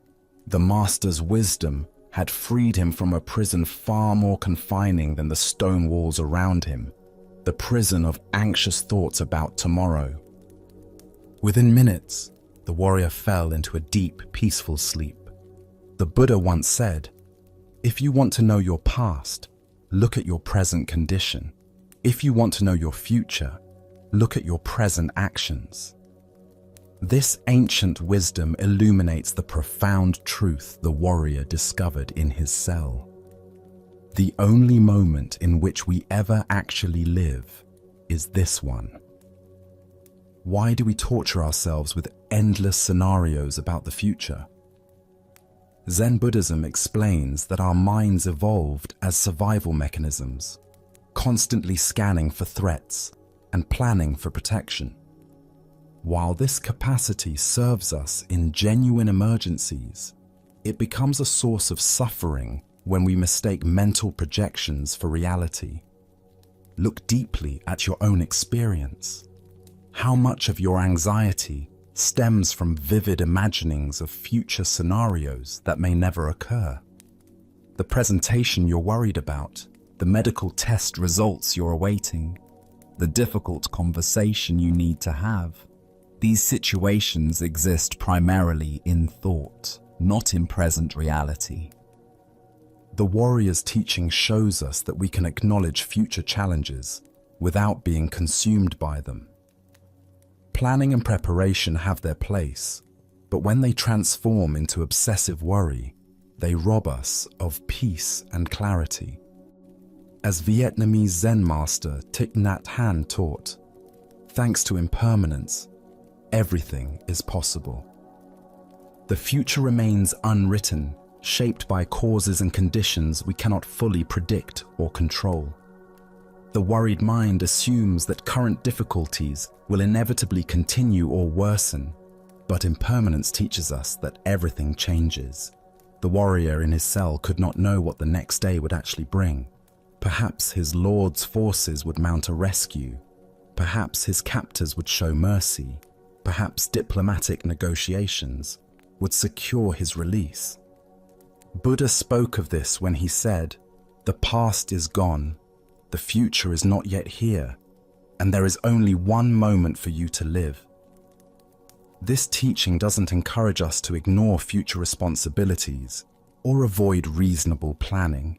The master's wisdom had freed him from a prison far more confining than the stone walls around him, the prison of anxious thoughts about tomorrow. Within minutes, the warrior fell into a deep, peaceful sleep. The Buddha once said, "If you want to know your past, look at your present condition. If you want to know your future, look at your present actions." This ancient wisdom illuminates the profound truth the warrior discovered in his cell. The only moment in which we ever actually live is this one. Why do we torture ourselves with endless scenarios about the future? Zen Buddhism explains that our minds evolved as survival mechanisms, constantly scanning for threats and planning for protection. While this capacity serves us in genuine emergencies, it becomes a source of suffering when we mistake mental projections for reality. Look deeply at your own experience. How much of your anxiety stems from vivid imaginings of future scenarios that may never occur? The presentation you're worried about, the medical test results you're awaiting, the difficult conversation you need to have. These situations exist primarily in thought, not in present reality. The warrior's teaching shows us that we can acknowledge future challenges without being consumed by them. Planning and preparation have their place, but when they transform into obsessive worry, they rob us of peace and clarity. As Vietnamese Zen master Thich Nhat Hanh taught, thanks to impermanence, everything is possible. The future remains unwritten, shaped by causes and conditions we cannot fully predict or control. The worried mind assumes that current difficulties will inevitably continue or worsen, but impermanence teaches us that everything changes. The warrior in his cell could not know what the next day would actually bring. Perhaps his lord's forces would mount a rescue. Perhaps his captors would show mercy. Perhaps diplomatic negotiations would secure his release. Buddha spoke of this when he said, "The past is gone, the future is not yet here, and there is only one moment for you to live." This teaching doesn't encourage us to ignore future responsibilities or avoid reasonable planning.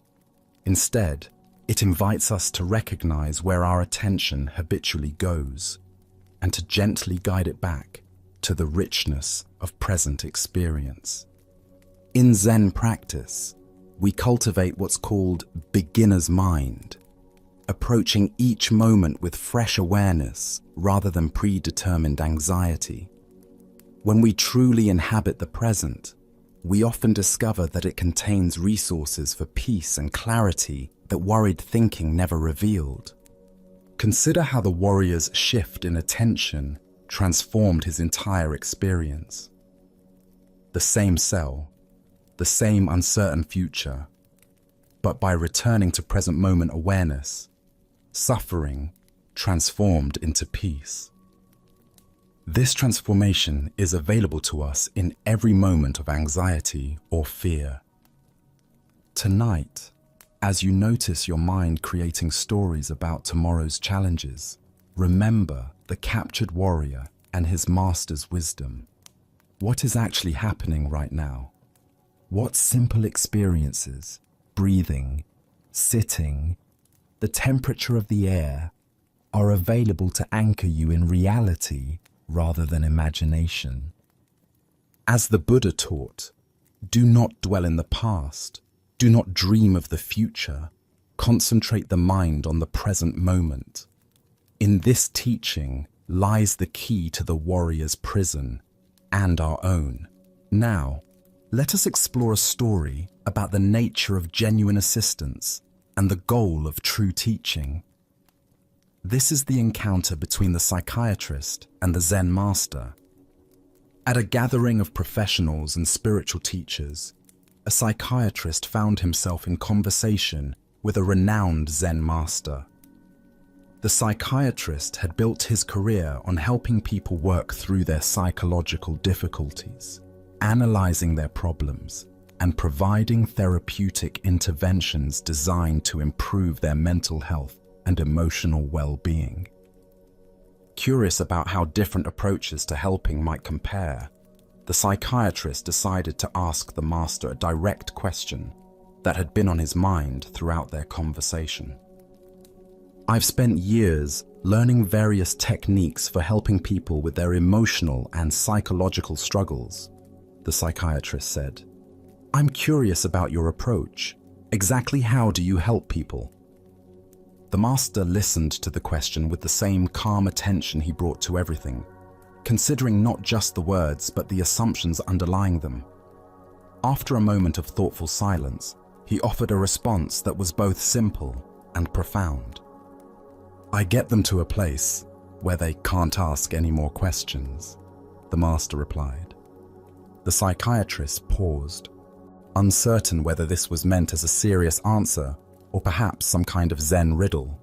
Instead, it invites us to recognize where our attention habitually goes and to gently guide it back to the richness of present experience. In Zen practice, we cultivate what's called beginner's mind, approaching each moment with fresh awareness rather than predetermined anxiety. When we truly inhabit the present, we often discover that it contains resources for peace and clarity that worried thinking never revealed. Consider how the warrior's shift in attention transformed his entire experience. The same cell, the same uncertain future, but by returning to present moment awareness, suffering transformed into peace. This transformation is available to us in every moment of anxiety or fear. Tonight, as you notice your mind creating stories about tomorrow's challenges, remember the captured warrior and his master's wisdom. What is actually happening right now? What simple experiences, breathing, sitting, the temperature of the air, are available to anchor you in reality rather than imagination? As the Buddha taught, do not dwell in the past, do not dream of the future, concentrate the mind on the present moment. In this teaching lies the key to the warrior's prison and our own. Now, let us explore a story about the nature of genuine assistance and the goal of true teaching. This is the encounter between the psychiatrist and the Zen master. At a gathering of professionals and spiritual teachers, a psychiatrist found himself in conversation with a renowned Zen master. The psychiatrist had built his career on helping people work through their psychological difficulties, analyzing their problems, and providing therapeutic interventions designed to improve their mental health and emotional well-being. Curious about how different approaches to helping might compare, the psychiatrist decided to ask the master a direct question that had been on his mind throughout their conversation. "I've spent years learning various techniques for helping people with their emotional and psychological struggles," the psychiatrist said. "I'm curious about your approach. Exactly how do you help people? The master listened to the question with the same calm attention he brought to everything, considering not just the words but the assumptions underlying them. After a moment of thoughtful silence, he offered a response that was both simple and profound. I get them to a place where they can't ask any more questions, the master replied. The psychiatrist paused, uncertain whether this was meant as a serious answer or perhaps some kind of Zen riddle.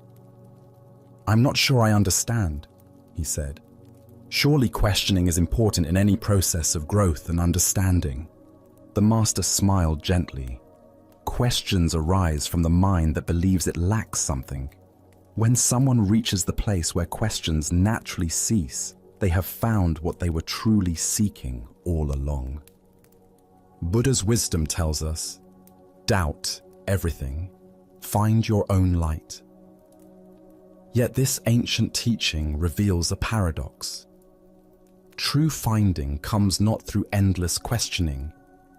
I'm not sure I understand, he said. Surely questioning is important in any process of growth and understanding. The master smiled gently. Questions arise from the mind that believes it lacks something. When someone reaches the place where questions naturally cease, they have found what they were truly seeking all along. Buddha's wisdom tells us, doubt everything, find your own light. Yet this ancient teaching reveals a paradox. True finding comes not through endless questioning,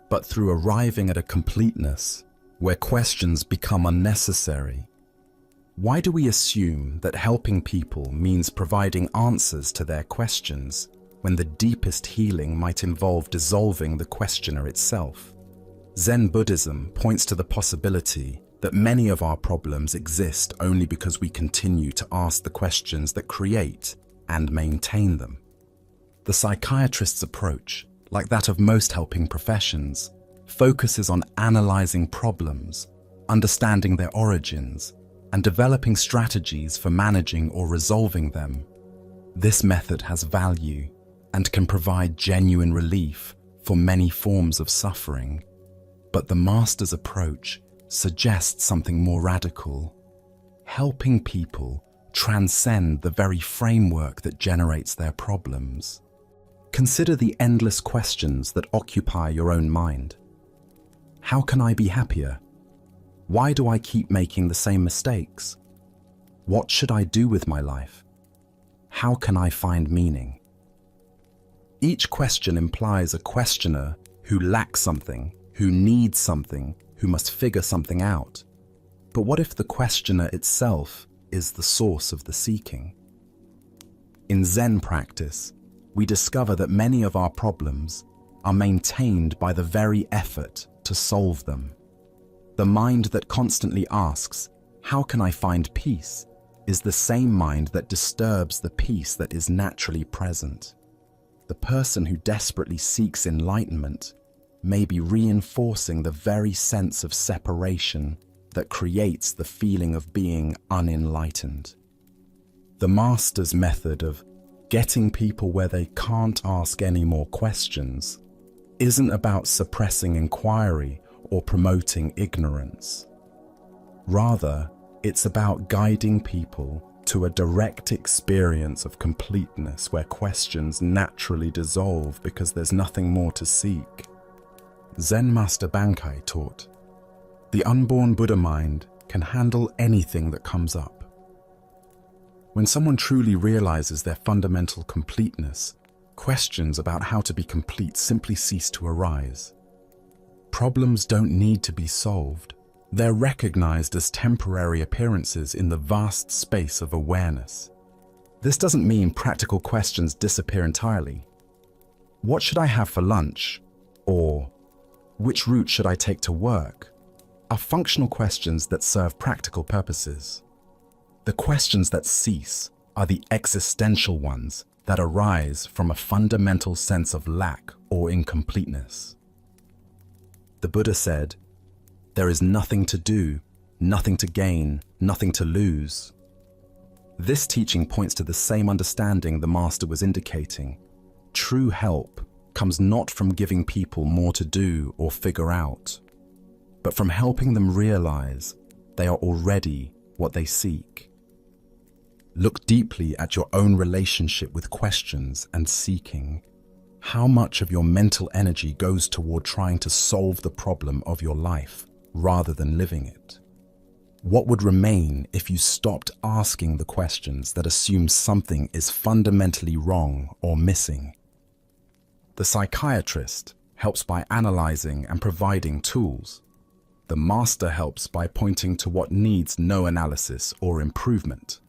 but through arriving at a completeness where questions become unnecessary. Why do we assume that helping people means providing answers to their questions when the deepest healing might involve dissolving the questioner itself? Zen Buddhism points to the possibility that many of our problems exist only because we continue to ask the questions that create and maintain them. The psychiatrist's approach, like that of most helping professions, focuses on analyzing problems, understanding their origins, and developing strategies for managing or resolving them. This method has value and can provide genuine relief for many forms of suffering. But the master's approach suggests something more radical. Helping people transcend the very framework that generates their problems. Consider the endless questions that occupy your own mind. How can I be happier? Why do I keep making the same mistakes? What should I do with my life? How can I find meaning? Each question implies a questioner who lacks something, who needs something, who must figure something out. But what if the questioner itself is the source of the seeking? In Zen practice, we discover that many of our problems are maintained by the very effort to solve them. The mind that constantly asks, "How can I find peace?" is the same mind that disturbs the peace that is naturally present. The person who desperately seeks enlightenment may be reinforcing the very sense of separation that creates the feeling of being unenlightened. The master's method of getting people where they can't ask any more questions isn't about suppressing inquiry or promoting ignorance. Rather, it's about guiding people to a direct experience of completeness where questions naturally dissolve because there's nothing more to seek. Zen Master Bankai taught, the unborn Buddha mind can handle anything that comes up. When someone truly realizes their fundamental completeness, questions about how to be complete simply cease to arise. Problems don't need to be solved. They're recognized as temporary appearances in the vast space of awareness. This doesn't mean practical questions disappear entirely. What should I have for lunch? Or, which route should I take to work? Are functional questions that serve practical purposes. The questions that cease are the existential ones that arise from a fundamental sense of lack or incompleteness. The Buddha said, "There is nothing to do, nothing to gain, nothing to lose." This teaching points to the same understanding the Master was indicating. True help comes not from giving people more to do or figure out, but from helping them realize they are already what they seek. Look deeply at your own relationship with questions and seeking. How much of your mental energy goes toward trying to solve the problem of your life rather than living it? What would remain if you stopped asking the questions that assume something is fundamentally wrong or missing? The psychiatrist helps by analyzing and providing tools. The master helps by pointing to what needs no analysis or improvement.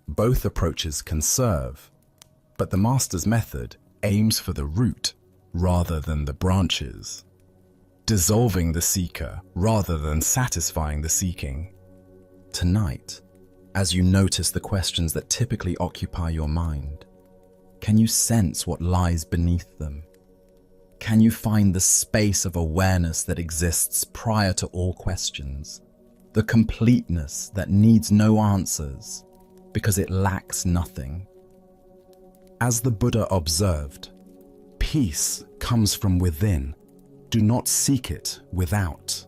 Both approaches can serve, but the master's method aims for the root rather than the branches, dissolving the seeker rather than satisfying the seeking. Tonight, as you notice the questions that typically occupy your mind, can you sense what lies beneath them? Can you find the space of awareness that exists prior to all questions? The completeness that needs no answers because it lacks nothing. As the Buddha observed, peace comes from within. Do not seek it without.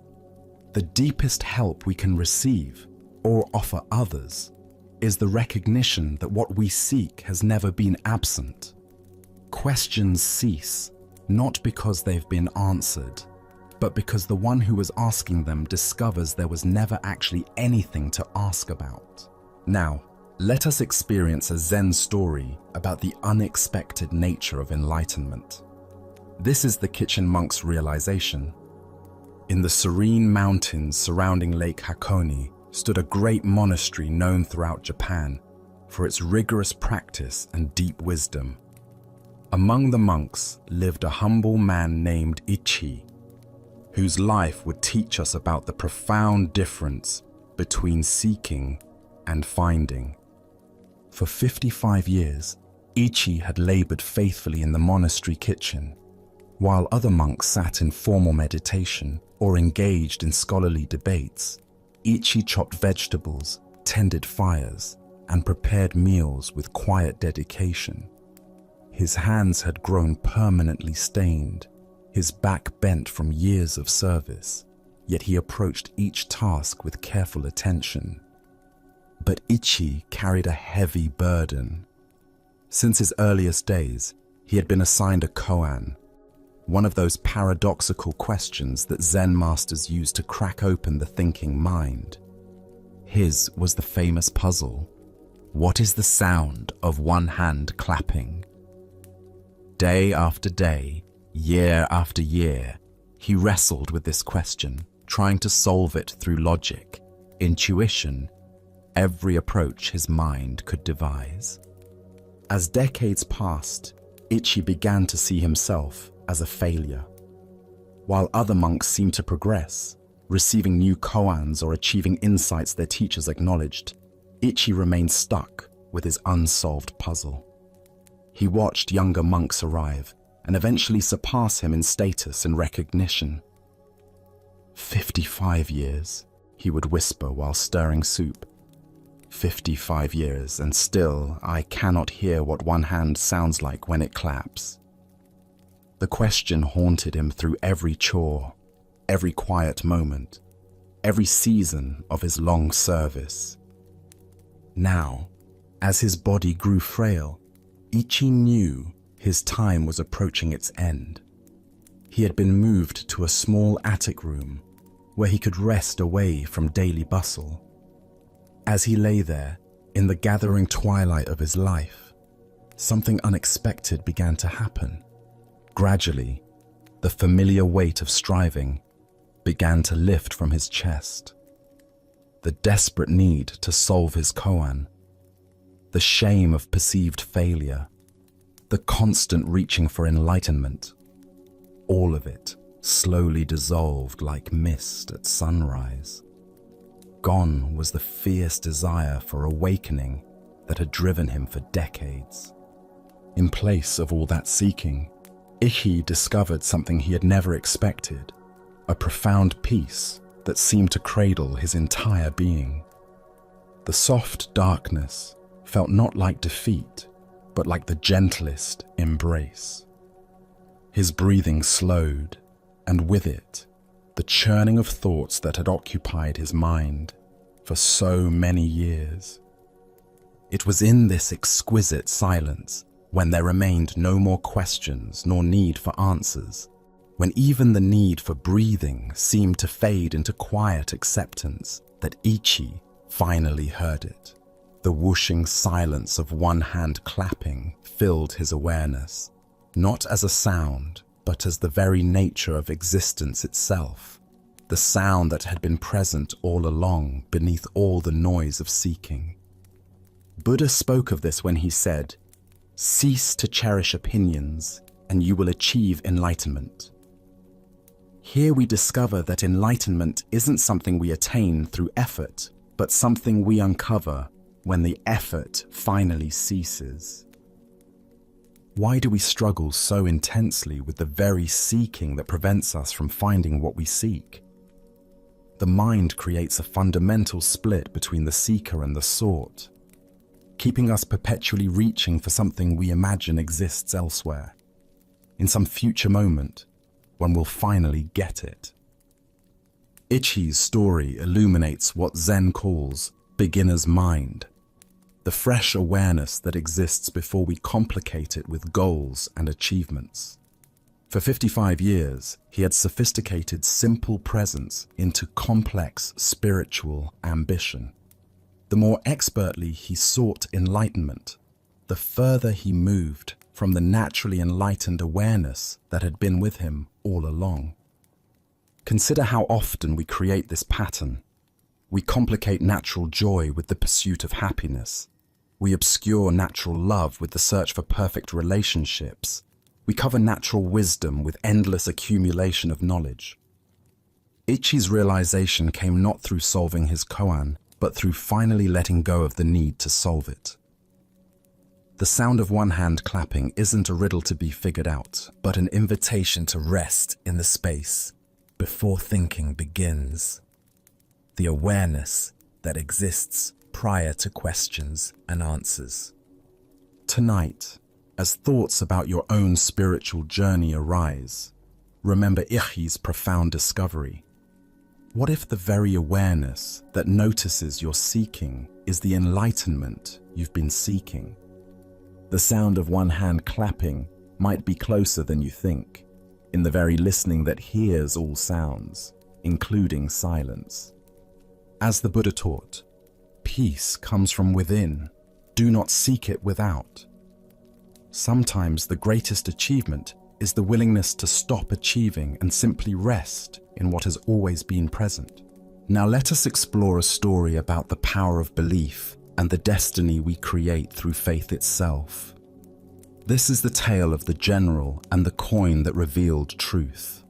The deepest help we can receive or offer others is the recognition that what we seek has never been absent. Questions cease, not because they've been answered, but because the one who was asking them discovers there was never actually anything to ask about. Now, let us experience a Zen story about the unexpected nature of enlightenment. This is the kitchen monk's realization. In the serene mountains surrounding Lake Hakone stood a great monastery known throughout Japan for its rigorous practice and deep wisdom. Among the monks lived a humble man named Ichi, whose life would teach us about the profound difference between seeking and finding. For 55 years, Ichi had labored faithfully in the monastery kitchen, while other monks sat in formal meditation or engaged in scholarly debates. Ichi chopped vegetables, tended fires, and prepared meals with quiet dedication. His hands had grown permanently stained, his back bent from years of service, yet he approached each task with careful attention. But Ichi carried a heavy burden. Since his earliest days, he had been assigned a koan, one of those paradoxical questions that Zen masters use to crack open the thinking mind. His was the famous puzzle: what is the sound of one hand clapping? Day after day, year after year, he wrestled with this question, trying to solve it through logic, intuition, every approach his mind could devise. As decades passed, Ichi began to see himself as a failure. While other monks seemed to progress, receiving new koans or achieving insights their teachers acknowledged, Ichi remained stuck with his unsolved puzzle. He watched younger monks arrive and eventually surpass him in status and recognition. 55 years, he would whisper while stirring soup. 55 years, and still I cannot hear what one hand sounds like when it claps. The question haunted him through every chore, every quiet moment, every season of his long service. Now, as his body grew frail, Ichi knew his time was approaching its end. He had been moved to a small attic room where he could rest away from daily bustle. As he lay there, in the gathering twilight of his life, something unexpected began to happen. Gradually, the familiar weight of striving began to lift from his chest. The desperate need to solve his koan, the shame of perceived failure, the constant reaching for enlightenment, all of it slowly dissolved like mist at sunrise. Gone was the fierce desire for awakening that had driven him for decades. In place of all that seeking, Ichi discovered something he had never expected, a profound peace that seemed to cradle his entire being. The soft darkness felt not like defeat, but like the gentlest embrace. His breathing slowed, and with it, the churning of thoughts that had occupied his mind for so many years. It was in this exquisite silence, when there remained no more questions nor need for answers, when even the need for breathing seemed to fade into quiet acceptance, that Ichi finally heard it. The whooshing silence of one hand clapping filled his awareness, not as a sound, but as the very nature of existence itself, the sound that had been present all along beneath all the noise of seeking. Buddha spoke of this when he said, "Cease to cherish opinions, and you will achieve enlightenment." Here we discover that enlightenment isn't something we attain through effort, but something we uncover when the effort finally ceases. Why do we struggle so intensely with the very seeking that prevents us from finding what we seek? The mind creates a fundamental split between the seeker and the sought, keeping us perpetually reaching for something we imagine exists elsewhere, in some future moment when we'll finally get it. Ichi's story illuminates what Zen calls beginner's mind, the fresh awareness that exists before we complicate it with goals and achievements. For 55 years, he had sophisticated simple presence into complex spiritual ambition. The more expertly he sought enlightenment, the further he moved from the naturally enlightened awareness that had been with him all along. Consider how often we create this pattern. We complicate natural joy with the pursuit of happiness. We obscure natural love with the search for perfect relationships. We cover natural wisdom with endless accumulation of knowledge. Ichi's realization came not through solving his koan, but through finally letting go of the need to solve it. The sound of one hand clapping isn't a riddle to be figured out, but an invitation to rest in the space before thinking begins. The awareness that exists prior to questions and answers. Tonight, as thoughts about your own spiritual journey arise, remember Ichi's profound discovery. What if the very awareness that notices your seeking is the enlightenment you've been seeking? The sound of one hand clapping might be closer than you think, in the very listening that hears all sounds, including silence. As the Buddha taught, peace comes from within. Do not seek it without. Sometimes the greatest achievement is the willingness to stop achieving and simply rest in what has always been present. Now let us explore a story about the power of belief and the destiny we create through faith itself. This is the tale of the general and the coin that revealed truth.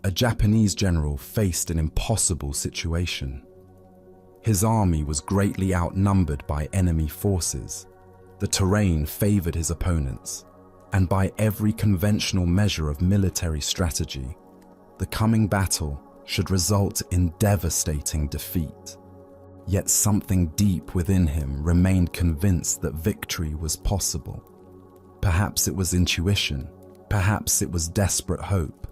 A Japanese general faced an impossible situation. His army was greatly outnumbered by enemy forces. The terrain favored his opponents, and by every conventional measure of military strategy, the coming battle should result in devastating defeat. Yet something deep within him remained convinced that victory was possible. Perhaps it was intuition, perhaps it was desperate hope,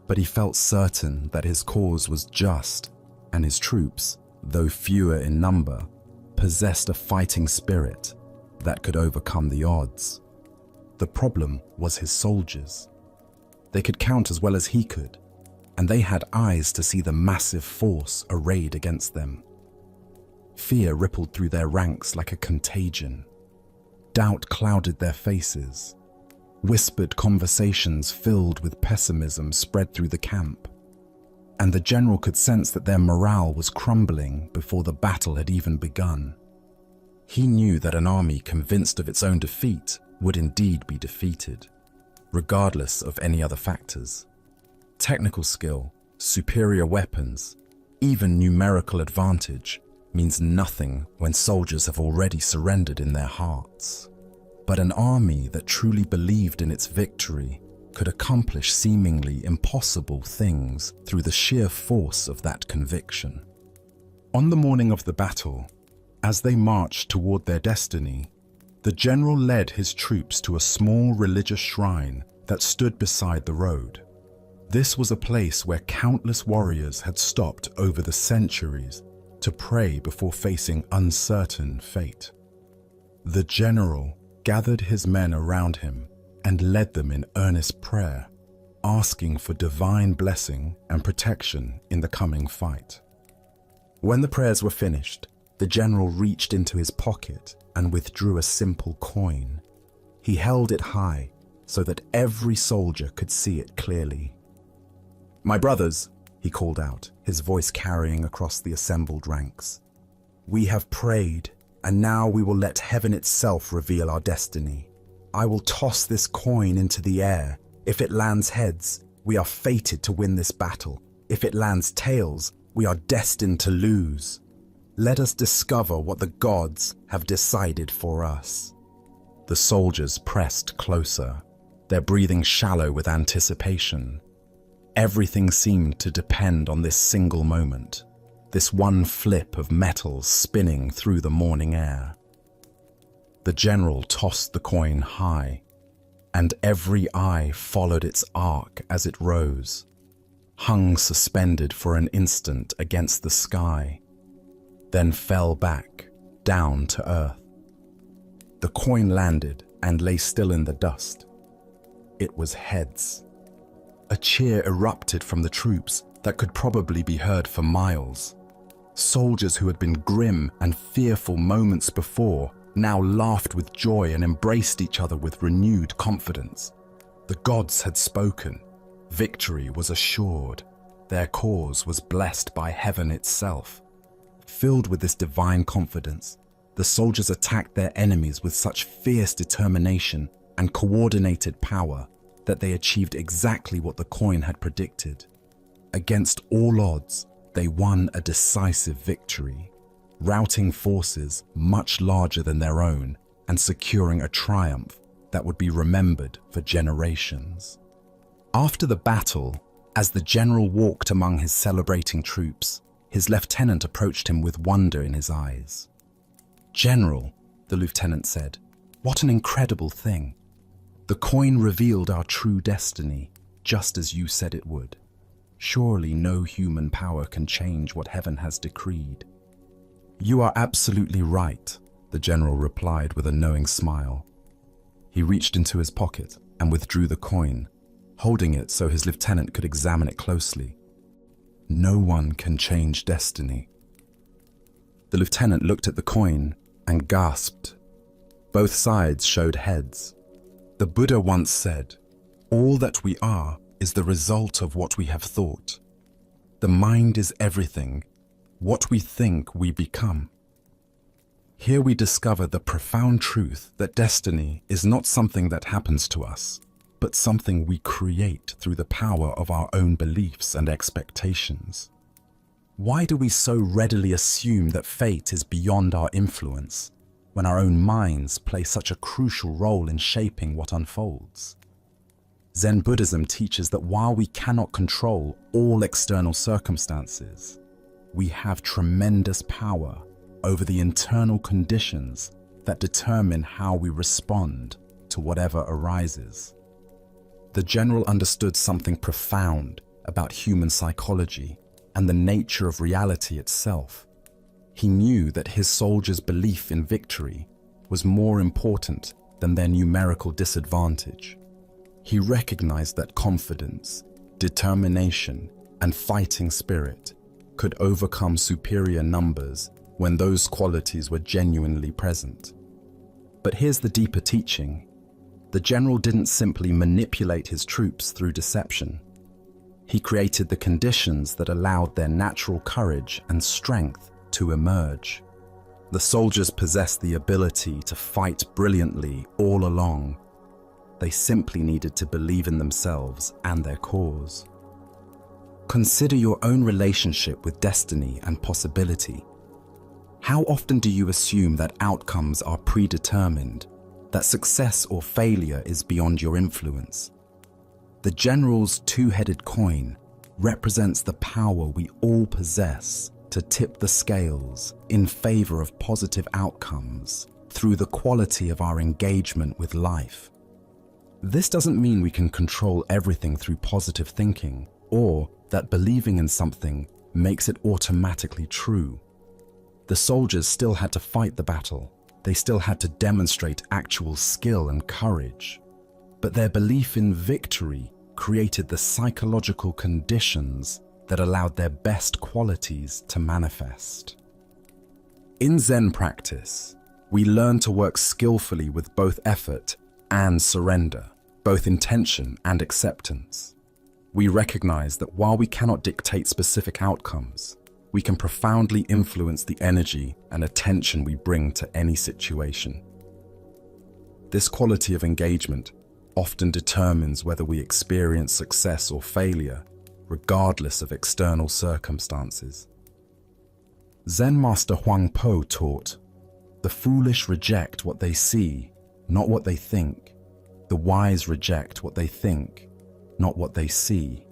but he felt certain that his cause was just, and his troops, though fewer in number, possessed a fighting spirit that could overcome the odds. The problem was his soldiers. They could count as well as he could, and they had eyes to see the massive force arrayed against them. Fear rippled through their ranks like a contagion. Doubt clouded their faces. Whispered conversations filled with pessimism spread through the camp, and the general could sense that their morale was crumbling before the battle had even begun. He knew that an army convinced of its own defeat would indeed be defeated, regardless of any other factors. Technical skill, superior weapons, even numerical advantage means nothing when soldiers have already surrendered in their hearts. But an army that truly believed in its victory could accomplish seemingly impossible things through the sheer force of that conviction. On the morning of the battle, as they marched toward their destiny, the general led his troops to a small religious shrine that stood beside the road. This was a place where countless warriors had stopped over the centuries to pray before facing uncertain fate. The general gathered his men around him and led them in earnest prayer, asking for divine blessing and protection in the coming fight. When the prayers were finished, the general reached into his pocket and withdrew a simple coin. He held it high so that every soldier could see it clearly. "My brothers," he called out, his voice carrying across the assembled ranks. "We have prayed, and now we will let heaven itself reveal our destiny. I will toss this coin into the air. If it lands heads, we are fated to win this battle. If it lands tails, we are destined to lose. Let us discover what the gods have decided for us." The soldiers pressed closer, their breathing shallow with anticipation. Everything seemed to depend on this single moment, this one flip of metals spinning through the morning air. The general tossed the coin high, and every eye followed its arc as it rose, hung suspended for an instant against the sky, then fell back, down to earth. The coin landed and lay still in the dust. It was heads. A cheer erupted from the troops that could probably be heard for miles. Soldiers who had been grim and fearful moments before now laughed with joy and embraced each other with renewed confidence. The gods had spoken. Victory was assured. Their cause was blessed by heaven itself. Filled with this divine confidence, the soldiers attacked their enemies with such fierce determination and coordinated power that they achieved exactly what the coin had predicted. Against all odds, they won a decisive victory, routing forces much larger than their own and securing a triumph that would be remembered for generations. After the battle, as the general walked among his celebrating troops, his lieutenant approached him with wonder in his eyes. "General," the lieutenant said, "what an incredible thing. The coin revealed our true destiny, just as you said it would. Surely no human power can change what heaven has decreed." "You are absolutely right," the general replied with a knowing smile. He reached into his pocket and withdrew the coin, holding it so his lieutenant could examine it closely. "No one can change destiny." The lieutenant looked at the coin and gasped. Both sides showed heads. The Buddha once said, "All that we are is the result of what we have thought. The mind is everything. What we think, we become." Here we discover the profound truth that destiny is not something that happens to us, but something we create through the power of our own beliefs and expectations. Why do we so readily assume that fate is beyond our influence, when our own minds play such a crucial role in shaping what unfolds? Zen Buddhism teaches that while we cannot control all external circumstances, we have tremendous power over the internal conditions that determine how we respond to whatever arises. The general understood something profound about human psychology and the nature of reality itself. He knew that his soldiers' belief in victory was more important than their numerical disadvantage. He recognized that confidence, determination, and fighting spirit could overcome superior numbers when those qualities were genuinely present. But here's the deeper teaching. The general didn't simply manipulate his troops through deception. He created the conditions that allowed their natural courage and strength to emerge. The soldiers possessed the ability to fight brilliantly all along. They simply needed to believe in themselves and their cause. Consider your own relationship with destiny and possibility. How often do you assume that outcomes are predetermined, that success or failure is beyond your influence? The general's two-headed coin represents the power we all possess to tip the scales in favor of positive outcomes through the quality of our engagement with life. This doesn't mean we can control everything through positive thinking, or that believing in something makes it automatically true. The soldiers still had to fight the battle. They still had to demonstrate actual skill and courage. But their belief in victory created the psychological conditions that allowed their best qualities to manifest. In Zen practice, we learn to work skillfully with both effort and surrender, both intention and acceptance. We recognize that while we cannot dictate specific outcomes, we can profoundly influence the energy and attention we bring to any situation. This quality of engagement often determines whether we experience success or failure, regardless of external circumstances. Zen Master Huang Po taught, "The foolish reject what they see, not what they think. The wise reject what they think, not what they see."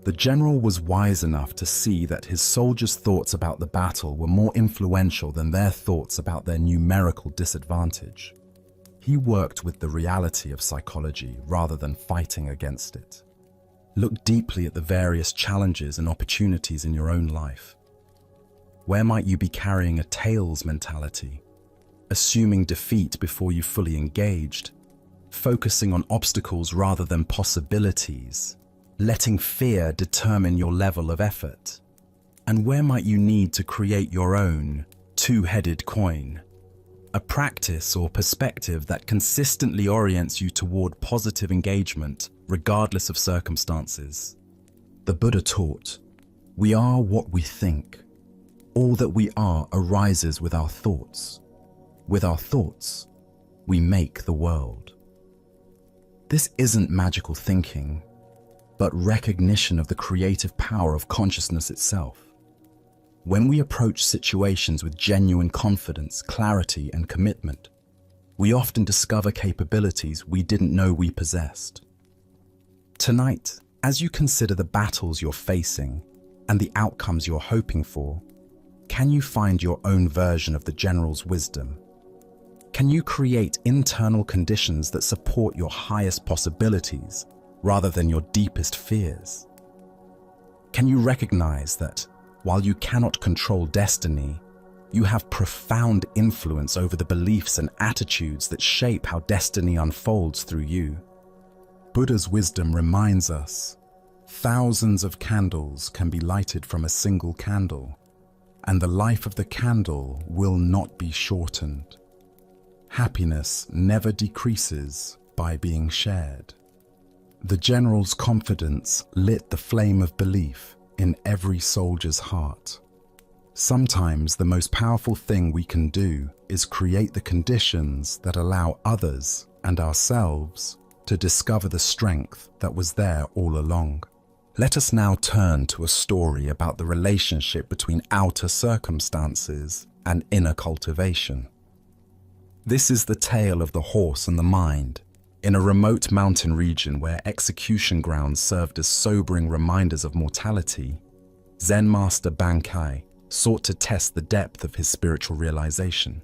The general was wise enough to see that his soldiers' thoughts about the battle were more influential than their thoughts about their numerical disadvantage. He worked with the reality of psychology rather than fighting against it. Look deeply at the various challenges and opportunities in your own life. Where might you be carrying a tails mentality, assuming defeat before you fully engaged, focusing on obstacles rather than possibilities, letting fear determine your level of effort? And where might you need to create your own two-headed coin, a practice or perspective that consistently orients you toward positive engagement regardless of circumstances? The Buddha taught, "We are what we think. All that we are arises with our thoughts. With our thoughts, we make the world." This isn't magical thinking, but recognition of the creative power of consciousness itself. When we approach situations with genuine confidence, clarity, and commitment, we often discover capabilities we didn't know we possessed. Tonight, as you consider the battles you're facing and the outcomes you're hoping for, can you find your own version of the general's wisdom? Can you create internal conditions that support your highest possibilities rather than your deepest fears? Can you recognize that while you cannot control destiny, you have profound influence over the beliefs and attitudes that shape how destiny unfolds through you? Buddha's wisdom reminds us, thousands of candles can be lighted from a single candle, and the life of the candle will not be shortened. Happiness never decreases by being shared. The general's confidence lit the flame of belief in every soldier's heart. Sometimes the most powerful thing we can do is create the conditions that allow others and ourselves to discover the strength that was there all along. Let us now turn to a story about the relationship between outer circumstances and inner cultivation. This is the tale of the horse and the mind. In a remote mountain region where execution grounds served as sobering reminders of mortality, Zen Master Bankai sought to test the depth of his spiritual realization.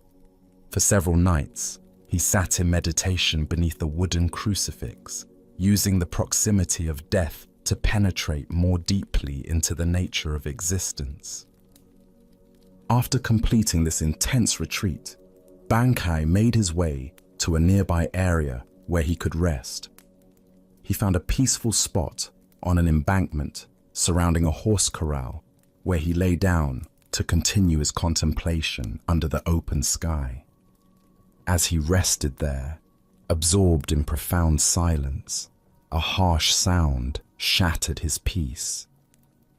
For several nights, he sat in meditation beneath a wooden crucifix, using the proximity of death to penetrate more deeply into the nature of existence. After completing this intense retreat, Bankai made his way to a nearby area where he could rest. He found a peaceful spot on an embankment surrounding a horse corral where he lay down to continue his contemplation under the open sky. As he rested there, absorbed in profound silence, a harsh sound shattered his peace.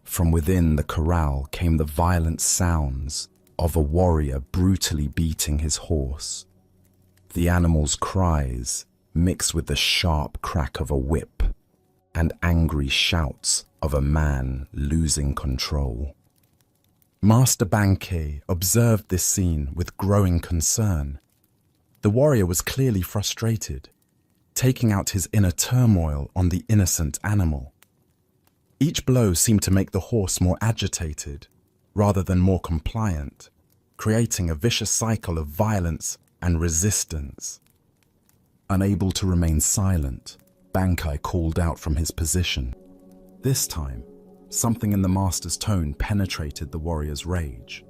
From within the corral came the violent sounds of a warrior brutally beating his horse. The animal's cries mixed with the sharp crack of a whip and angry shouts of a man losing control. Master Bankai observed this scene with growing concern. The warrior was clearly frustrated, taking out his inner turmoil on the innocent animal. Each blow seemed to make the horse more agitated rather than more compliant, creating a vicious cycle of violence and resistance. Unable to remain silent, Bankai called out from his position. This time, something in the master's tone penetrated the warrior's rage.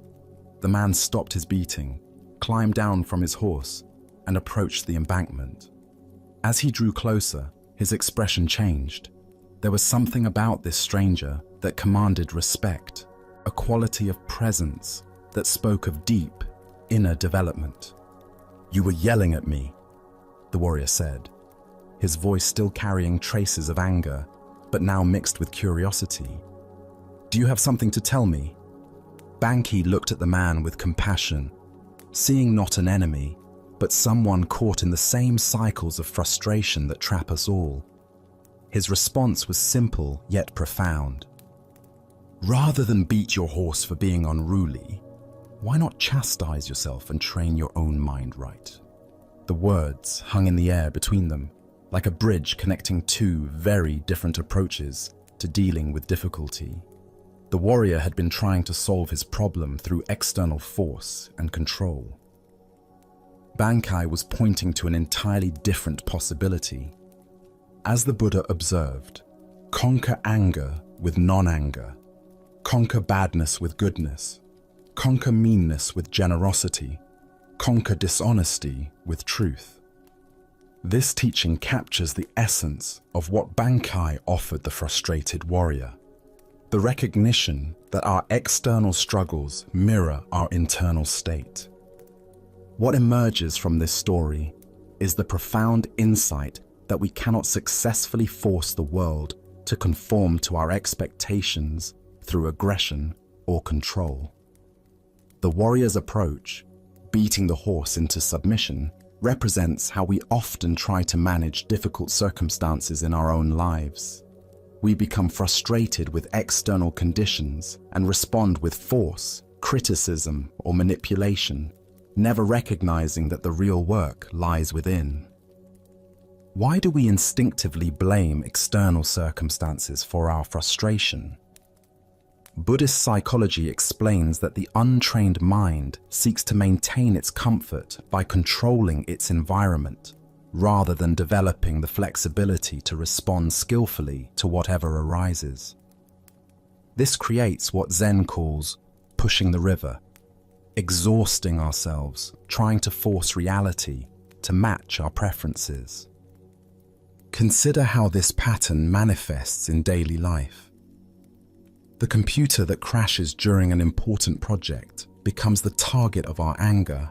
The man stopped his beating, climbed down from his horse, and approached the embankment. As he drew closer, his expression changed. There was something about this stranger that commanded respect, a quality of presence that spoke of deep, inner development. "You were yelling at me," the warrior said, his voice still carrying traces of anger, but now mixed with curiosity. Do you have something to tell me? Banki looked at the man with compassion, seeing not an enemy, but someone caught in the same cycles of frustration that trap us all. His response was simple yet profound. Rather than beat your horse for being unruly, why not chastise yourself and train your own mind right? The words hung in the air between them, like a bridge connecting two very different approaches to dealing with difficulty. The warrior had been trying to solve his problem through external force and control. Bankai was pointing to an entirely different possibility. As the Buddha observed, conquer anger with non-anger, conquer badness with goodness, conquer meanness with generosity, conquer dishonesty with truth. This teaching captures the essence of what Bankai offered the frustrated warrior. The recognition that our external struggles mirror our internal state. What emerges from this story is the profound insight that we cannot successfully force the world to conform to our expectations through aggression or control. The warrior's approach, beating the horse into submission, represents how we often try to manage difficult circumstances in our own lives. We become frustrated with external conditions and respond with force, criticism, or manipulation, never recognizing that the real work lies within. Why do we instinctively blame external circumstances for our frustration? Buddhist psychology explains that the untrained mind seeks to maintain its comfort by controlling its environment, rather than developing the flexibility to respond skillfully to whatever arises. This creates what Zen calls pushing the river, exhausting ourselves, trying to force reality to match our preferences. Consider how this pattern manifests in daily life. The computer that crashes during an important project becomes the target of our anger,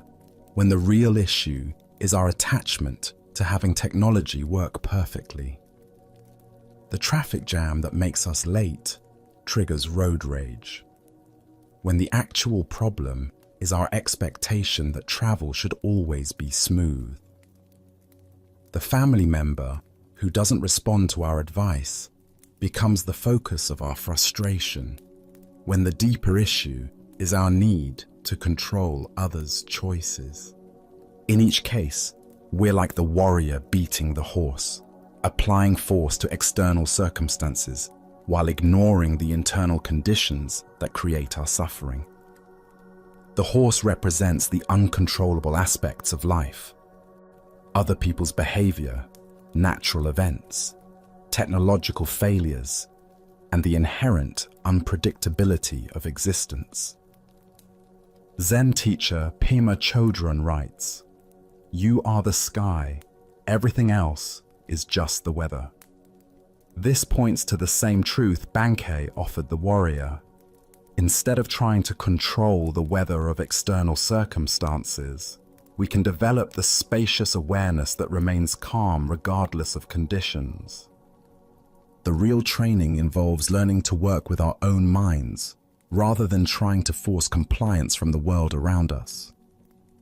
when the real issue is our attachment to having technology work perfectly. The traffic jam that makes us late triggers road rage, when the actual problem is our expectation that travel should always be smooth. The family member who doesn't respond to our advice becomes the focus of our frustration, when the deeper issue is our need to control others' choices. In each case, we're like the warrior beating the horse, applying force to external circumstances while ignoring the internal conditions that create our suffering. The horse represents the uncontrollable aspects of life: other people's behavior, natural events, technological failures, and the inherent unpredictability of existence. Zen teacher Pema Chodron writes, "You are the sky, everything else is just the weather." This points to the same truth Bankai offered the warrior. Instead of trying to control the weather of external circumstances, we can develop the spacious awareness that remains calm regardless of conditions. The real training involves learning to work with our own minds, rather than trying to force compliance from the world around us.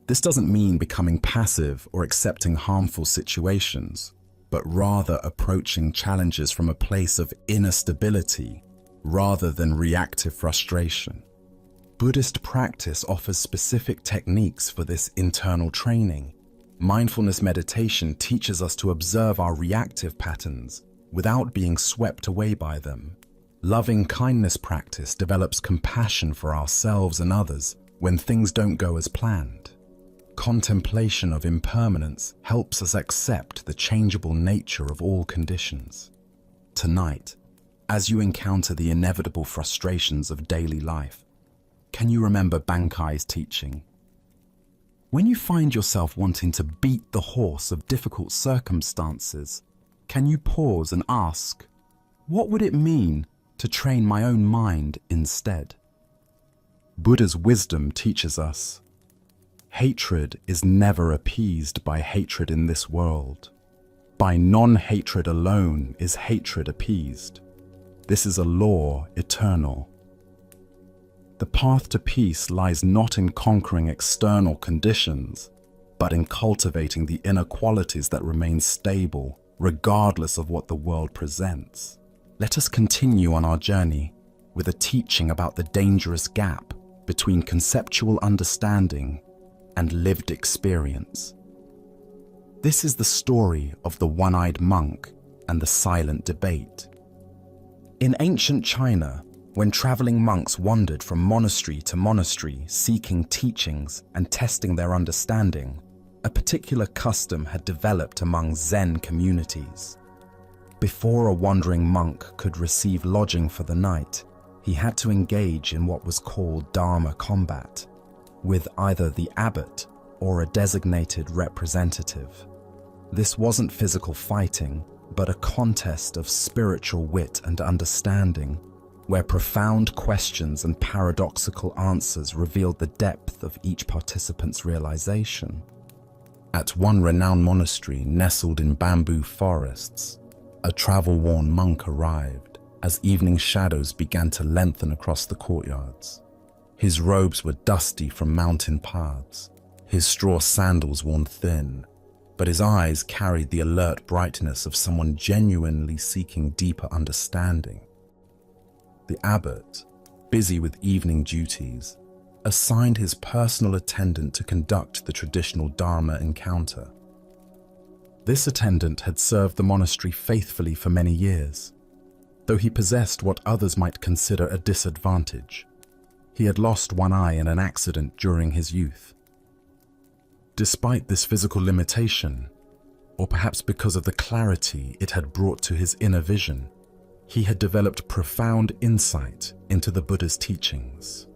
This doesn't mean becoming passive or accepting harmful situations, but rather approaching challenges from a place of inner stability rather than reactive frustration. Buddhist practice offers specific techniques for this internal training. Mindfulness meditation teaches us to observe our reactive patterns without being swept away by them. Loving kindness practice develops compassion for ourselves and others when things don't go as planned. Contemplation of impermanence helps us accept the changeable nature of all conditions. Tonight, as you encounter the inevitable frustrations of daily life, can you remember Bankai's teaching? When you find yourself wanting to beat the horse of difficult circumstances, can you pause and ask, what would it mean to train my own mind instead? Buddha's wisdom teaches us, hatred is never appeased by hatred in this world. By non-hatred alone is hatred appeased. This is a law eternal. The path to peace lies not in conquering external conditions, but in cultivating the inner qualities that remain stable, regardless of what the world presents. Let us continue on our journey with a teaching about the dangerous gap between conceptual understanding and lived experience. This is the story of the one-eyed monk and the silent debate. In ancient China, when traveling monks wandered from monastery to monastery seeking teachings and testing their understanding, a particular custom had developed among Zen communities. Before a wandering monk could receive lodging for the night, he had to engage in what was called Dharma combat, with either the abbot or a designated representative. This wasn't physical fighting, but a contest of spiritual wit and understanding, where profound questions and paradoxical answers revealed the depth of each participant's realization. At one renowned monastery nestled in bamboo forests, a travel-worn monk arrived as evening shadows began to lengthen across the courtyards. His robes were dusty from mountain paths, his straw sandals worn thin, but his eyes carried the alert brightness of someone genuinely seeking deeper understanding. The abbot, busy with evening duties, assigned his personal attendant to conduct the traditional Dharma encounter. This attendant had served the monastery faithfully for many years, though he possessed what others might consider a disadvantage. He had lost one eye in an accident during his youth. Despite this physical limitation, or perhaps because of the clarity it had brought to his inner vision, he had developed profound insight into the Buddha's teachings.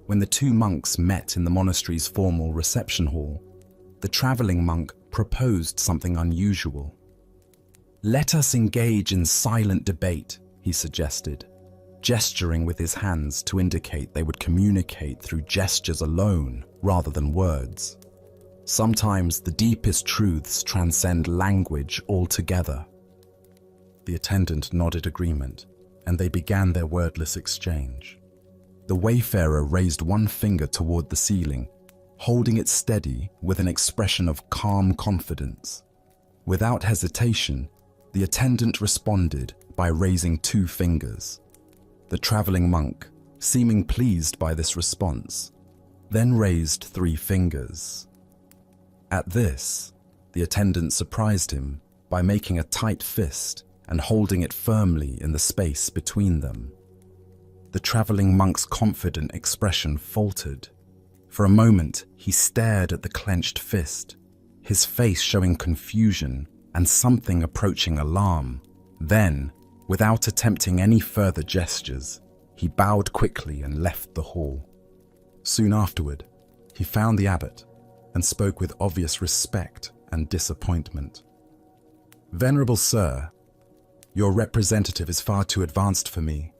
When the two monks met in the monastery's formal reception hall, the traveling monk proposed something unusual. "Let us engage in silent debate," he suggested, gesturing with his hands to indicate they would communicate through gestures alone rather than words. Sometimes the deepest truths transcend language altogether. The attendant nodded agreement, and they began their wordless exchange. The wayfarer raised one finger toward the ceiling, holding it steady with an expression of calm confidence. Without hesitation, the attendant responded by raising 2 fingers. The traveling monk, seeming pleased by this response, then raised 3 fingers. At this, the attendant surprised him by making a tight fist and holding it firmly in the space between them. The traveling monk's confident expression faltered. For a moment, he stared at the clenched fist, his face showing confusion and something approaching alarm. Then, without attempting any further gestures, he bowed quickly and left the hall. Soon afterward, he found the abbot and spoke with obvious respect and disappointment. "Venerable sir, your representative is far too advanced for me.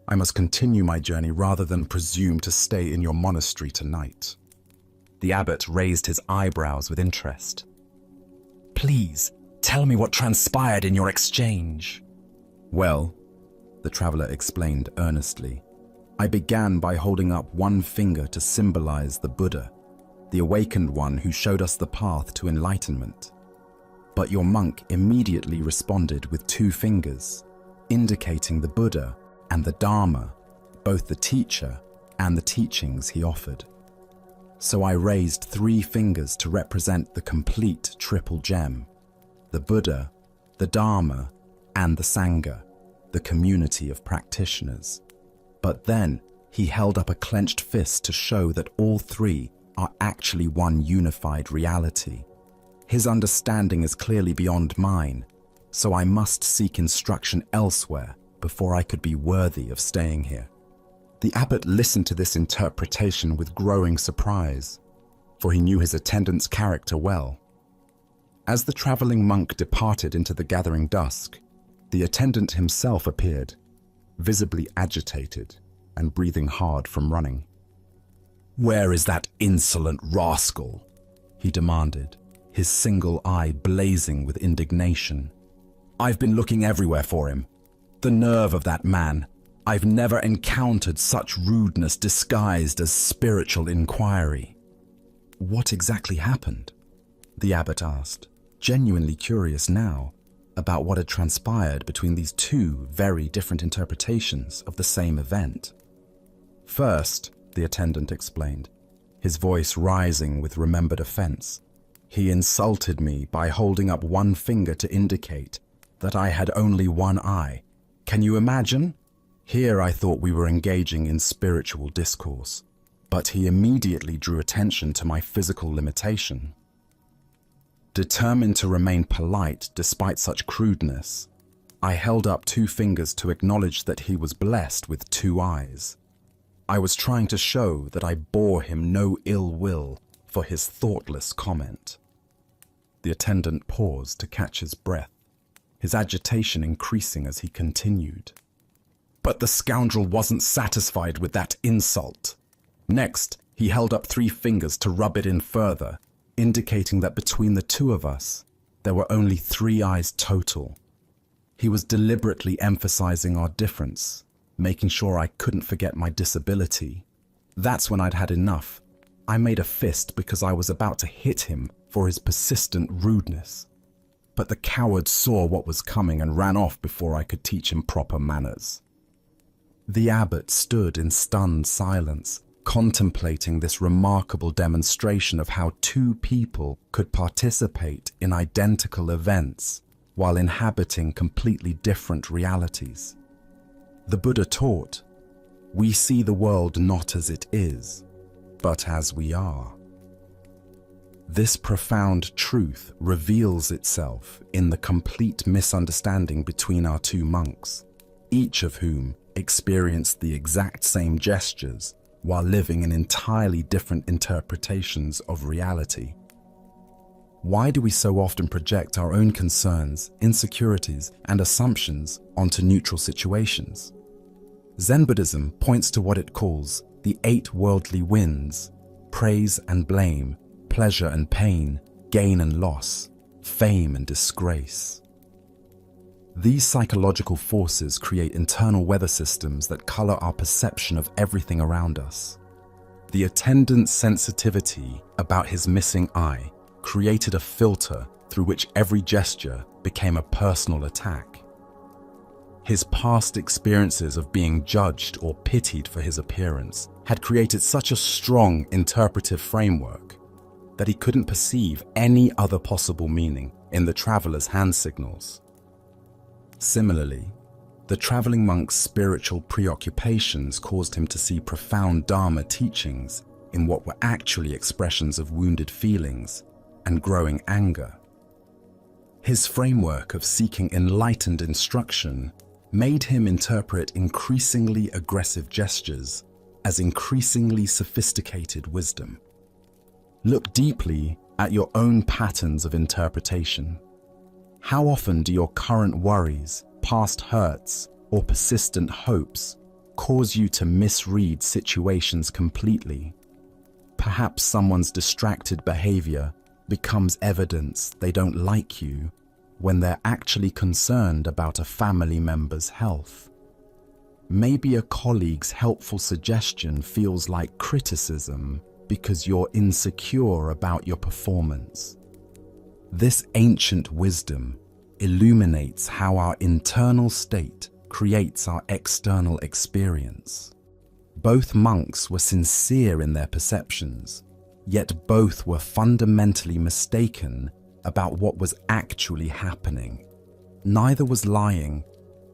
I must continue my journey rather than presume to stay in your monastery tonight." The abbot raised his eyebrows with interest. "Please, tell me what transpired in your exchange." "Well," the traveler explained earnestly, "I began by holding up one finger to symbolize the Buddha, the awakened one who showed us the path to enlightenment. But your monk immediately responded with 2 fingers, indicating the Buddha and the Dharma, both the teacher and the teachings he offered. So I raised 3 fingers to represent the complete triple gem: the Buddha, the Dharma, and the Sangha, the community of practitioners. But then he held up a clenched fist to show that all 3 are actually one unified reality. His understanding is clearly beyond mine, so I must seek instruction elsewhere before I could be worthy of staying here." The abbot listened to this interpretation with growing surprise, for he knew his attendant's character well. As the traveling monk departed into the gathering dusk, the attendant himself appeared, visibly agitated and breathing hard from running. "Where is that insolent rascal?" he demanded, his single eye blazing with indignation. "I've been looking everywhere for him, The nerve of that man. I've never encountered such rudeness disguised as spiritual inquiry. What exactly happened? The abbot asked, genuinely curious now about what had transpired between these two very different interpretations of the same event. First, the attendant explained, his voice rising with remembered offense, he insulted me by holding up one finger to indicate that I had only one eye. Can you imagine? Here I thought we were engaging in spiritual discourse, but he immediately drew attention to my physical limitation. Determined to remain polite despite such crudeness, I held up two fingers to acknowledge that he was blessed with two eyes. I was trying to show that I bore him no ill will for his thoughtless comment. The attendant paused to catch his breath, his agitation increasing as he continued. But the scoundrel wasn't satisfied with that insult. Next, he held up three fingers to rub it in further, indicating that between the two of us, there were only 3 eyes total. He was deliberately emphasizing our difference, making sure I couldn't forget my disability. That's when I'd had enough. I made a fist because I was about to hit him for his persistent rudeness. But the coward saw what was coming and ran off before I could teach him proper manners. The abbot stood in stunned silence, contemplating this remarkable demonstration of how two people could participate in identical events while inhabiting completely different realities. The Buddha taught, we see the world not as it is, but as we are. This profound truth reveals itself in the complete misunderstanding between our two monks, each of whom experienced the exact same gestures while living in entirely different interpretations of reality. Why do we so often project our own concerns, insecurities, and assumptions onto neutral situations? Zen Buddhism points to what it calls the 8 worldly winds: praise and blame, pleasure and pain, gain and loss, fame and disgrace. These psychological forces create internal weather systems that color our perception of everything around us. The attendant's sensitivity about his missing eye created a filter through which every gesture became a personal attack. His past experiences of being judged or pitied for his appearance had created such a strong interpretive framework that he couldn't perceive any other possible meaning in the traveler's hand signals. Similarly, the traveling monk's spiritual preoccupations caused him to see profound Dharma teachings in what were actually expressions of wounded feelings and growing anger. His framework of seeking enlightened instruction made him interpret increasingly aggressive gestures as increasingly sophisticated wisdom. Look deeply at your own patterns of interpretation. How often do your current worries, past hurts, or persistent hopes cause you to misread situations completely? Perhaps someone's distracted behavior becomes evidence they don't like you when they're actually concerned about a family member's health. Maybe a colleague's helpful suggestion feels like criticism because you're insecure about your performance. This ancient wisdom illuminates how our internal state creates our external experience. Both monks were sincere in their perceptions, yet both were fundamentally mistaken about what was actually happening. Neither was lying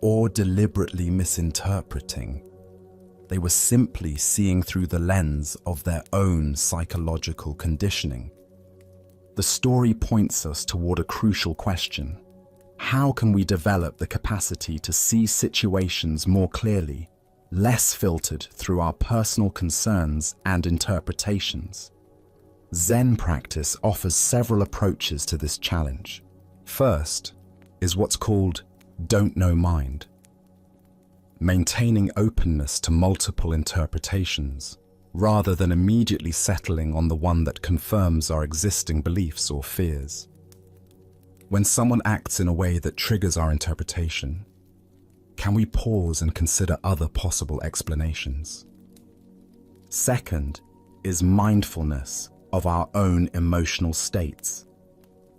or deliberately misinterpreting. They were simply seeing through the lens of their own psychological conditioning. The story points us toward a crucial question. How can we develop the capacity to see situations more clearly, less filtered through our personal concerns and interpretations? Zen practice offers several approaches to this challenge. First is what's called don't know mind. Maintaining openness to multiple interpretations, rather than immediately settling on the one that confirms our existing beliefs or fears. When someone acts in a way that triggers our interpretation, can we pause and consider other possible explanations? Second is mindfulness of our own emotional states.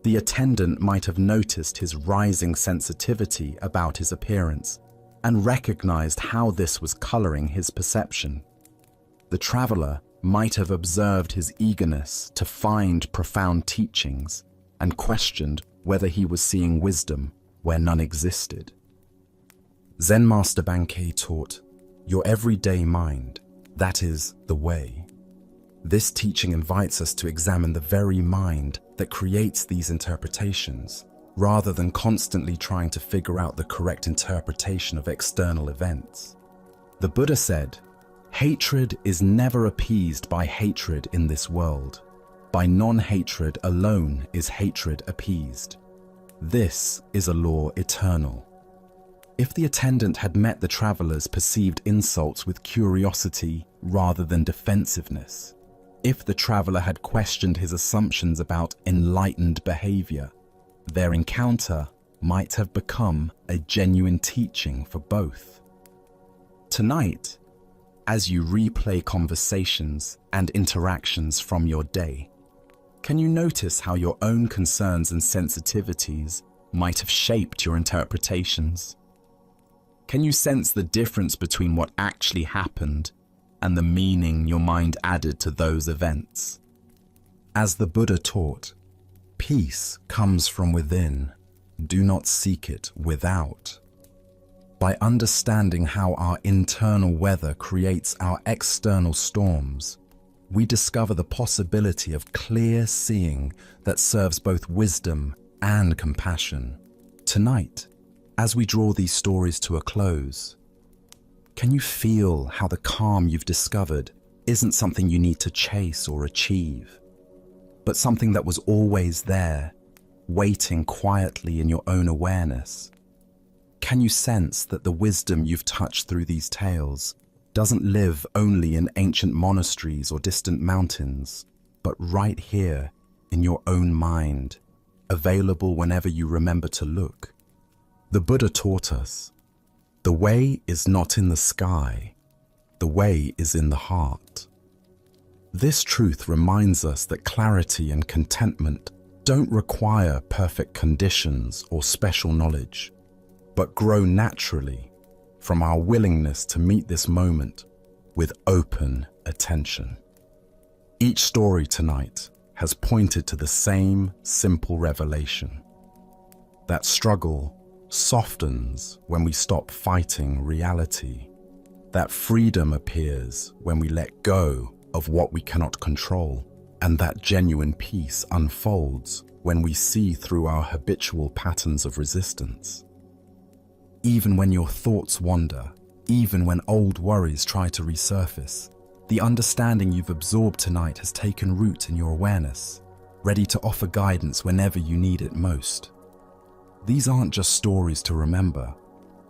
The attendant might have noticed his rising sensitivity about his appearance and recognized how this was coloring his perception. The traveler might have observed his eagerness to find profound teachings and questioned whether he was seeing wisdom where none existed. Zen Master Bankei taught, "Your everyday mind, that is the way." This teaching invites us to examine the very mind that creates these interpretations, rather than constantly trying to figure out the correct interpretation of external events. The Buddha said, "Hatred is never appeased by hatred in this world. By non-hatred alone is hatred appeased. This is a law eternal." If the attendant had met the traveler's perceived insults with curiosity rather than defensiveness, if the traveler had questioned his assumptions about enlightened behavior, their encounter might have become a genuine teaching for both. Tonight, as you replay conversations and interactions from your day, can you notice how your own concerns and sensitivities might have shaped your interpretations? Can you sense the difference between what actually happened and the meaning your mind added to those events? As the Buddha taught, peace comes from within. Do not seek it without. By understanding how our internal weather creates our external storms, we discover the possibility of clear seeing that serves both wisdom and compassion. Tonight, as we draw these stories to a close, can you feel how the calm you've discovered isn't something you need to chase or achieve, but something that was always there, waiting quietly in your own awareness? Can you sense that the wisdom you've touched through these tales doesn't live only in ancient monasteries or distant mountains, but right here in your own mind, available whenever you remember to look? The Buddha taught us, the way is not in the sky, the way is in the heart. This truth reminds us that clarity and contentment don't require perfect conditions or special knowledge, but grow naturally from our willingness to meet this moment with open attention. Each story tonight has pointed to the same simple revelation, that struggle softens when we stop fighting reality, that freedom appears when we let go of what we cannot control, and that genuine peace unfolds when we see through our habitual patterns of resistance. Even when your thoughts wander, even when old worries try to resurface, the understanding you've absorbed tonight has taken root in your awareness, ready to offer guidance whenever you need it most. These aren't just stories to remember,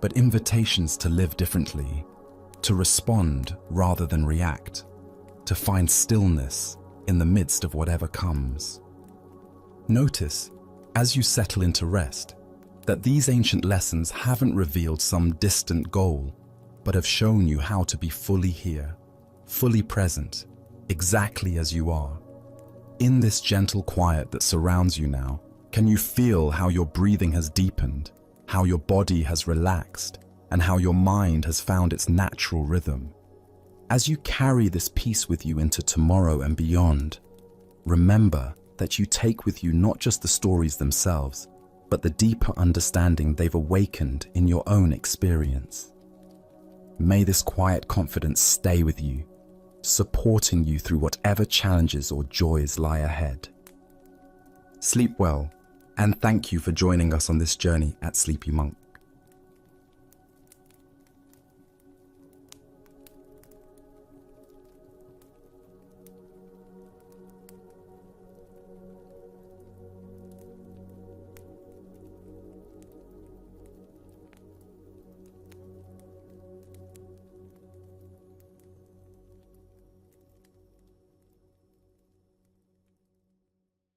but invitations to live differently, to respond rather than react, to find stillness in the midst of whatever comes. Notice, as you settle into rest, that these ancient lessons haven't revealed some distant goal, but have shown you how to be fully here, fully present, exactly as you are. In this gentle quiet that surrounds you now, can you feel how your breathing has deepened, how your body has relaxed, and how your mind has found its natural rhythm? As you carry this peace with you into tomorrow and beyond, remember that you take with you not just the stories themselves, but the deeper understanding they've awakened in your own experience. May this quiet confidence stay with you, supporting you through whatever challenges or joys lie ahead. Sleep well, and thank you for joining us on this journey at Sleepy Monk.